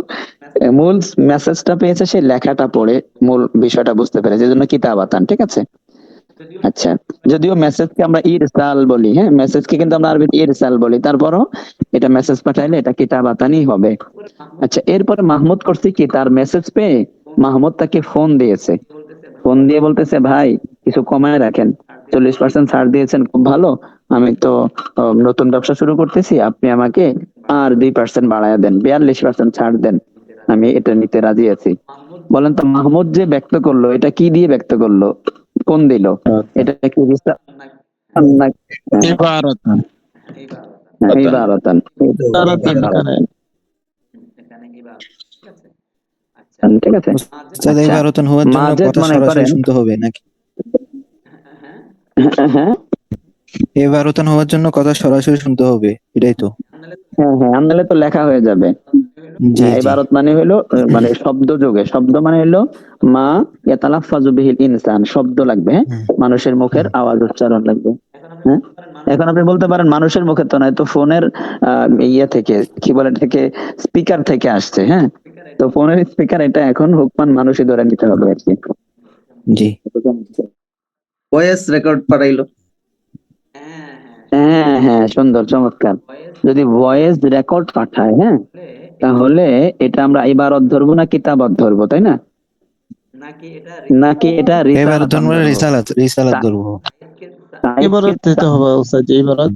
মূল মেসেজটা পেয়েছে সেই লেখাটা পড়ে মূল বিষয়টা বুঝতে পেরেছে, এই জন্য কিতাবাতান। ঠিক আছে? আচ্ছা, যদিও মেসেজকে আমরা ইরসাল বলি, হ্যাঁ, মেসেজকে কিন্তু আমরা আরবিতে ইরসাল বলি, তারপরও এটা মেসেজ পাঠাইলে এটা কিতাবাতানই হবে। আচ্ছা, এরপরে মাহমুদ করছে কি, তার মেসেজ পেয়ে মাহমুদ তাকে ফোন দিয়েছে, ফোন দিয়ে বলতেছে, ভাই কিছু কমায় রাখেন, 40% ছাড় দিয়েছেন, খুব ভালো, আমি তো নতুন ব্যবসা শুরু করতেছি, আপনি আমাকে আর 2% বাড়ায় দেন, 42% ছাড় দেন, আমি এটা নিতে রাজি আছি। বলেন তো মাহমুদ যে ব্যক্ত করলো, এটা কি দিয়ে ব্যক্ত করলো, কোন দিল, এটা কি ইবারাতান। ইবারাতান। ইবারাতান কানে। ঠিক আছে? উস্তাদ, আচ্ছা, ইবারাতান হওয়ার জন্য মাজেদ কথা মনে সরাসরি করেন, শুনতে হবে নাকি? হ্যাঁ ইবারাতান হওয়ার জন্য কথা সরাসরি শুনতে হবে, এটাই তো? হ্যাঁ, আনলে তো লেখা হয়ে যাবে। জি জি। ইবারত মানে হলো মানে শব্দ যোগে, শব্দ মানে হলো মা ইয়াতালাফাজু বিহিল ইনসান, শব্দ লাগবে, হ্যাঁ? মানুষের মুখের আওয়াজ উচ্চারণ লাগবে। হ্যাঁ, এখন আপনি বলতে পারেন মানুষের মুখে তো নয়, তো ফোনের ইয়ে থেকে, কি বলে এটাকে, স্পিকার থেকে আসছে, হ্যাঁ, তো ফোনের স্পিকার, এটা এখন হুকমান মানুষই ধরে নিতে হবে আর কি। জি। ভয়েস রেকর্ড পাঠাইলো। হ্যাঁ, সুন্দর, চমৎকার। যদি ভয়েস রেকর্ড পাঠায়, হ্যাঁ, তাহলে এটা আমরা ইবারত ধরবো না কিতাবত ধরবো, তাই না? নাকি এটা এবার রিসালাত ধরবো ধরবো? রিসালাত ধরবো। ইবারত দিতে হবে উস্তাদ, যে ইবারত।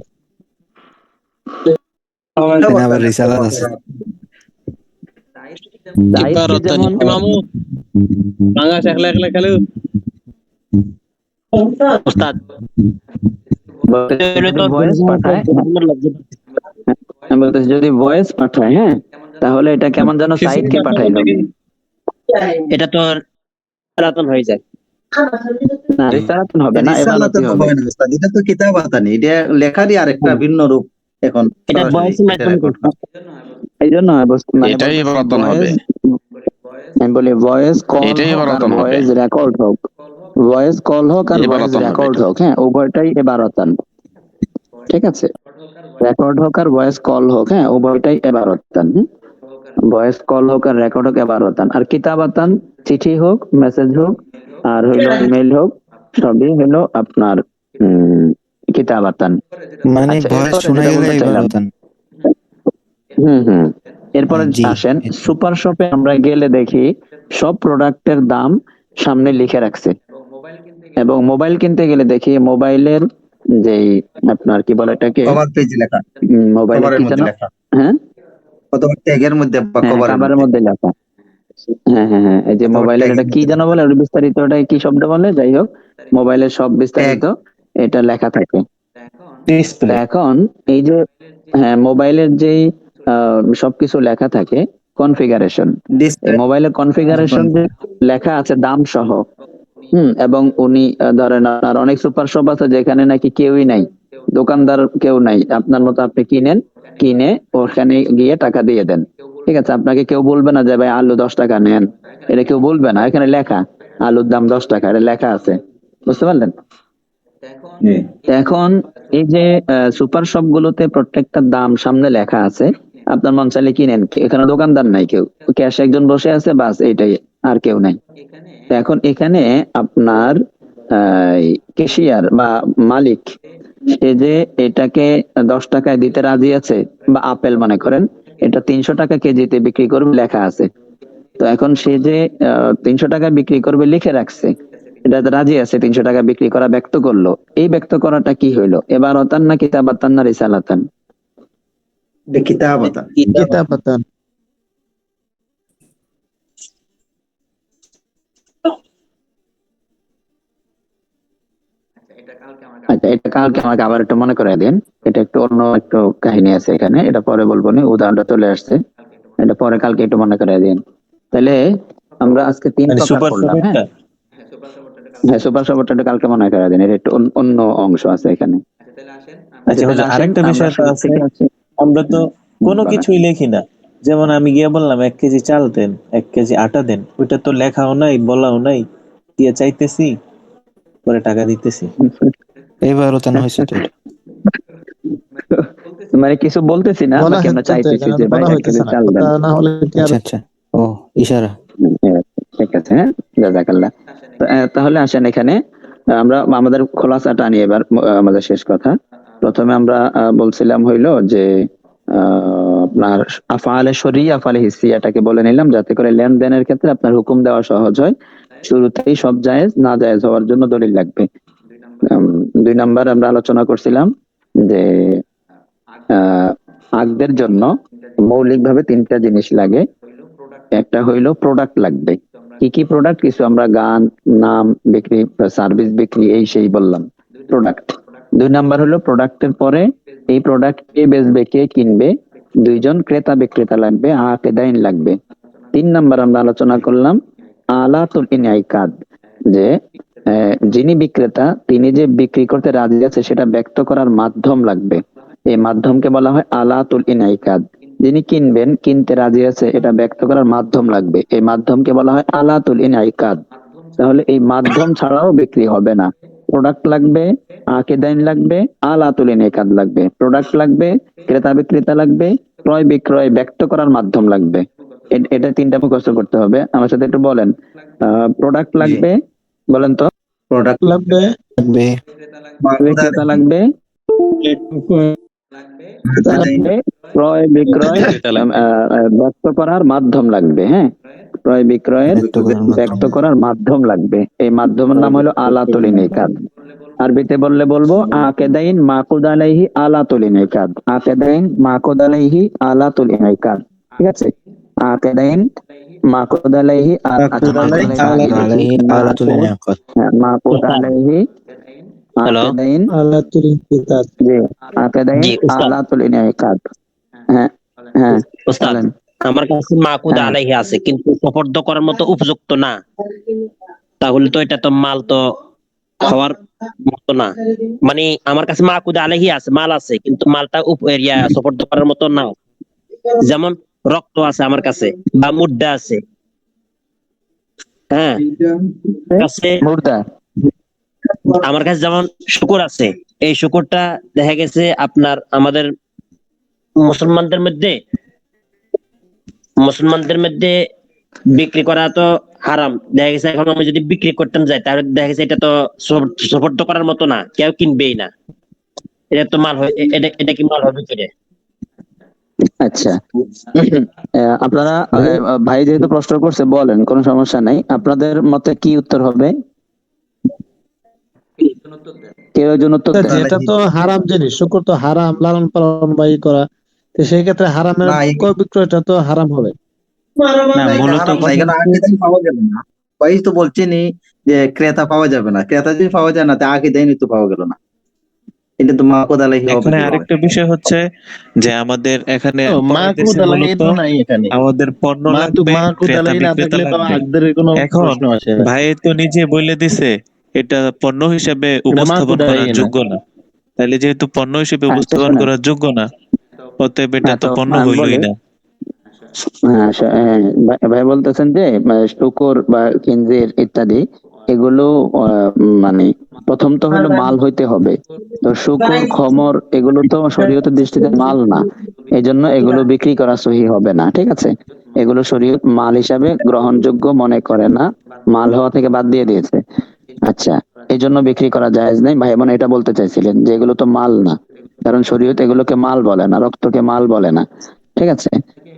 এখানে আবার রিসালাত আছে। ইবারাতান যেমন মামু বাংলা একলা একলা খেলো উস্তাদ। ভয়েস পাঠায়, আমি বলতেছি যদি ভয়েস পাঠায়, হ্যাঁ, তাহলে এটা কেমন যেন সাইডকে পাঠাইলো, এটা তো রাতন হয়ে যায়। না রিসালাত হবে না, এবারতই হবে। হয় না উস্তাদ, এটা তো কিতাবাতানি, এটা লেখারই আরেকটা ভিন্ন রূপ। এখন এটা সরাসরি ভয়েসের এটা মাধ্যমে রেকর্ড করতে। এই জন্য মানে এটাই বলতেছি ইবারাতান হবে। ভয়েস, আমি বলি ভয়েস কল এটাই হোক আর ইবারাতান হবে। ভয়েস রেকর্ড হোক, ভয়েস কল হোক আর ভয়েস ইবারাতান হবে রেকর্ড এটা। হোক, হ্যাঁ, উভয়টাই এবারতান। ঠিক আছে? রেকর্ড হোক আর ভয়েস কল হোক, হ্যাঁ, উভয়টাই এবারতান। ভয়েস কল হোক আর রেকর্ড হোক এবারতান। আর কিতাবাতান চিঠি হোক, মেসেজ হোক, আর হইলো ইমেল হোক, সবই হলো আপনার কিতাবাতান। মানে আচ্ছা, ভয়েস এরপরে শোনা যেটা গেলে বলতে চাইলাম, ইবারাতান। এরপরে জি। আসেন সুপার শপে আমরা গেলে দেখি সব প্রোডাক্টের দাম সামনে লিখে রাখছে, এবং মোবাইল কিনতে গেলে দেখি মোবাইলের যেই আপনার কি বলে এটাকে, কভার পেজ লেখা, মোবাইলের কভারের কি মধ্যে যেন, লেখা, হ্যাঁ অথবা ট্যাগের মধ্যে বা হ্যাঁ, কভারের কাভারের মধ্যে, মধ্যে লেখা, হ্যাঁ, এই যে অথবা মোবাইলের ট্যাগের এটা কি মধ্যে যেন লেখা। বলে, ওটা বিস্তারিত, ওটা কি শব্দ বলে, যাই হোক মোবাইলের সব ট্যাগ, বিস্তারিত এটা লেখা থাকে। ডিসপ্লে। এখন এই যে, হ্যাঁ, মোবাইলের যেই সবকিছু লেখা থাকে, কনফিগারেশন, এই ডিসপ্লে, মোবাইলের কনফিগারেশন যে লেখা আছে দাম সহ, এবং উনি ধরেন আর অনেক সুপার শপ আছে যেখানে নাকি কেউই নাই, দোকানদার কেউ নাই, আপনার মতো আপনি কিনে ওখানে গিয়ে টাকা দিয়ে দেন। ঠিক আছে, আপনাকে কেউ বলবে না যে ভাই আলু 10 টাকা নেন, এটা কেউ বলবে না, এখানে লেখা আলুর দাম 10 টাকা, এটা লেখা আছে, বুঝতে পারলেন? এখন এই যে সুপার শপ গুলোতে প্রত্যেকটা দাম সামনে লেখা আছে, আপনার মন চাইলে কিনেন, এখানে দোকানদার নাই, কেউ ক্যাশ একজন বসে আছে, বাস এইটাই, আর কেউ নাই। তো এখন এখানে আপনার ক্যাশিয়ার বা মালিক, সে যে এটাকে 10 টাকায় দিতে রাজি আছে, বা আপেল মনে করেন এটা 300 টাকা কেজিতে বিক্রি করবে লেখা আছে, তো এখন সে যে 300 টাকা বিক্রি করবে লিখে রাখছে, এটা রাজি আছে 300 টাকা বিক্রি করা, ব্যক্ত করলো, এই ব্যক্ত করাটা কি হইলো, এবারতান না কিতাবাতান না রিসালাতান? এটা কিতাবাতান। কিতাবাতান। আচ্ছা, এটা কালকে আমাকে আবার একটু মনে করে দিন, এটা একটু অন্য একটু কাহিনী আছে এখানে, এটা পরে বলবো নি, উদাহরণটা চলে আসছে, এটা পরে কালকে একটু মনে করে দিন। তাহলে আমরা আজকে 3 মানে প্রকার সুপার পড়লাম, হ্যাঁ, শপেরটা। সুপার শপটা একটু কালকে মনে করে দিন, এর একটু অন্য অংশ আছে এখানে। আচ্ছা তাহলে হুজুর, আসেন আরেকটা আমরা বিষয় তো শুরু আছে, থেকে আসি। আমরা তো কোনো বলেন। কিছুই লিখি না। যেমন আমি গিয়ে বললাম 1 কেজি চাল দেন, 1 কেজি আটা দেন, ওইটা তো লেখাও নাই, বলাও নাই, দিয়ে চাইতেছি, পরে টাকা দিতেছি। এবারও তো হয়েছে তো এটা। মানে কিছু বলতেছি না, বলা বাকি আমরা হচ্ছে তো, চাইতেছি এখানে যে তো ভাই বলা 1 হইতেছে কেজি না, চাল কথা দেন। না হলে কি আর আচ্ছা আচ্ছা, ও ইশারা। ঠিক আছে, হ্যাঁ, জাযাকাল্লাহ। তাহলে আসেন এখানে আমরা আমাদের খোলাসাটা নিয়ে এবার আমাদের শেষ কথা। প্রথমে আমরা বলছিলাম হইলো যে আপনার আফআলে শরঈ আফআলে হিসিয়াটাকে বলে নিলাম, যাতে করে লেনদেনের ক্ষেত্রে আপনার হুকুম দেওয়া সহজ হয়। শুরুতেই সব জায়েজ, না জায়েজ হওয়ার জন্য দলিল লাগবে। 2 নাম্বার আমরা আলোচনা করছিলাম যে আকদের জন্য মৌলিকভাবে 3টা জিনিস লাগে। একটা হইলো প্রোডাক্ট লাগবে। কি কি প্রোডাক্ট? কিছু আমরা গান, নাম বিক্রি, সার্ভিস বিক্রি, এই সেই বললাম প্রোডাক্ট। 2 নাম্বার হলো প্রোডাক্টের পরে এই প্রোডাক্ট কে বেচবে, কে কিনবে, 2 জন ক্রেতা বিক্রেতা লাগবে, আকেদাইন লাগবে। 3 নাম্বার আমরা আলোচনা করলাম আলাতুল ইনআইকাদ, যে যিনি বিক্রেতা তিনি যে বিক্রি করতে রাজি আছে সেটা ব্যক্ত করার মাধ্যম লাগবে। এই মাধ্যমকে বলা হয় আলাতুল ইনআইকাদ। যিনি কিনবেন, কিনতে রাজি আছে, এটা ব্যক্ত করার মাধ্যম লাগবে। এই মাধ্যমকে বলা হয় আলাতুল ইনআইকাদ। তাহলে এই মাধ্যম ছাড়াও বিক্রি হবে না। প্রোডাক্ট লাগবে, আকিদাইন লাগবে, আলাতুল ইনআইকাদ লাগবে। প্রোডাক্ট লাগবে, ক্রেতা বিক্রেতা লাগবে, ক্রয় বিক্রয় ব্যক্ত করার মাধ্যম লাগবে। এটা 3টা মুখস্থ করতে হবে। আমার সাথে একটু বলেন। প্রোডাক্ট লাগবে, বলেন তো। প্রোডাক্ট লাগবে, লাগবে বিক্রেতা লাগবে, লাগবে, ক্রয় বিক্রয় বিক্রেতা লাগবে। ব্যক্ত করার মাধ্যম লাগবে। হ্যাঁ, ক্রয় বিক্রয়ের ব্যক্ত করার মাধ্যম। ব্যক্ত করার মাধ্যম লাগবে। এই মাধ্যমের নাম হলো আলাতুল ইনআইকাদ। আরবিতে বললে বলবো আকেদাইন মাকুদ আলাইহি আলাতুল ইনআইকাদ। আকেদাইন মাকুদ আলাইহি আলাতুল ইনআইকাদ। ঠিক আছে, আকেদাইন মাকুদ আলাইহি মাকুদ আলাইহি আলাইহি আলাতুল ইনআকাদ। মাকুদ আলাইহি হ্যালো, আকেদাইন, আলাতুল ইনকিতাব। জি, আকেদাইন জি উস্তাদ। আলাতুল ইনআইকাদ। হ্যাঁ হ্যাঁ, উস্তাদ, বলেন। আমার কাছে মাকুদ হ্যাঁ, আলাইহি আছে কিন্তু সোপর্দ করার মতো উপযুক্ত না, তাহলে তো এটা তো মাল তো খাওয়ার মতো না। মানে আমার কাছে মাকুদ আলাইহি আছে, মাল আছে, কিন্তু মালটা সোপর্দ করার মতো না। যেমন রক্ত আছে আমার কাছে, বা মুদ্রা আছে। হ্যাঁ, কাছে মুর্দা। আমার কাছে যেমন শুকর আছে, এই শুকরটা দেখা গেছে আপনার আমাদের মুসলমানদের মধ্যে বিক্রি করা তো হারাম। দেখা গেছে এখন আমি যদি বিক্রি করতাম যাই, তাহলে দেখা গেছে এটা তো সোপর্দ করার মতো না, কেউ কিনবেই না। এটা তো মাল হয়, এটা কি মাল হবে কিনে? আচ্ছা, আপনারা ভাই যেহেতু প্রশ্ন করছে বলেন, কোনো সমস্যা নাই। আপনাদের মতে কি উত্তর হবে? কেউ একজন উত্তর দেন। এটা তো হারাম জিনিস, শুকর তো হারাম, লালন পালন বা ই করা, তো সেই ক্ষেত্রে হারামের না, ক্রয় বিক্রয়টা তো হারাম হবে। না, এখানে মূলত হারাম না, কথা এখানে হচ্ছে আকিদাইন পাওয়া যাবে না। ভাই তো বলছেনই যে ক্রেতা পাওয়া যাবে না। ক্রেতা যদি পাওয়া যায় না, তা আকিদাইনই তো পাওয়া গেল না। এটা তো মাকুদ আলাইহি হবে এখানে কিভাবে? আরেকটা বিষয় হচ্ছে যে আমাদের এখানে মাকুদ আলাইহি মূলত তো নাই এখানে। আমাদের পণ্য লাগবে, মাকুদ ক্রেতা আলাইহি না বিক্রেতা থাকলে তো লাগবে। আকদের কোনো এখন প্রশ্ন আসে না। ভাই তো নিজে বলে দিছে এটা পণ্য হিসেবে এটা উপস্থাপন মাকুদ করার আলাইহি না। যোগ্য না। তাহলে যেহেতু পণ্য হিসেবে আচ্ছা, উপস্থাপন শোনেন। করার যোগ্য না, অতএব এটা তো তো পণ্য আমি হইলই বলি। না। হ্যাঁ, ভাই বলতেছেন যে শুকর বা খিনজির ইত্যাদি এগুলো মানে প্রথম তো হলো মাল হইতে হবে। তো শুকর, খমর এগুলো তো শরীয়তের দৃষ্টিতে মাল না, এই জন্য এগুলো বিক্রি করা সহি হবে না। ঠিক আছে, এগুলো শরীয়ত মাল হিসাবে গ্রহণযোগ্য মনে করে না, মাল হওয়া থেকে বাদ দিয়ে দিয়েছে। আচ্ছা, এই জন্য বিক্রি করা জায়েজ নেই। ভাই বোন এটা বলতে চাইছিলেন যে এগুলো তো মাল না, কারণ শরীয়ত এগুলোকে মাল বলে না, রক্তকে মাল বলে না। ঠিক আছে,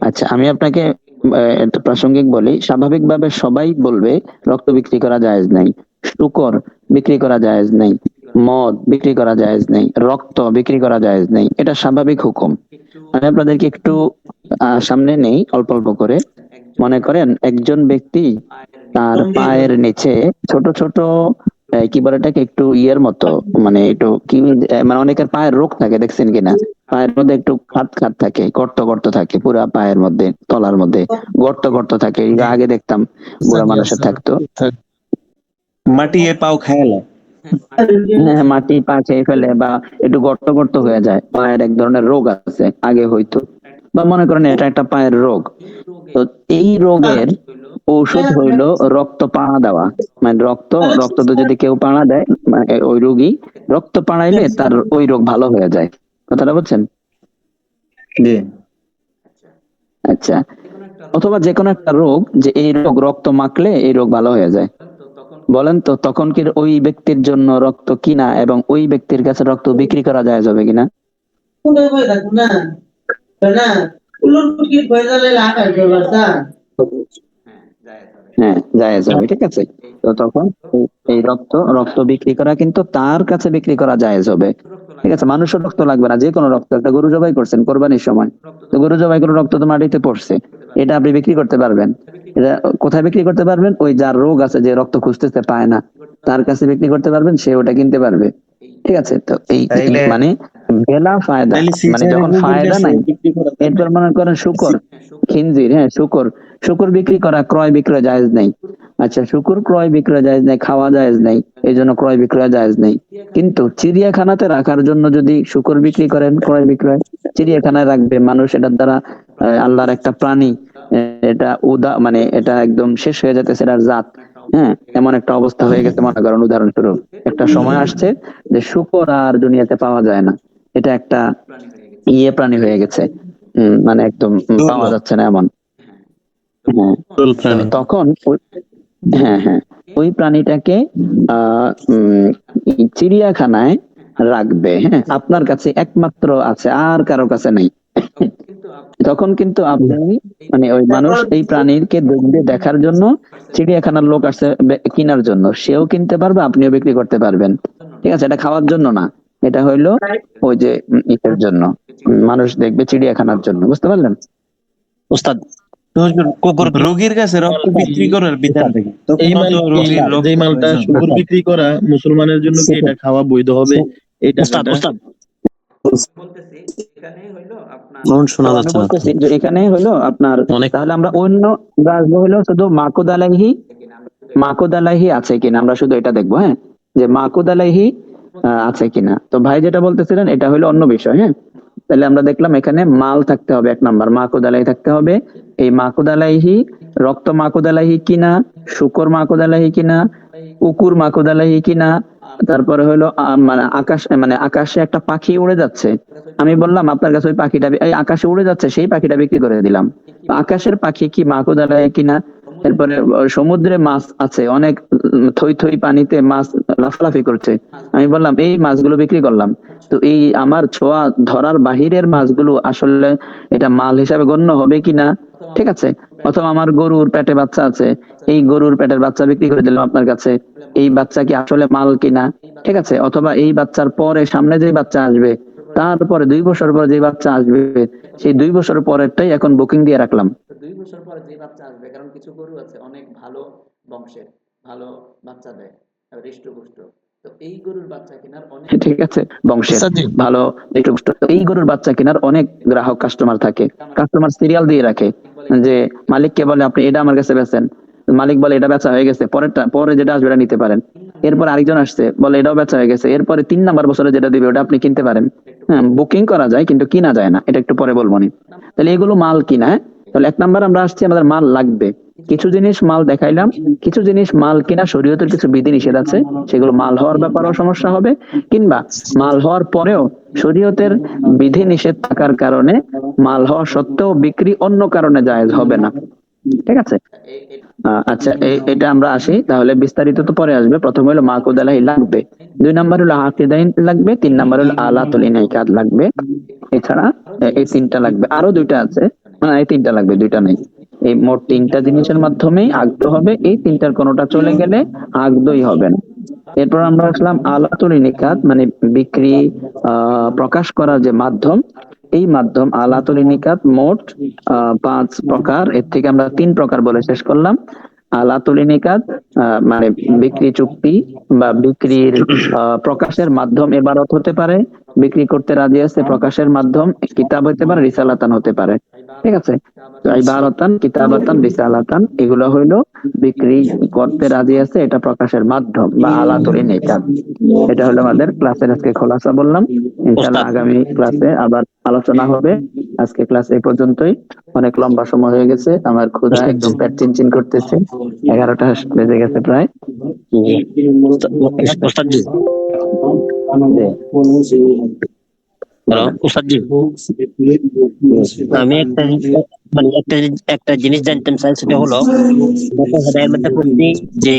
আচ্ছা, আমি আপনাকে একটা প্রাসঙ্গিক বলি। স্বাভাবিকভাবে সবাই বলবে রক্ত বিক্রি করা জায়েজ নাই, শুকর বিক্রি করা জায়েজ নাই, মদ বিক্রি করা জায়েজ নেই, রক্ত বিক্রি করা জায়েজ নেই। এটা স্বাভাবিক হুকুম। আমি আপনাদেরকে একটু সামনে নেই অল্প অল্প করে। মনে করেন একজন ব্যক্তি তার পায়ের নিচে ছোট ছোট কি বলে এটাকে, একটু ইয়ের মতো, মানে একটু কি, মানে অনেকের পায়ের রোগ থাকে, দেখছেন কিনা? পায়ের মধ্যে একটু খাত খাত থাকে, গর্ত গর্ত থাকে, পুরা পায়ের মধ্যে তলার মধ্যে গর্ত গর্ত থাকে। এগুলো আগে দেখতাম বুড়া মানুষের থাকতো। মাটি এ পাও খেয়াল। হ্যাঁ, মাটি পা খেয়ে ফেলে বা একটু গর্ত গর্ত হয়ে যায়, পায়ের এক ধরনের রোগ আছে আগে হয়তো, বা মনে করেন এটা একটা পায়ের রোগ। তো এই রোগের ঔষধ হইলো রক্ত পাড়া দেওয়া, মানে রক্ত তো যদি কেউ পাড়া দেয়, মানে ওই রোগী রক্ত পাড়াইলে তার ওই রোগ ভালো হয়ে যায়। কথাটা বুঝছেন? জি। আচ্ছা, অথবা যে কোনো একটা রোগ, যে এই রোগ রক্ত মাখলে এই রোগ ভালো হয়ে যায়। বলেন তো তখন কি ওই ব্যক্তির জন্য রক্ত কিনা এবং ওই ব্যক্তির কাছে রক্ত বিক্রি করা যায় যাবে কিনা? হ্যাঁ, জায়েজ হবে, ঠিক আছে। তো তখন এই রক্ত বিক্রি করা কিন্তু তার কাছে বিক্রি করা জায়েজ হবে, ঠিক আছে। মানুষের রক্ত লাগবে না, যে কোনো রক্ত। একটা গরু জবাই করছেন কোরবানির সময়, তো গরু জবাই করে রক্ত তো মাটিতে পড়ছে, এটা আপনি বিক্রি করতে পারবেন। এটা কোথায় বিক্রি করতে পারবেন? ওই যার রোগ আছে, যে রক্ত খুঁজতেছে পায় না, তার কাছে বিক্রি করতে পারবেন, সে ওটা কিনতে পারবে, ঠিক আছে। তো এই মানে বেলা ফায়দা, মানে যখন ফায়দা নাই, এরপর মনে করেন শুকর, খিনজির, হ্যাঁ শুকর বিক্রি করা, ক্রয় বিক্রয় জায়েজ নেই। আচ্ছা, শুকর ক্রয় বিক্রয় জায়েজ নেই, খাওয়া জায়েজ নেই, এই জন্য ক্রয় বিক্রয় জায়েজ নেই। কিন্তু চিড়িয়াখানাতে রাখার জন্য যদি শুকর বিক্রি করেন, ক্রয় বিক্রয় চিড়িয়াখানায় রাখবে মানুষ, এটার দ্বারা আল্লাহর একটা প্রাণী, এটা মানে এটা একদম শেষ হয়ে যেতেছে, এটার জাত, হ্যাঁ, এমন একটা অবস্থা হয়ে গেছে। মনে করেন উদাহরণস্বরূপ একটা সময় আসছে যে শুকর আর দুনিয়াতে পাওয়া যায় না, এটা একটা প্রাণী হয়ে গেছে, মানে একদম পাওয়া যাচ্ছে না এমন। হ্যাঁ, তখন হ্যাঁ ওই প্রাণীটাকে চিড়িয়াখানায় রাখবে, হ্যাঁ, আপনার কাছে একমাত্র আছে, আর কারো কাছে নাই। তখন কিন্তু আপনি, মানে ওই মানুষ এই প্রাণীকে দেখবে, দেখার জন্য চিড়িয়াখানার লোক আসছে কেনার জন্য, সেও কিনতে পারবে, আপনিও বিক্রি করতে পারবেন, ঠিক আছে। এটা খাওয়ার জন্য না, এটা হইলো ওই যে ইটের জন্য, মানুষ দেখবে চিড়িয়াখানার জন্য, বুঝতে পারলেন? ওস্তাদ, রোগীর কাছে রক্ত বিক্রি করার বিধান দেখি, এই মাল, যে মালটা শুকর বিক্রি করা মুসলমানের জন্য কি এটা খাওয়া বৈধ হবে? এই টাকাটা এখানে হইলো আপনার, তাহলে আমরা অন্য আসবো হইলো শুধু মাকুদ আলাইহি আছে কিনা, আমরা শুধু এটা দেখবো, হ্যাঁ, যে মাকুদ আলাইহি আছে কিনা। তো ভাই যেটা বলতেছিলেন এটা হলো অন্য বিষয়, হ্যাঁ। তাহলে আমরা দেখলাম এখানে মাল থাকতে হবে, এক নাম্বার মাকুদ আলাইহি থাকতে হবে। এই মাকুদ আলাইহি রক্ত মাকুদ আলাইহি কিনা, শুকর মাকুদ আলাইহি কিনা, কুকুর মাকুদ আলাইহি কিনা, তারপরে হলো মানে আকাশে একটা পাখি উড়ে যাচ্ছে, আমি বললাম আপনার কাছে ওই পাখিটা, এই আকাশে উড়ে যাচ্ছে, সেই পাখিটা বিক্রি করে দিলাম, আকাশের পাখি কি মাকুদ আলাইহি কিনা। এরপরে সমুদ্রে মাছ আছে অনেক, থই থই পানিতে মাছ লাফালাফি করছে, আমি বললাম এই মাছগুলো বিক্রি করলাম, তো এই আমার ছোঁয়া ধরার বাহিরের মাছগুলো আসলে এটা মাল হিসাবে গণ্য হবে কিনা, ঠিক আছে। অথবা আমার গরুর পেটে বাচ্চা আছে, এই গরুর পেটের বাচ্চা বিক্রি করে দিলাম আপনার কাছে, এই বাচ্চা কি আসলে মাল কিনা, ঠিক আছে। অথবা এই বাচ্চার পরে সামনে যে বাচ্চা আসবে, তারপরে 2 বছর পরে যে বাচ্চা আসবে, সেই 2 বছর পরেরটাই এখন বুকিং দিয়ে রাখলাম। 2 বছর পরে যে বাচ্চা আসবে, কারণ কিছু গরু আছে অনেক ভালো বংশের, ভালো বাচ্চা দেয়, হৃষ্টপুষ্ট, তো এই গরুর বাচ্চা কেনার অনেক, ঠিক আছে, বংশের ভালো হৃষ্টপুষ্ট, এই গরুর বাচ্চা কেনার অনেক গ্রাহক কাস্টমার থাকে, কাস্টমার সিরিয়াল দিয়ে রাখে, যে মালিককে বলে আপনি এটা আমার কাছে বেচেন, মালিক বলে এটা বেচা হয়ে গেছে, পরে যেটা আসবে এটা নিতে পারেন। এরপর আরেকজন আসছে, বলে এটাও বেচা হয়ে গেছে, এরপরে 3 নাম্বার বছরে যেটা দিবে ওটা আপনি কিনতে পারেন। হ্যাঁ, বুকিং করা যায় কিন্তু কিনা যায় না, এটা একটু পরে বলবো নি। তাহলে এগুলো মাল কিনা, হ্যাঁ। তাহলে 1 নাম্বার আমরা আসছি, আমাদের মাল লাগবে, কিছু জিনিস মাল দেখাইলাম, কিছু জিনিস মাল কিনা শরীয়তের কিছু বিধি নিষেধ আছে, সেগুলো মাল হওয়ার ব্যাপারেও সমস্যা হবে, কিংবা মাল হওয়ার পরেও শরীয়তের বিধি নিষেধ থাকার কারণে মাল হওয়া সত্ত্বেও বিক্রি অন্য কারণে জায়েজ হবে না, ঠিক আছে। আচ্ছা, এটা আমরা আসি, তাহলে বিস্তারিত তো পরে আসবে। প্রথম হলো মাকুদ আলাইহি লাগবে, 2 নাম্বার হলো আকিদাইন লাগবে, 3 নাম্বার হলো আলাতুল ইনাইকাত লাগবে, এছাড়া এই 3টা লাগবে, আরো 2টা আছে, মানে এই 3টা লাগবে, 2টা নেই। এই মোট 3টা জিনিসের মাধ্যমেই আগদ হবে, এই 3টার কোনোটা চলে গেলে আগদই হবে না। এরপর আমরা আসলাম আলাতুল ইনাইকাত, মানে বিক্রি প্রকাশ করার যে মাধ্যম, এই মাধ্যম আলাতুল ইনাইকাত মোট 5 প্রকার, এর থেকে আমরা 3 প্রকার বলে শেষ করলাম। আলাতুল ইনাইকাত মানে বিক্রি চুক্তি বা বিক্রির প্রকাশের মাধ্যম ইবারত হতে পারে, বিক্রি করতে রাজি আছে, প্রকাশের মাধ্যম কিতাব হতে পারে, রিসালাতান হতে পারে, ঠিক আছে। ইবারাতান, কিতাবাতান, রিসালাতান, এগুলো হইলো বিক্রি করতে রাজি আছে, এটা প্রকাশের মাধ্যম বা আলাতুল ইনাইকাত। এটা হলো আমাদের ক্লাসের আজকে খোলাসা বললাম, ইনশাআল্লাহ আগামী ক্লাসে আবার আলোচনা হবে। আজকে ক্লাস এই পর্যন্তই। অনেক লম্বা সময় হয়ে গেছে, আমার ক্ষুধা একদম পেট চিনচিন করতেছে। 11টা বেজে গেছে প্রায়। ওস্তাদ জি, জি, হ্যালো বলেন। ওস্তাদ জি, আমি একটা জিনিস জানতে চাই, সেটা হলো গত হেদায়ের মধ্যে পড়ছি যে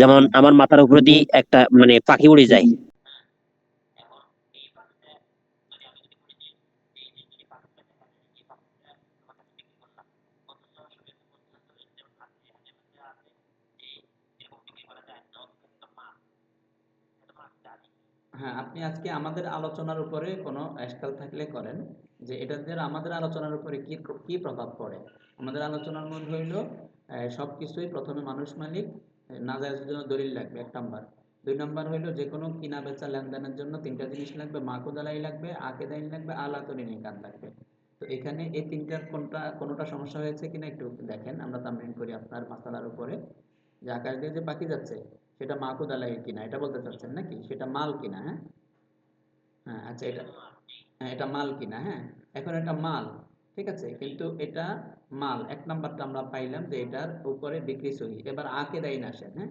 যেমন আমার মাথার উপরে দিয়ে একটা মানে পাখি উড়ে যায়। হ্যাঁ, আপনি আজকে আমাদের আলোচনার উপরে কোনো এশকাল থাকলে করেন, যে এটা দিয়ে আমাদের আলোচনার উপরে কি কি প্রভাব পড়ে। আমাদের আলোচনার মধ্যে হইল সবকিছুই প্রথমে মানুষ মালিক, নাজায়েজের জন্য দলিল লাগবে 1 নাম্বার। 2 নাম্বার হইলো যে কোনো কিনা বেচা লেনদেনের জন্য 3টা জিনিস লাগবে, মাকুদালাই লাগবে, আকেদাইন লাগবে, আলাতুল নিকাত লাগবে। তো এখানে এই 3টার কোনোটা সমস্যা হয়েছে কিনা একটু দেখেন, আমরা তামরিন করি আপনার মাসালার উপরে। যে আকাশ দিয়ে যে পাখি যাচ্ছে সেটা মাকুদ আলাই কিনা, এটা বলতে চাচ্ছেন নাকি? সেটা মাল কিনা? হ্যাঁ, হ্যাঁ, আচ্ছা, হ্যাঁ, এটা মাল কিনা? হ্যাঁ, এখন এটা মাল, ঠিক আছে, কিন্তু এটা মাল 1 নাম্বারটা আমরা পাইলাম যে এটার উপরে বিক্রি সহি। এবার আকে দাইন আসেন। হ্যাঁ,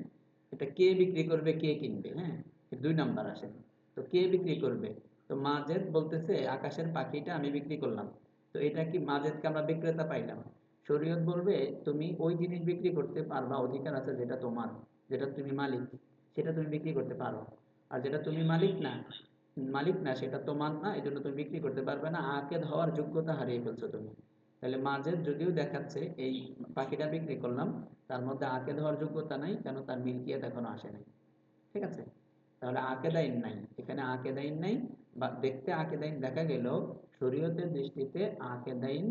এটা কে বিক্রি করবে, কে কিনবে? হ্যাঁ, 2 নাম্বার আসেন। তো কে বিক্রি করবে? তো মাজেদ বলতেছে আকাশের পাখিটা আমি বিক্রি করলাম। তো এটা কি মাজেদকে আমরা বিক্রেতা পাইলাম? শরীয়ত বলবে তুমি ওই জিনিস বিক্রি করতে পারবা, অধিকার আছে যেটা তোমার, যেটা তুমি মালিক, সেটা তুমি বিক্রি করতে পারো। আর যেটা তুমি মালিক না সেটা তোমার না, এই জন্য তুমি বিক্রি করতে পারবে না, আকেদ হওয়ার যোগ্যতা হারিয়ে ফেলছো তুমি। তাহলে মাজেদ যদিও দেখাচ্ছে এই পাখিটা বিক্রি করলাম, তার মধ্যে আকেদ হওয়ার যোগ্যতা নাই, কেন? তার মিলকিয়াত এখনো আসে নাই। ঠিক আছে, তাহলে আকেদাইন নাই, এখানে আকেদাইন নাই, বা দেখতে আকেদাইন দেখা গেল শরীয়তের দৃষ্টিতে আকেদাইন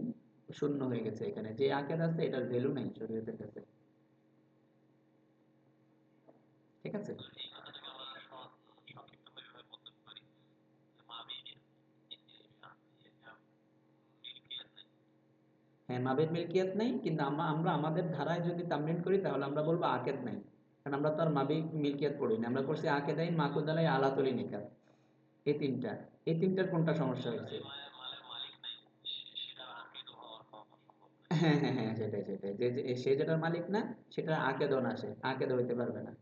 শূন্য হয়ে গেছে। এখানে যে আকেদ আছে এটার ভ্যালু নাই শরীয়তের কাছে। ঠিক আছে, হ্যাঁ, মাবির মিলকিয়াত নেই, কিন্তু আমরা আমাদের ধারায় যদি তামরিন করি তাহলে আমরা বলবো আকেদ নাই, কারণ আমরা তো আর মাবির মিলকিয়াত পড়ি না, আমরা করছি আকেদাইন, মাকুদালাই, আলাতুলি নিকাত। এই তিনটার কোনটা সমস্যা হয়েছে? হ্যাঁ, হ্যাঁ, হ্যাঁ, সেটাই সে যেটার মালিক না সেটা আকেদও না, সে আকেদ হইতে পারবে না।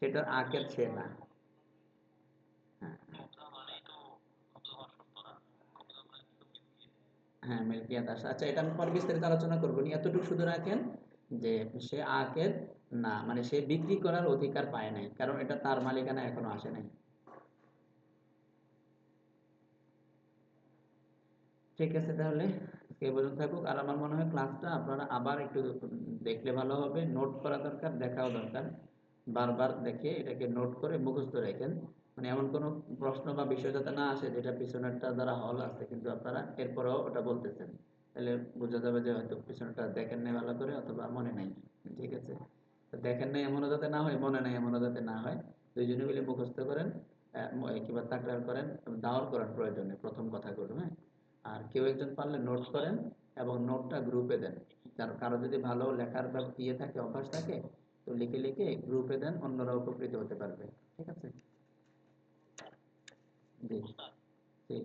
সেটার আকেদ সে না। হ্যাঁ, হ্যাঁ, মিল্কিয়াত আসে। আচ্ছা, এটা আমি পরে বিস্তারিত আলোচনা করবো নি, এতটুকু শুধু রাখেন যে সে আকেদ না, মানে সে বিক্রি করার অধিকার পায় নাই, কারণ এটা তার মালিকানা এখনো আসে নাই। ঠিক আছে, তাহলে আজকে এই পর্যন্ত থাকুক। আর আমার মনে হয় ক্লাসটা আপনারা আবার একটু দেখলে ভালো হবে, নোট করা দরকার, দেখাও দরকার। বারবার দেখে এটাকে নোট করে মুখস্থ রাখেন, মানে এমন কোনো প্রশ্ন বা বিষয় যাতে না আসে যেটা পিছনেরটা দ্বারা হল আছে কিন্তু আপনারা এরপরেও ওটা বলতেছেন, তাহলে বোঝা যাবে যে হয়তো পিছনেরটা দেখেন নাই ভালো করে, অথবা মনে নাই। ঠিক আছে, তো দেখেন নাই এমনও যাতে না হয়, মনে নাই এমনও যাতে না হয়। দুইজনে মিলে মুখস্থ করেন, কিংবা তাকরার করেন, দাওয়ার করেন প্রয়োজনে প্রথম কথাগুলো। হ্যাঁ, আর কেউ একজন পারলে নোট করেন এবং নোটটা গ্রুপে দেন। কারো যদি ভালো লেখার ইয়ে থাকে, অভ্যাস থাকে, তো লিখে লিখে গ্রুপে দেন, অন্যরা উপকৃত হতে পারবে। ঠিক আছে, জি, জি।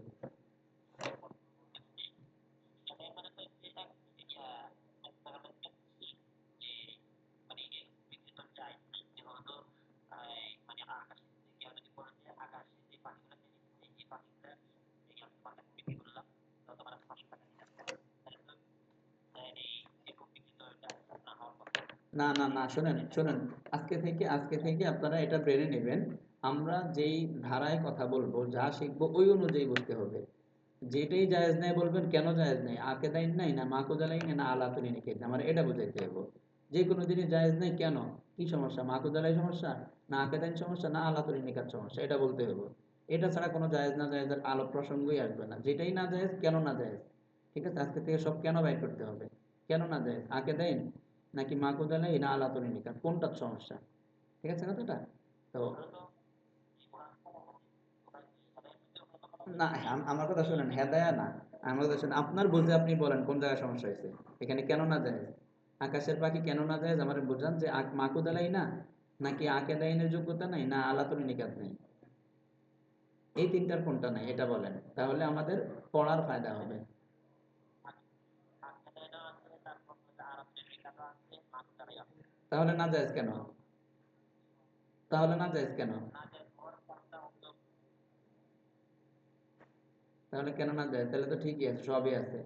না, না, না, শোনেন শোনেন, আজকে থেকে আপনারা এটা ব্রেনে নেবেন। আমরা যেই ধারায় কথা বলবো, যা শিখবো ওই অনুযায়ী বুঝতে হবে। যেটাই জায়েজ নাই বলবেন, কেন জায়েজ নাই? আকেদাইন নাই, না মাকুদালাই নাই, না আলাতুল নিকাত, আমার এটা বুঝাইতে হবে। যে কোনো জিনিস জায়েজ নাই কেন, কি সমস্যা? মাকুদালাই সমস্যা, না আকেদাইন সমস্যা, না আলাতুল নিকাত সমস্যা, এটা বলতে হবে। এটা ছাড়া কোনো জায়েজ না জায়েজের আলো প্রসঙ্গই আসবে না। যেটাই না জায়েজ, কেন না জায়েজ। ঠিক আছে, আজকে থেকে সব কেন বাইর করতে হবে। কেন না জায়েজ, আকেদাইন নাকি মাকুদালাই, না আলাতুল নিকাত, কোনটার সমস্যা? ঠিক আছে কথাটা? তো না, আমার কথা শুনেন, হেদায়া না, আমার কথা শুনেন, আপনার বুঝে আপনি বলেন কোন জায়গায় সমস্যা হয়েছে। এখানে কেন না যায়, আকাশের পাখি কেন না যায় আমার বুঝান, যে মাকুদালাই না, নাকি আকেদাইনের যোগ্যতা নাই, না আলাতুল নিকাত নেই? এই তিনটার কোনটা নাই এটা বলেন, তাহলে আমাদের পড়ার ফায়দা হবে। তাহলে না জায়েজ কেন? তাহলে না জায়েজ কেন? তাহলে কেন না জায়েজ? তাহলে তো ঠিকই আছে, সবই আছে,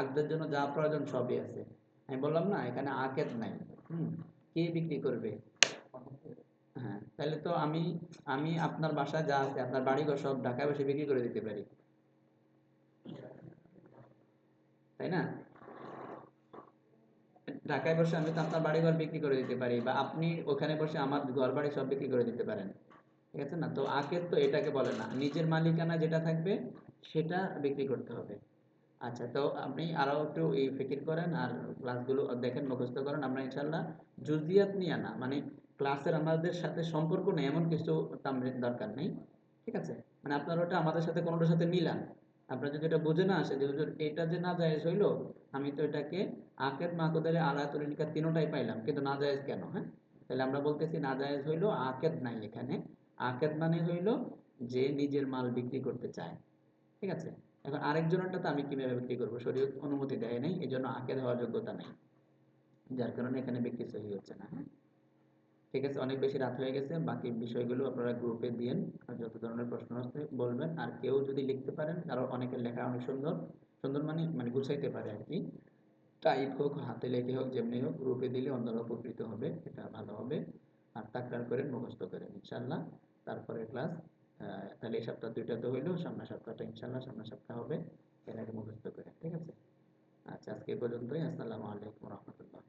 আকদের জন্য যা প্রয়োজন সবই আছে। আমি বললাম না এখানে আকেদ নাই। কে বিক্রি করবে? হ্যাঁ, তাহলে তো আমি আমি আপনার বাসায় যা আছে, আপনার বাড়িঘর সব ঢাকায় বসে বিক্রি করে দিতে পারি, তাই না? ঢাকায় বসে আমি তো আপনার বাড়িঘর বিক্রি করে দিতে পারি, বা আপনি ওখানে বসে আমার ঘর বাড়ি সব বিক্রি করে দিতে পারেন, ঠিক আছে না? তো আকেদ তো এটাকে বলে না, নিজের মালিকানা যেটা থাকবে সেটা বিক্রি করতে হবে। আচ্ছা, তো আপনি আরো একটু এই ফিকির করেন আর ক্লাসগুলো দেখেন, মুখস্থ করেন। আমরা ইনশাল্লাহ জুজিয়াত নিয়ে না, মানে ক্লাসের আমাদের সাথে সম্পর্ক নেই এমন কিছু তামরিন দরকার নেই, ঠিক আছে? মানে আপনার ওটা আমাদের সাথে কোনোটার সাথে মিলান। আপনার যদি এটা বুঝে না আসে যে হুজুর এটা যে না জায়েজ হইলো, আমি তো এটাকে আকেদ মাকুদের আলাতুল নিকাত তিনটাই পাইলাম, কিন্তু না জায়েজ কেন? হ্যাঁ, তাহলে আমরা বলতেছি না জায়েজ হইলো আকেদ নাই এখানে। আকেদ মানে হইলো যে নিজের মাল বিক্রি করতে চায়, ঠিক আছে? এখন আরেকজনেরটা তো আমি কিভাবে বিক্রি করবো? শরীয়ত অনুমতি দেয় নাই, এই জন্য আকেদ হওয়ার যোগ্যতা নাই, যার কারণে এখানে বিক্রি সহি হচ্ছে না। হ্যাঁ, ঠিক আছে, অনেক বেশি রাত হয়ে গেছে, বাকি বিষয়গুলো আপনারা গ্রুপে দিয়েন, আর যত ধরনের প্রশ্ন আছে বলবেন। আর কেউ যদি লিখতে পারেন, কারণ অনেকের লেখা অনেক সুন্দর, সুন্দর মানে মানে গুছাইতে পারে আর কি, টাইপ হোক হাতে লেখে হোক যেমনি হোক, গ্রুপে দিলে অন্যরা উপকৃত হবে, এটা ভালো হবে। আর তাকরার করেন, মুখস্থ করেন ইনশাল্লাহ। তারপরে ক্লাস, তাহলে এই সপ্তাহ দুইটা তো হইলো, সামনের সপ্তাহটা ইনশাল্লাহ সামনের সপ্তাহ হবে, এর আগে মুখস্থ করেন, ঠিক আছে? আচ্ছা, আজকে এ পর্যন্তই। আসসালামু আলাইকুম রহমতুল্লাহ।